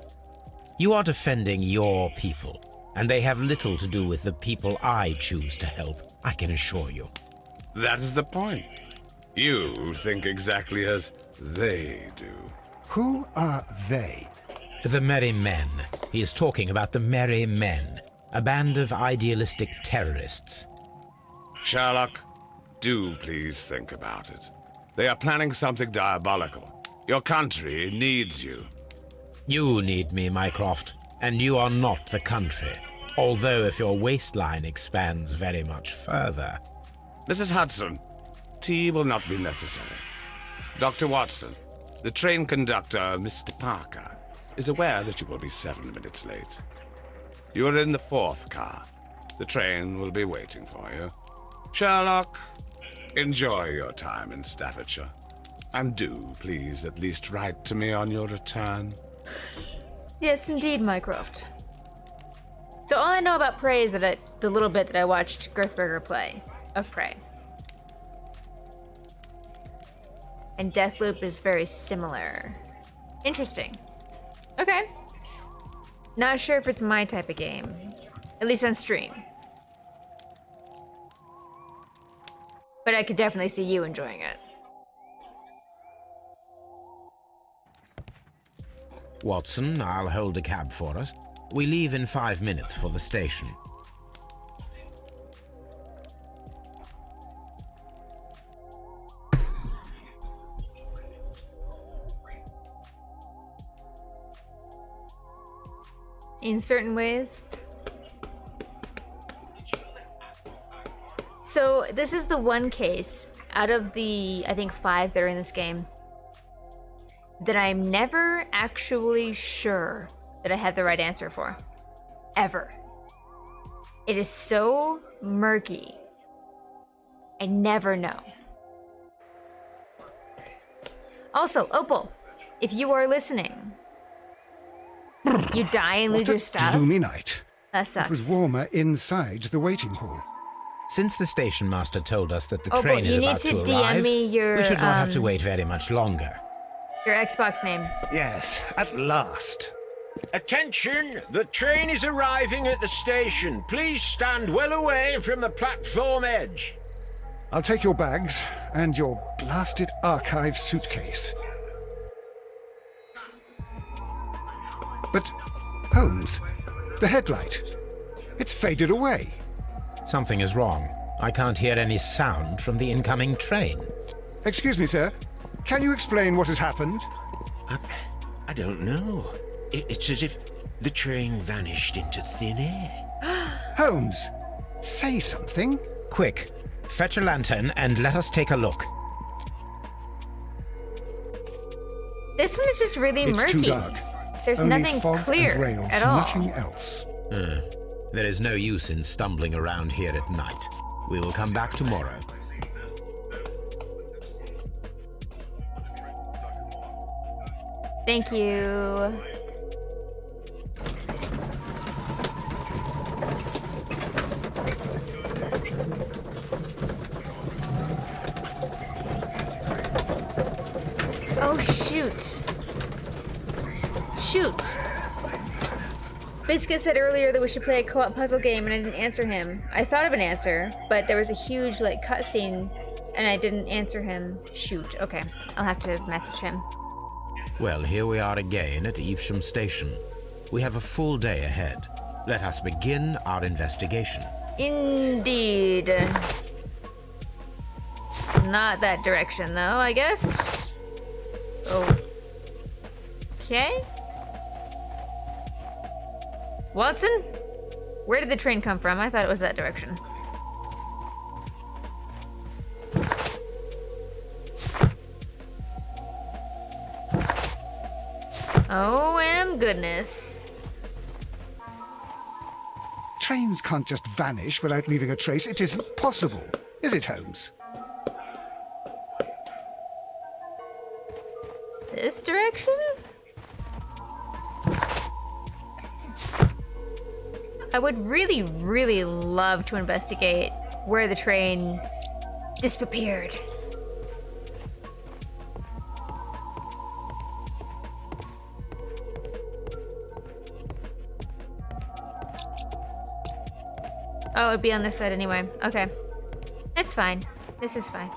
You are defending your people, and they have little to do with the people I choose to help, I can assure you. That is the point. You think exactly as they do. Who are they? The Merry Men. He is talking about the Merry Men, a band of idealistic terrorists. Sherlock, do please think about it. They are planning something diabolical. Your country needs you. You need me, Mycroft, and you are not the country. Although if your waistline expands very much further. Mrs. Hudson, tea will not be necessary. Dr. Watson, the train conductor, Mr. Parker, is aware that you will be 7 minutes late. You are in the 4th car. The train will be waiting for you. Sherlock, enjoy your time in Staffordshire. And do, please, at least write to me on your return. Yes, indeed, Mycroft. So all I know about Prey is that the little bit that I watched Girthberger play of Prey. And Deathloop is very similar. Interesting. Okay. Not sure if it's my type of game. At least on stream. But I could definitely see you enjoying it. Watson, I'll hold a cab for us. We leave in 5 minutes for the station. In certain ways. So this is the one case out of the, I think, 5 that are in this game that I'm never actually sure that I have the right answer for. Ever. It is so murky. I never know. Also, Opal, if you are listening, you die and lose your stuff. Gloomy night. That sucks. It was warmer inside the waiting hall. Since the station master told us that the Oh, train but is you need about to to DM arrive, me your, we should not have to wait very much longer. Your Xbox name. Yes, at last. Attention! The train is arriving at the station. Please stand well away from the platform edge. I'll take your bags and your blasted archive suitcase. But, Holmes, the headlight. It's faded away. Something is wrong. I can't hear any sound from the incoming train. Excuse me, sir. Can you explain what has happened? I don't know. It's as if the train vanished into thin air. Holmes, say something. Quick, fetch a lantern and let us take a look. This one is just really It's murky. too dark. There's Only nothing fog clear and rails, at all. nothing else. There is no use in stumbling around here at night. We will come back tomorrow. Thank you. Oh, shoot. Shoot. Biscuit said earlier that we should play a co-op puzzle game, and I didn't answer him. I thought of an answer, but there was a huge, cutscene, and I didn't answer him. Shoot. Okay. I'll have to message him. Well, here we are again at Evesham Station. We have a full day ahead. Let us begin our investigation. Indeed. Not that direction, though, I guess. Okay. Watson? Where did the train come from? I thought it was that direction. Oh, goodness. Trains can't just vanish without leaving a trace. It isn't possible, is it, Holmes? This direction? I would really, really love to investigate where the train disappeared. Oh, it'd be on this side anyway. Okay. It's fine. This is fine.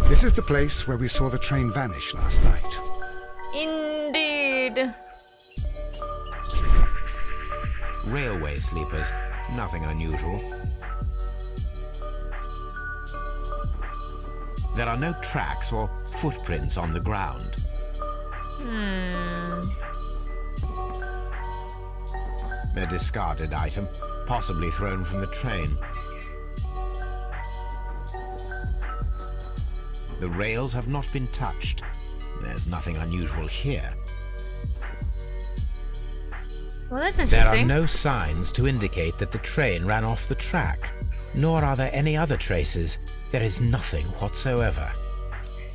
This is the place where we saw the train vanish last night. Indeed. Railway sleepers. Nothing unusual. There are no tracks or footprints on the ground. A discarded item, possibly thrown from the train. The rails have not been touched. There's nothing unusual here. Well, that's There interesting. are no signs to indicate that the train ran off the track, nor are there any other traces. There is nothing whatsoever.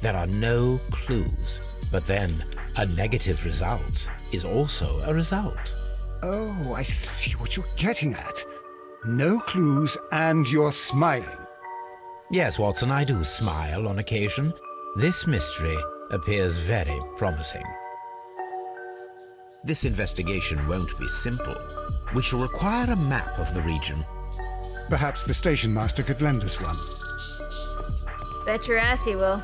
There are no clues. But then, a negative result is also a result. Oh, I see what you're getting at. No clues, and you're smiling. Yes, Watson, I do smile on occasion. This mystery appears very promising. This investigation won't be simple. We shall require a map of the region. Perhaps the station master could lend us one. Bet your ass he will.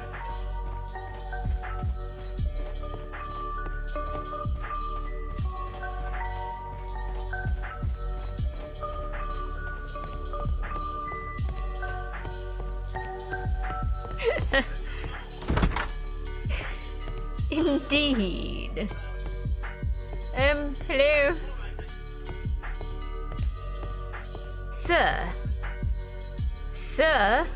Indeed. Hello. Sir. Sir?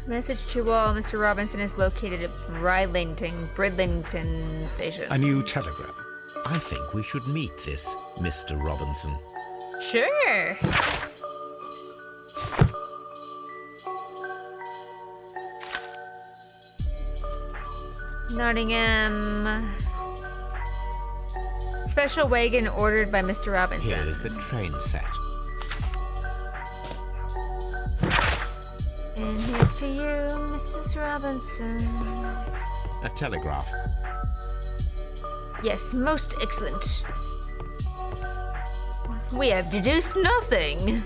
Message to all. Mr. Robinson is located at Bridlington Station. A new telegram. I think we should meet this Mr. Robinson. Sure. Nottingham. Special wagon ordered by Mr. Robinson. Here is the train set. And here's to you, Mrs. Robinson. A telegraph. Yes, most excellent. We have deduced nothing.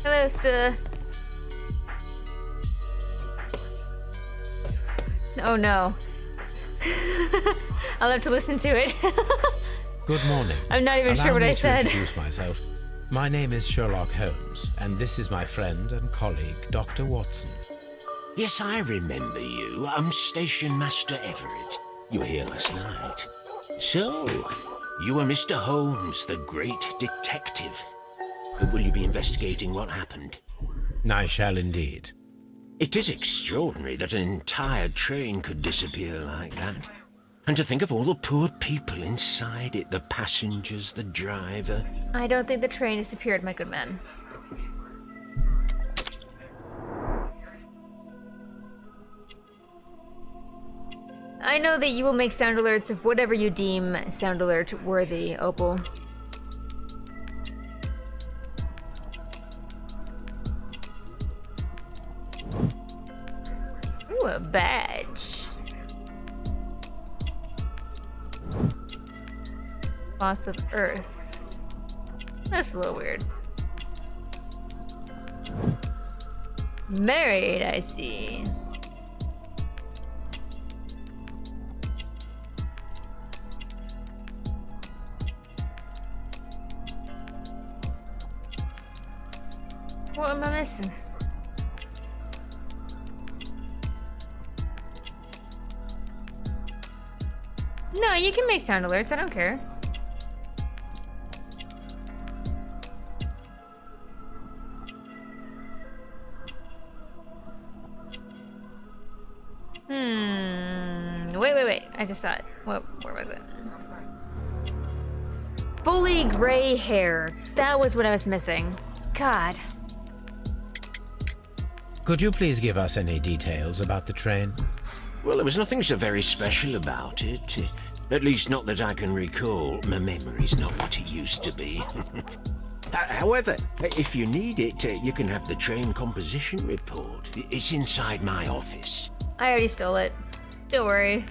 Hello, sir. Oh no. I'll have to listen to it. Good morning. I'm not even Allow sure what me I to said. Introduce myself. My name is Sherlock Holmes, and this is my friend and colleague, Dr. Watson. Yes, I remember you. I'm Station Master Everett. You were here last night. So, you are Mr. Holmes, the great detective. Will you be investigating what happened? I shall indeed. It is extraordinary that an entire train could disappear like that. And to think of all the poor people inside it, the passengers, the driver. I don't think the train disappeared, my good man. I know that you will make sound alerts of whatever you deem sound alert worthy, Opal. Ooh, a badge. Lots of earth. That's a little weird. Married, I see. What am I missing? No, you can make sound alerts, I don't care. Wait. I just saw it. Where was it? Fully gray hair. That was what I was missing. God. Could you please give us any details about the train? Well, there was nothing so very special about it. At least not that I can recall. My memory's not what it used to be. However, if you need it, you can have the train composition report. It's inside my office. I already stole it. Don't worry.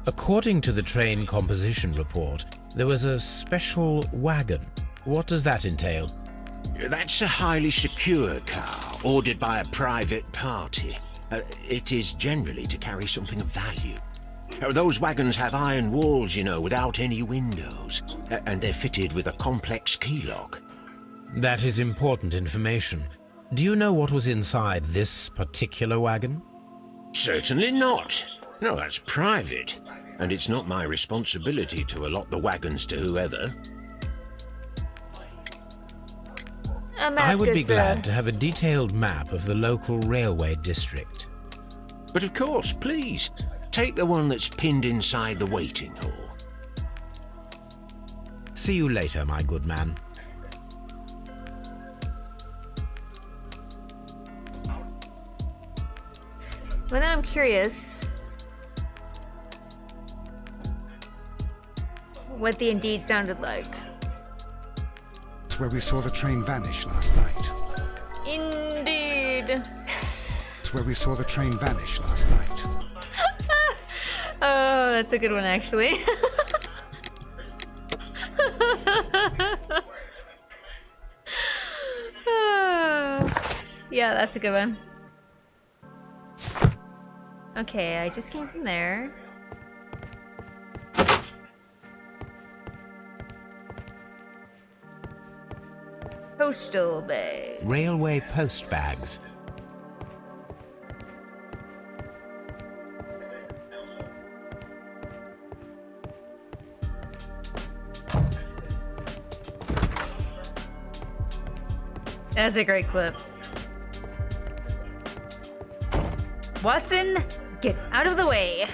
According to the train composition report, there was a special wagon. What does that entail? That's a highly secure car, ordered by a private party. It is generally to carry something of value. Those wagons have iron walls, you know, without any windows, and they're fitted with a complex key lock. That is important information. Do you know what was inside this particular wagon? Certainly not. No, that's private, and it's not my responsibility to allot the wagons to whoever. I would be glad to have a detailed map of the local railway district. But of course, please, take the one that's pinned inside the waiting hall. See you later, my good man. Well, now I'm curious what the Indeed sounded like. It's where we saw the train vanish last night. Indeed. It's where we saw the train vanish last night. Oh, that's a good one, actually. Yeah, that's a good one. Okay, I just came from there. Postal bay. Railway post bags. That's a great clip. Watson, get out of the way.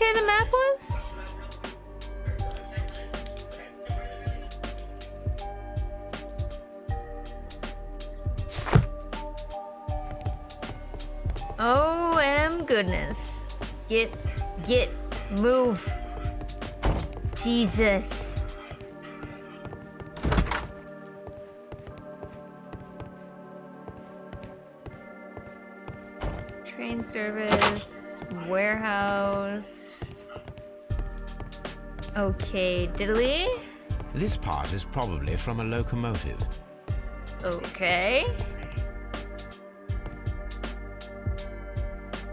say the map was? OM goodness. Get, move. Jesus. Train service, warehouse. Okay, diddly. This part is probably from a locomotive. Okay.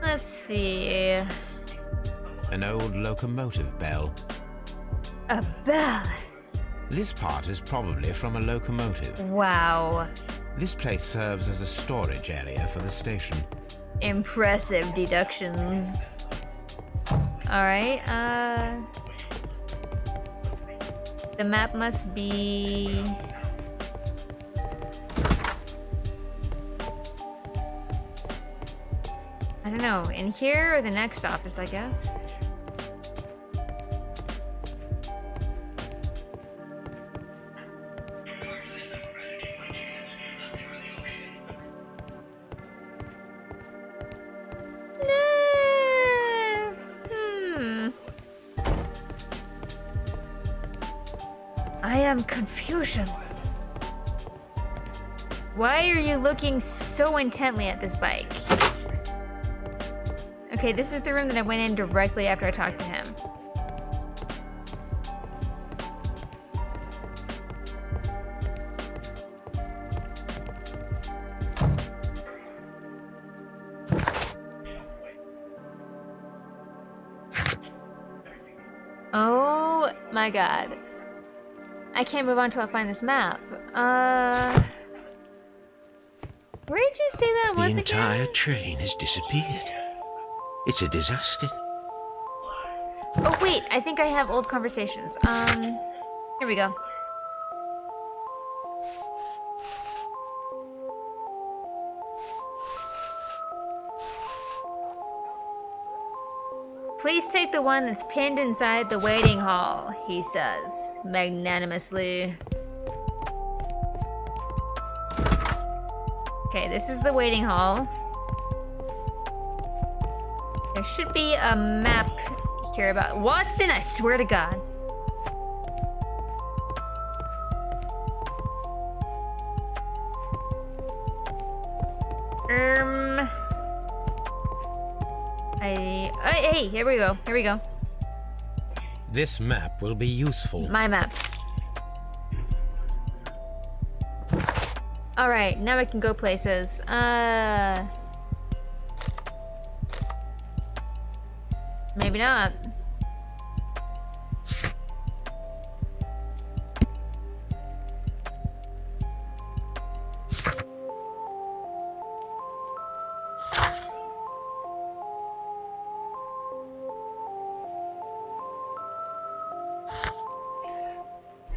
Let's see. An old locomotive bell. A bell. This part is probably from a locomotive. Wow. This place serves as a storage area for the station. Impressive deductions. Alright, the map must be... I don't know, in here or the next office, I guess. I am confusion. Why are you looking so intently at this bike? Okay, this is the room that I went in directly after I talked to him. Oh my god. I can't move on until I find this map. Where did you say that was The again? entire train has disappeared. It's a disaster. Oh wait, I think I have old conversations. Here we go. Please take the one that's pinned inside the waiting hall, he says, magnanimously. Okay, this is the waiting hall. There should be a map here about Watson, I swear to God. Hey, here we go. Here we go. This map will be useful. My map. All right, now I can go places. Maybe not.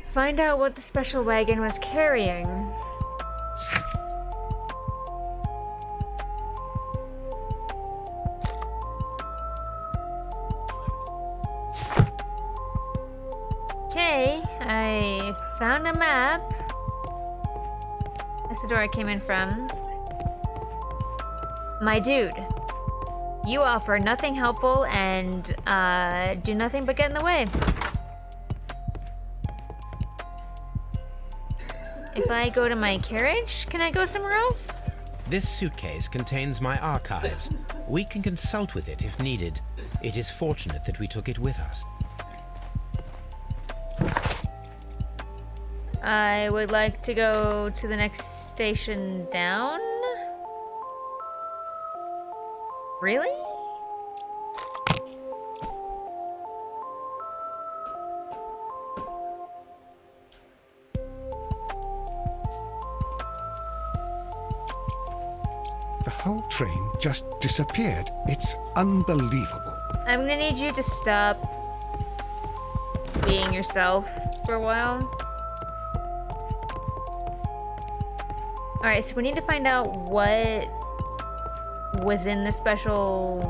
Find out what the special wagon was carrying. Okay, I found a map. That's the door I came in from. My dude, you offer nothing helpful and do nothing but get in the way. If I go to my carriage, can I go somewhere else? This suitcase contains my archives. We can consult with it if needed. It is fortunate that we took it with us. I would like to go to the next station down. Really? The whole train just disappeared. It's unbelievable. I'm gonna need you to stop being yourself for a while. Alright, so we need to find out what was in the special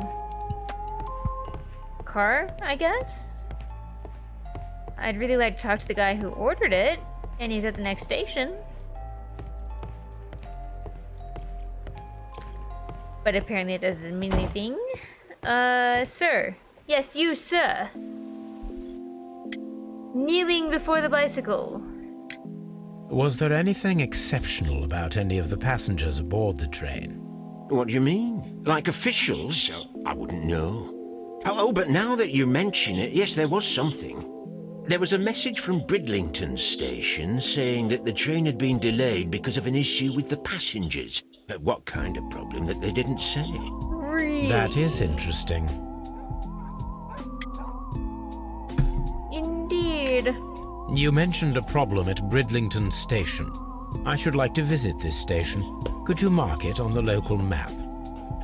car, I guess? I'd really like to talk to the guy who ordered it, and he's at the next station. But apparently it doesn't mean anything. Sir. Yes, you, sir. Kneeling before the bicycle. Was there anything exceptional about any of the passengers aboard the train? What do you mean? Like officials? I wouldn't know. Oh, but now that you mention it, yes, there was something. There was a message from Bridlington station saying that the train had been delayed because of an issue with the passengers. But what kind of problem that they didn't say? Really? That is interesting. Indeed. You mentioned a problem at Bridlington station. I should like to visit this station. Could you mark it on the local map?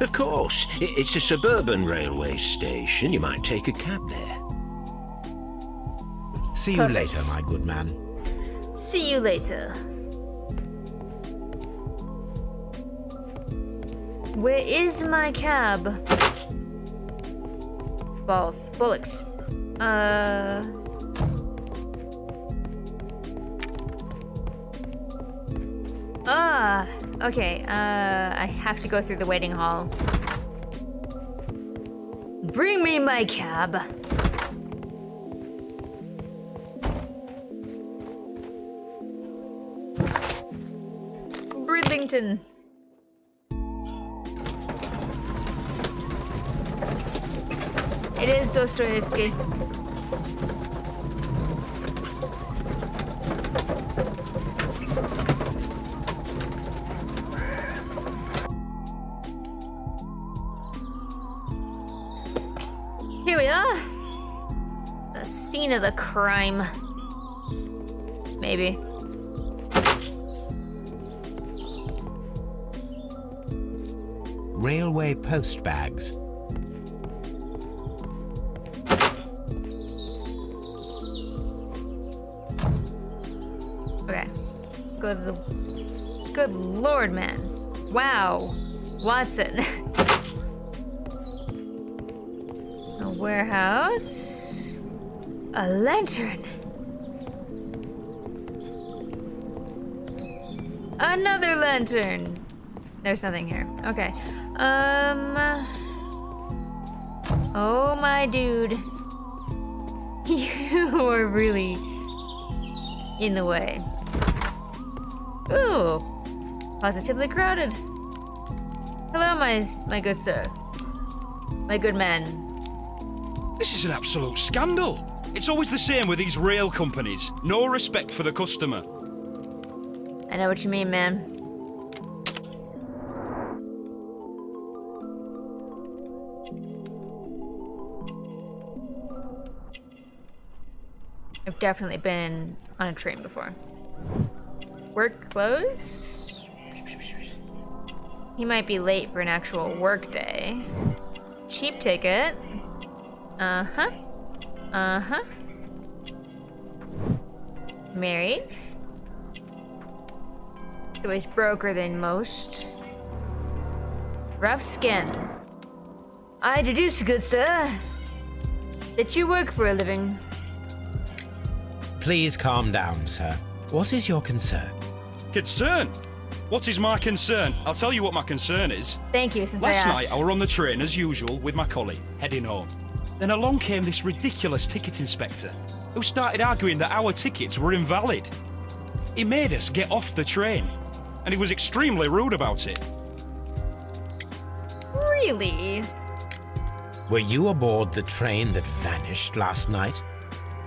Of course. It's a suburban railway station. You might take a cab there. See you Perfect. later, my good man. See you later. Where is my cab? Balls. Bullocks. Okay, I have to go through the waiting hall. Bring me my cab. Bridlington. It is Dostoevsky. Here we are. The scene of the crime. Maybe. Railway post bags. Okay. Good lord, man. Wow. Watson. A warehouse. A lantern. Another lantern. There's nothing here. Okay. Oh my dude. You are really in the way. Ooh. Positively crowded. Hello, my good sir. My good man. This is an absolute scandal. It's always the same with these rail companies. No respect for the customer. I know what you mean, man. I've definitely been on a train before. Work clothes? He might be late for an actual work day. Cheap ticket. Uh-huh. Uh-huh. Married. Always broker than most. Rough skin. I deduce, good sir, that you work for a living. Please calm down, sir. What is your concern? Concern? What is my concern? I'll tell you what my concern is. Thank you, since Last I asked. night I were on the train as usual with my colleague, heading home. Then along came this ridiculous ticket inspector, who started arguing that our tickets were invalid. He made us get off the train, and he was extremely rude about it. Really? Were you aboard the train that vanished last night?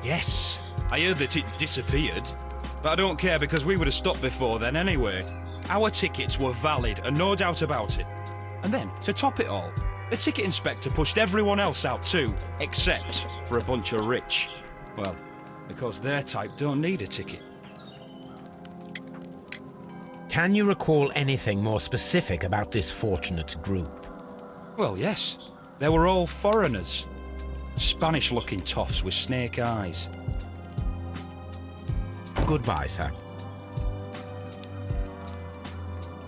Yes, I heard that it disappeared, but I don't care because we would have stopped before then anyway. Our tickets were valid and no doubt about it. And then, to top it all, the ticket inspector pushed everyone else out too, except for a bunch of rich. Well, because their type don't need a ticket. Can you recall anything more specific about this fortunate group? Well, yes. They were all foreigners. Spanish-looking toffs with snake eyes. Goodbye, sir.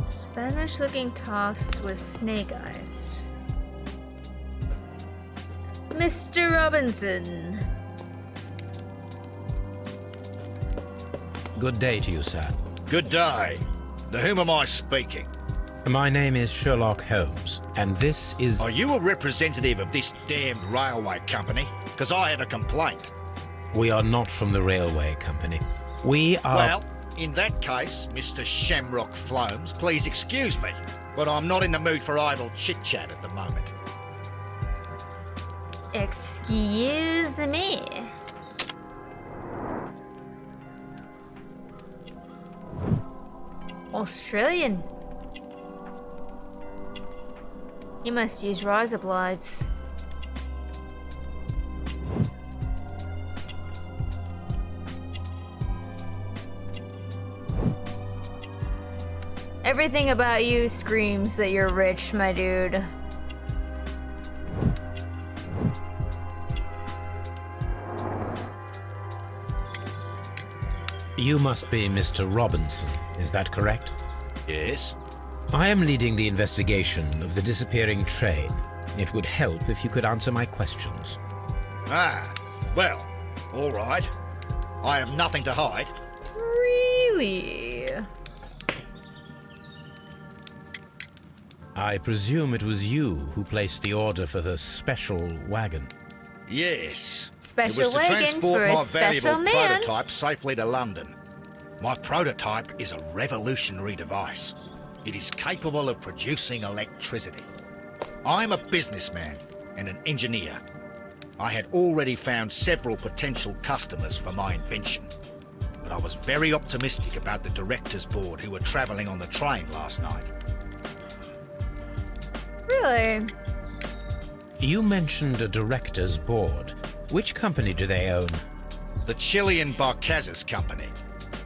Spanish-looking toffs with snake eyes. Mr. Robinson. Good day to you, sir. Good day. To whom am I speaking? My name is Sherlock Holmes, and this is... Are you a representative of this damned railway company? Because I have a complaint. We are not from the railway company. We are... Well, in that case, Mr. Shamrock Flomes, please excuse me, but I'm not in the mood for idle chit-chat at the moment. Excuse me. Australian. You must use riser blights. Everything about you screams that you're rich, my dude. You must be Mr. Robinson, is that correct? Yes. I am leading the investigation of the disappearing train. It would help if you could answer my questions. Ah, well, all right. I have nothing to hide. Really? I presume it was you who placed the order for the special wagon. Yes. Special it was to wagon transport for a my special valuable man. prototype safely to London. My prototype is a revolutionary device. It is capable of producing electricity. I'm a businessman and an engineer. I had already found several potential customers for my invention, but I was very optimistic about the directors' board who were travelling on the train last night. Really? You mentioned a director's board. Which company do they own? The Chilean Barcazas Company.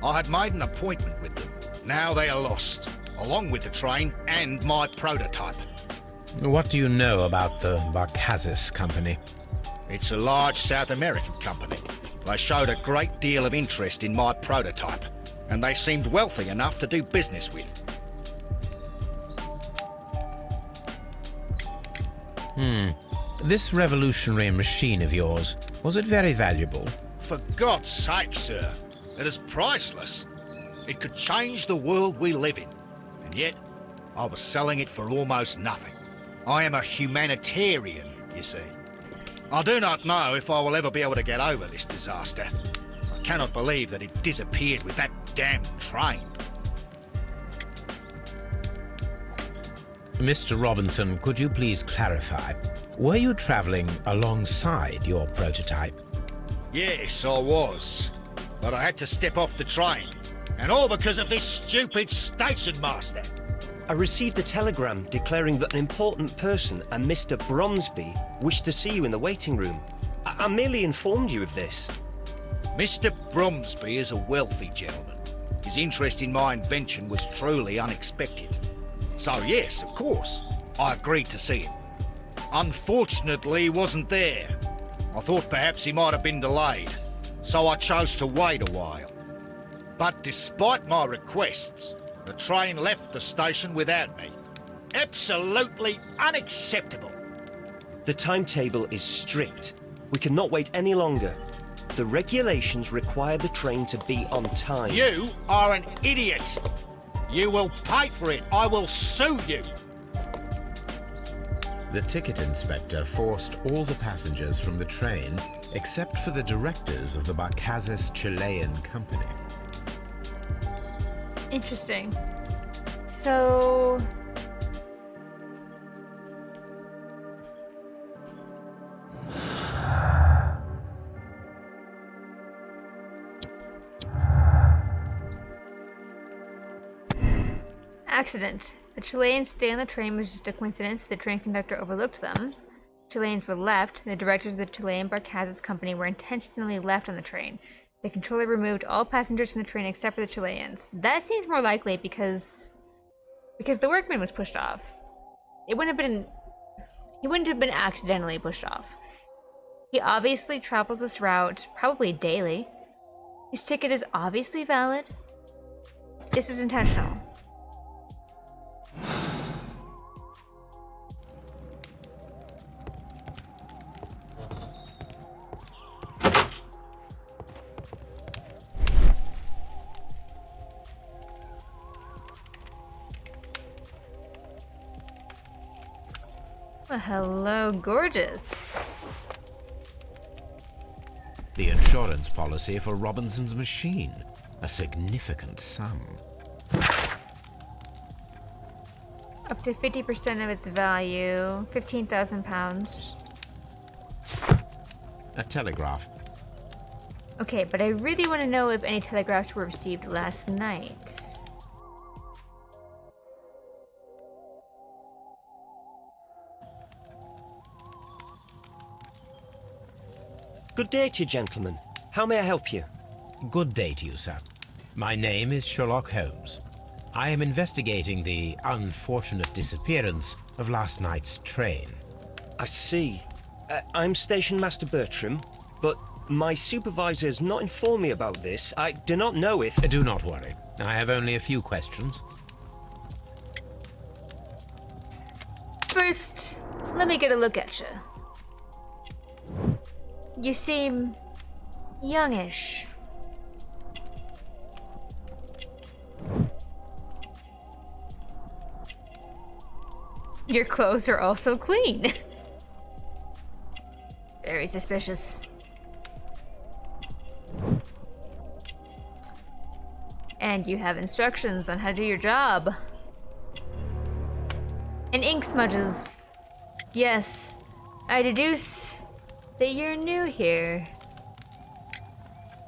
I had made an appointment with them. Now they are lost, along with the train and my prototype. What do you know about the Barcazas Company? It's a large South American company. They showed a great deal of interest in my prototype, and they seemed wealthy enough to do business with. This revolutionary machine of yours, was it very valuable? For God's sake, sir, it is priceless. It could change the world we live in, and yet I was selling it for almost nothing. I am a humanitarian, you see. I do not know if I will ever be able to get over this disaster. I cannot believe that it disappeared with that damn train. Mr. Robinson, could you please clarify? Were you traveling alongside your prototype? Yes, I was. But I had to step off the train. And all because of this stupid station master. I received a telegram declaring that an important person, a Mr. Bromsby, wished to see you in the waiting room. I merely informed you of this. Mr. Bromsby is a wealthy gentleman. His interest in my invention was truly unexpected. So yes, of course, I agreed to see him. Unfortunately, he wasn't there. I thought perhaps he might have been delayed, so I chose to wait a while. But despite my requests, the train left the station without me. Absolutely unacceptable. The timetable is strict. We cannot wait any longer. The regulations require the train to be on time. You are an idiot. You will pay for it. I will sue you. The ticket inspector forced all the passengers from the train except for the directors of the Barcazas Chilean Company. Interesting. So... Accident. The Chileans stay on the train was just a coincidence. The train conductor overlooked them. Chileans were left. The directors of the Chilean Barcazas Company were intentionally left on the train. The controller removed all passengers from the train except for the Chileans. That seems more likely because the workman was pushed off. He wouldn't have been accidentally pushed off. He obviously travels this route probably daily. His ticket is obviously valid. This is intentional. Well, hello, gorgeous. The insurance policy for Robinson's machine. A significant sum. Up to 50% of its value, £15,000. A telegraph. Okay, but I really want to know if any telegraphs were received last night. Good day to you, gentlemen. How may I help you? Good day to you, sir. My name is Sherlock Holmes. I am investigating the unfortunate disappearance of last night's train. I see. I'm Station Master Bertram, but my supervisor has not informed me about this. I do not know if... Do not worry. I have only a few questions. First, let me get a look at you. You seem youngish. Your clothes are also clean. Very suspicious. And you have instructions on how to do your job. And ink smudges. Yes, I deduce that you're new here.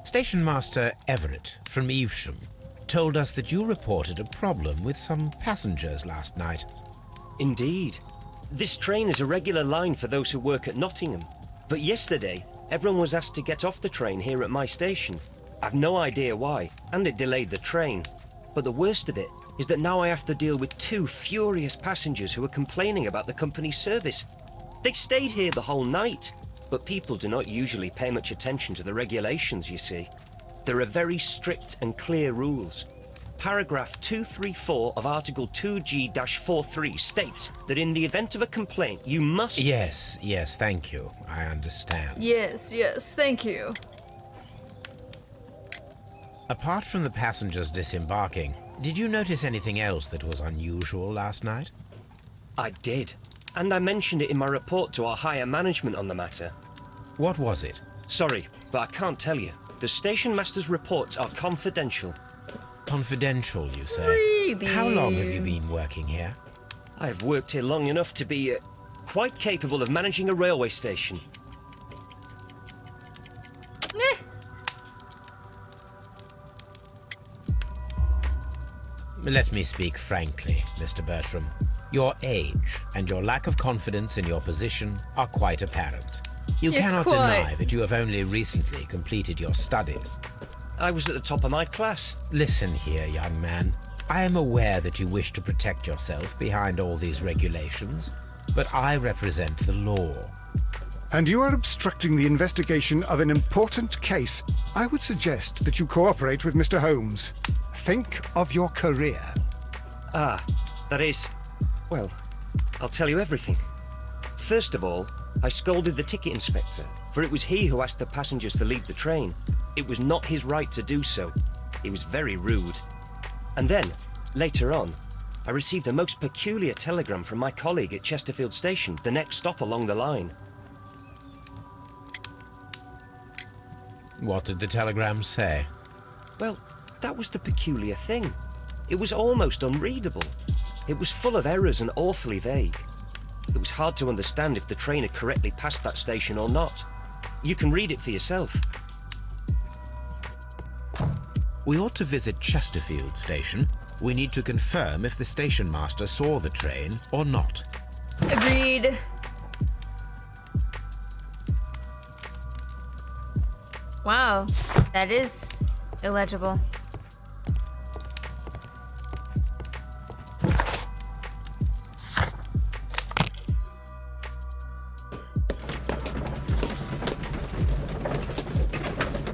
Station Master Everett from Evesham told us that you reported a problem with some passengers last night. Indeed. This train is a regular line for those who work at Nottingham. But yesterday, everyone was asked to get off the train here at my station. I've no idea why, and it delayed the train. But the worst of it is that now I have to deal with 2 furious passengers who are complaining about the company's service. They stayed here the whole night, but people do not usually pay much attention to the regulations, you see. There are very strict and clear rules. Paragraph 234 of Article 2G-43 states that in the event of a complaint, you must... Yes, thank you. I understand. Yes, thank you. Apart from the passengers disembarking, did you notice anything else that was unusual last night? I did, and I mentioned it in my report to our higher management on the matter. What was it? Sorry, but I can't tell you. The station master's reports are confidential. Confidential, you say? Really? How long have you been working here? I have worked here long enough to be quite capable of managing a railway station. Let me speak frankly, Mr. Bertram. Your age and your lack of confidence in your position are quite apparent. You cannot deny that you have only recently completed your studies. I was at the top of my class. Listen here, young man. I am aware that you wish to protect yourself behind all these regulations, but I represent the law. And you are obstructing the investigation of an important case. I would suggest that you cooperate with Mr. Holmes. Think of your career. Ah, that is... Well, I'll tell you everything. First of all, I scolded the ticket inspector, for it was he who asked the passengers to leave the train. It was not his right to do so. He was very rude. And then, later on, I received a most peculiar telegram from my colleague at Chesterfield Station, the next stop along the line. What did the telegram say? Well, that was the peculiar thing. It was almost unreadable. It was full of errors and awfully vague. It was hard to understand if the train had correctly passed that station or not. You can read it for yourself. We ought to visit Chesterfield Station. We need to confirm if the station master saw the train or not. Agreed. Wow, that is illegible.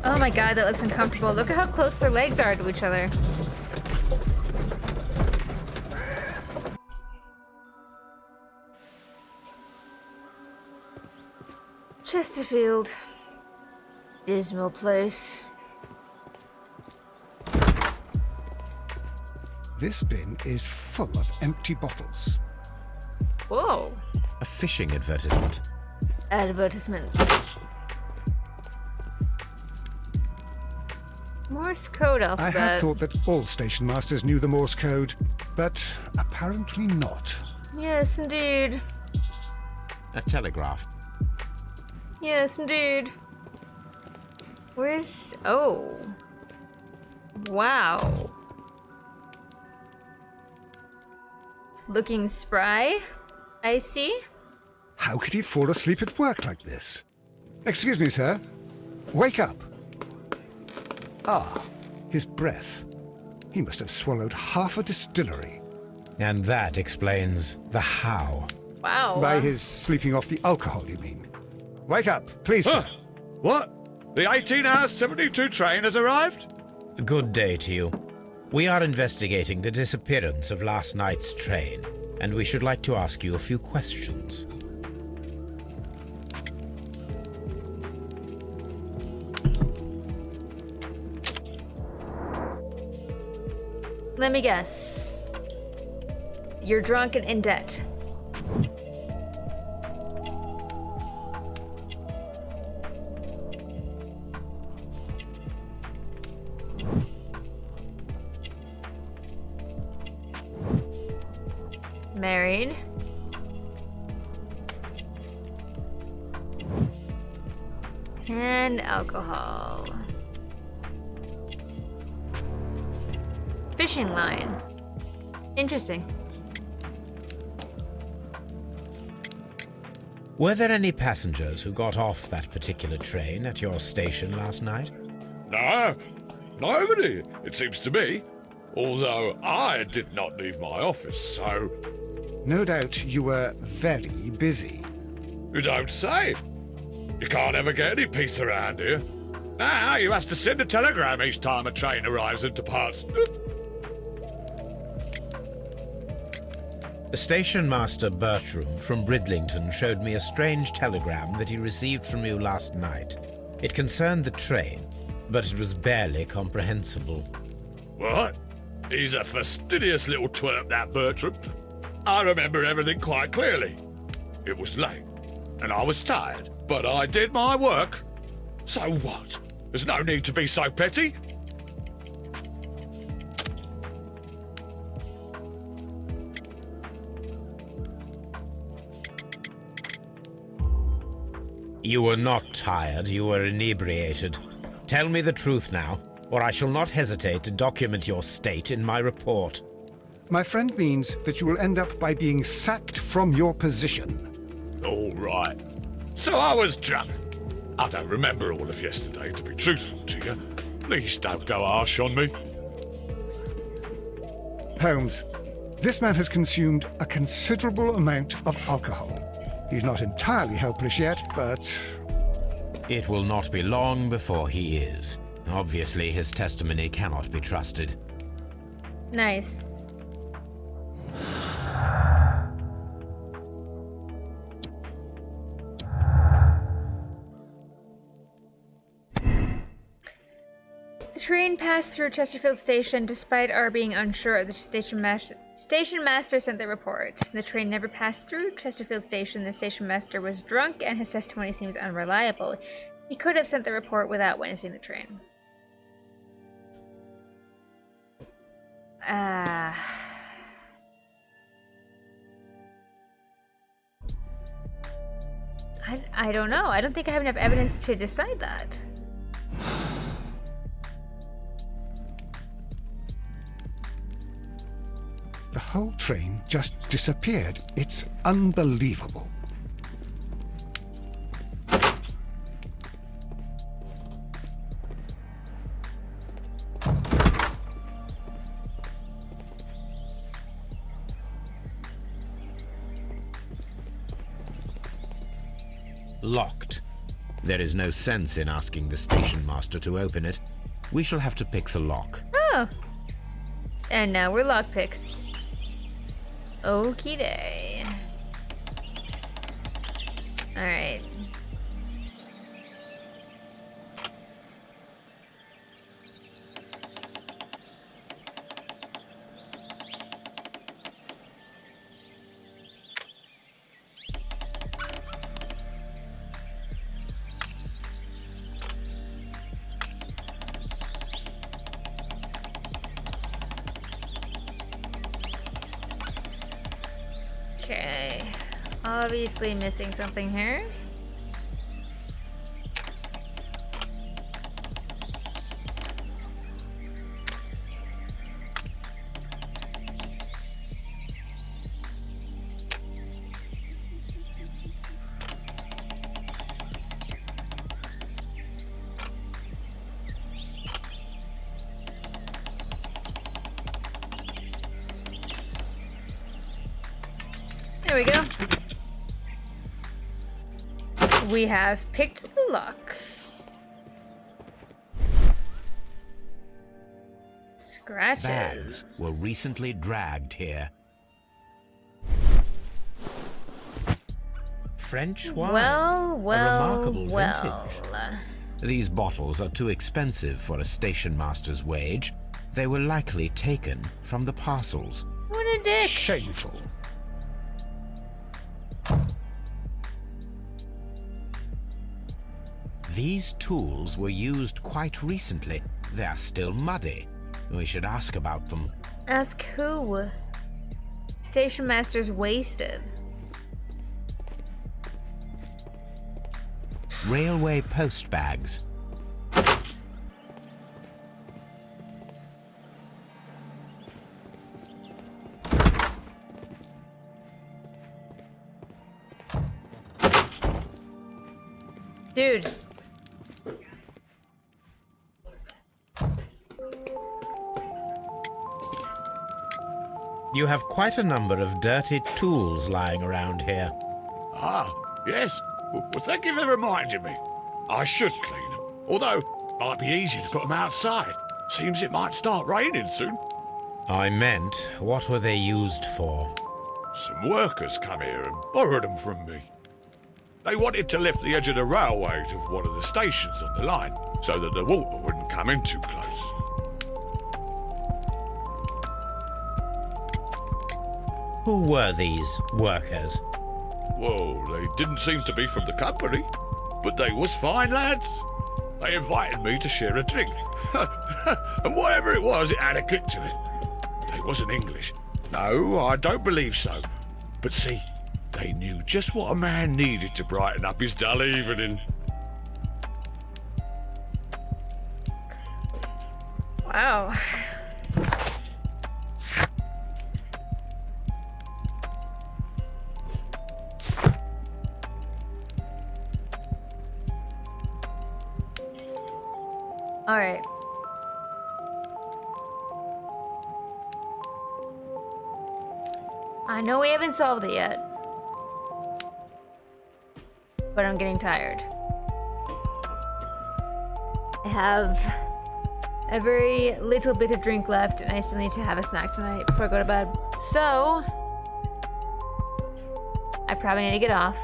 Oh my god, that looks uncomfortable. Look at how close their legs are to each other. Chesterfield. Dismal place. This bin is full of empty bottles. Whoa. A fishing advertisement. Advertisement. Morse code I alphabet. had thought that all station masters knew the Morse code, but apparently not. Yes, indeed. A telegraph. Yes, indeed. Where's... Oh. Wow. Looking spry, I see. How could he fall asleep at work like this? Excuse me, sir. Wake up. Ah, his breath. He must have swallowed half a distillery. And that explains the how. Wow. By his sleeping off the alcohol, you mean? Wake up, please, sir. What? The 18-hour-72 train has arrived? Good day to you. We are investigating the disappearance of last night's train, and we should like to ask you a few questions. Let me guess. You're drunk and in debt. Married. And alcohol. Fishing line. Interesting. Were there any passengers who got off that particular train at your station last night? No, nobody, it seems to me. Although I did not leave my office, so... No doubt you were very busy. You don't say. You can't ever get any peace around here. Now you have to send a telegram each time a train arrives and departs. Station Master Bertram from Bridlington showed me a strange telegram that he received from you last night. It concerned the train, but it was barely comprehensible. What? He's a fastidious little twerp, that Bertram. I remember everything quite clearly. It was late, and I was tired, but I did my work. So what? There's no need to be so petty. You were not tired, you were inebriated. Tell me the truth now, or I shall not hesitate to document your state in my report. My friend means that you will end up by being sacked from your position. All right. So I was drunk. I don't remember all of yesterday, to be truthful to you. Please don't go harsh on me. Holmes, this man has consumed a considerable amount of alcohol. He's not entirely helpless yet, but... It will not be long before he is. Obviously, his testimony cannot be trusted. Nice. The train passed through Chesterfield Station despite our being unsure of the station master. Station master sent the report. The train never passed through Chesterfield Station. The station master was drunk and his testimony seems unreliable. He could have sent the report without witnessing the train. I don't know. I don't think I have enough evidence to decide that. The whole train just disappeared. It's unbelievable. Locked. There is no sense in asking the station master to open it. We shall have to pick the lock. Oh. And now we're lockpicks. Okie day. Alright. Obviously missing something here. There we go. We have picked the lock. Scratches. Bags were recently dragged here. French wine. Well, a remarkable well. vintage. These bottles are too expensive for a station master's wage. They were likely taken from the parcels. What a dick. Shameful. These tools were used quite recently. They are still muddy. We should ask about them. Ask who? Station master's wasted. Railway post bags. Dude. You have quite a number of dirty tools lying around here. Ah, yes. Well, thank you for reminding me. I should clean them. Although, it might be easier to put them outside. Seems it might start raining soon. I meant, what were they used for? Some workers come here and borrowed them from me. They wanted to lift the edge of the railway to one of the stations on the line, so that the water wouldn't come in too close. Who were these workers? Well, they didn't seem to be from the company, but they was fine lads. They invited me to share a drink. And whatever it was, it had a kick to it. They wasn't English. No, I don't believe so. But see, they knew just what a man needed to brighten up his dull evening. Wow. All right. I know we haven't solved it yet, but I'm getting tired. I have a very little bit of drink left, and I still need to have a snack tonight before I go to bed. So, I probably need to get off.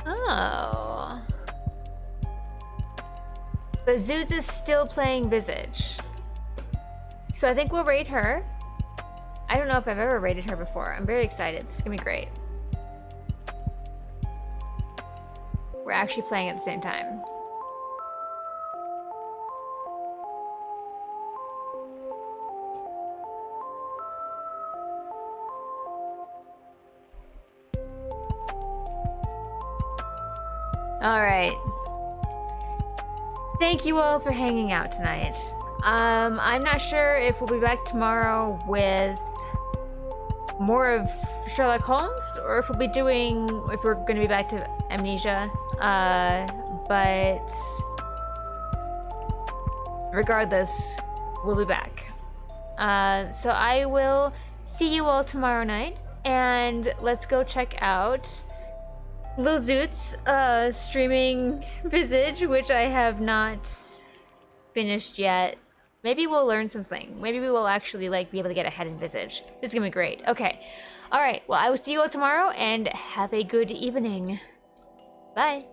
Oh. But Zoots is still playing Visage. So I think we'll raid her. I don't know if I've ever raided her before. I'm very excited. This is gonna be great. We're actually playing at the same time. All right. Thank you all for hanging out tonight. I'm not sure if we'll be back tomorrow with more of Sherlock Holmes, or if we're going to be back to Amnesia. But regardless, we'll be back. So I will see you all tomorrow night, and let's go check out Lil Zoot's streaming Visage, which I have not finished yet. Maybe we'll learn something. Maybe we will actually be able to get ahead in Visage. This is gonna be great. Okay. All right. Well, I will see you all tomorrow, and have a good evening. Bye.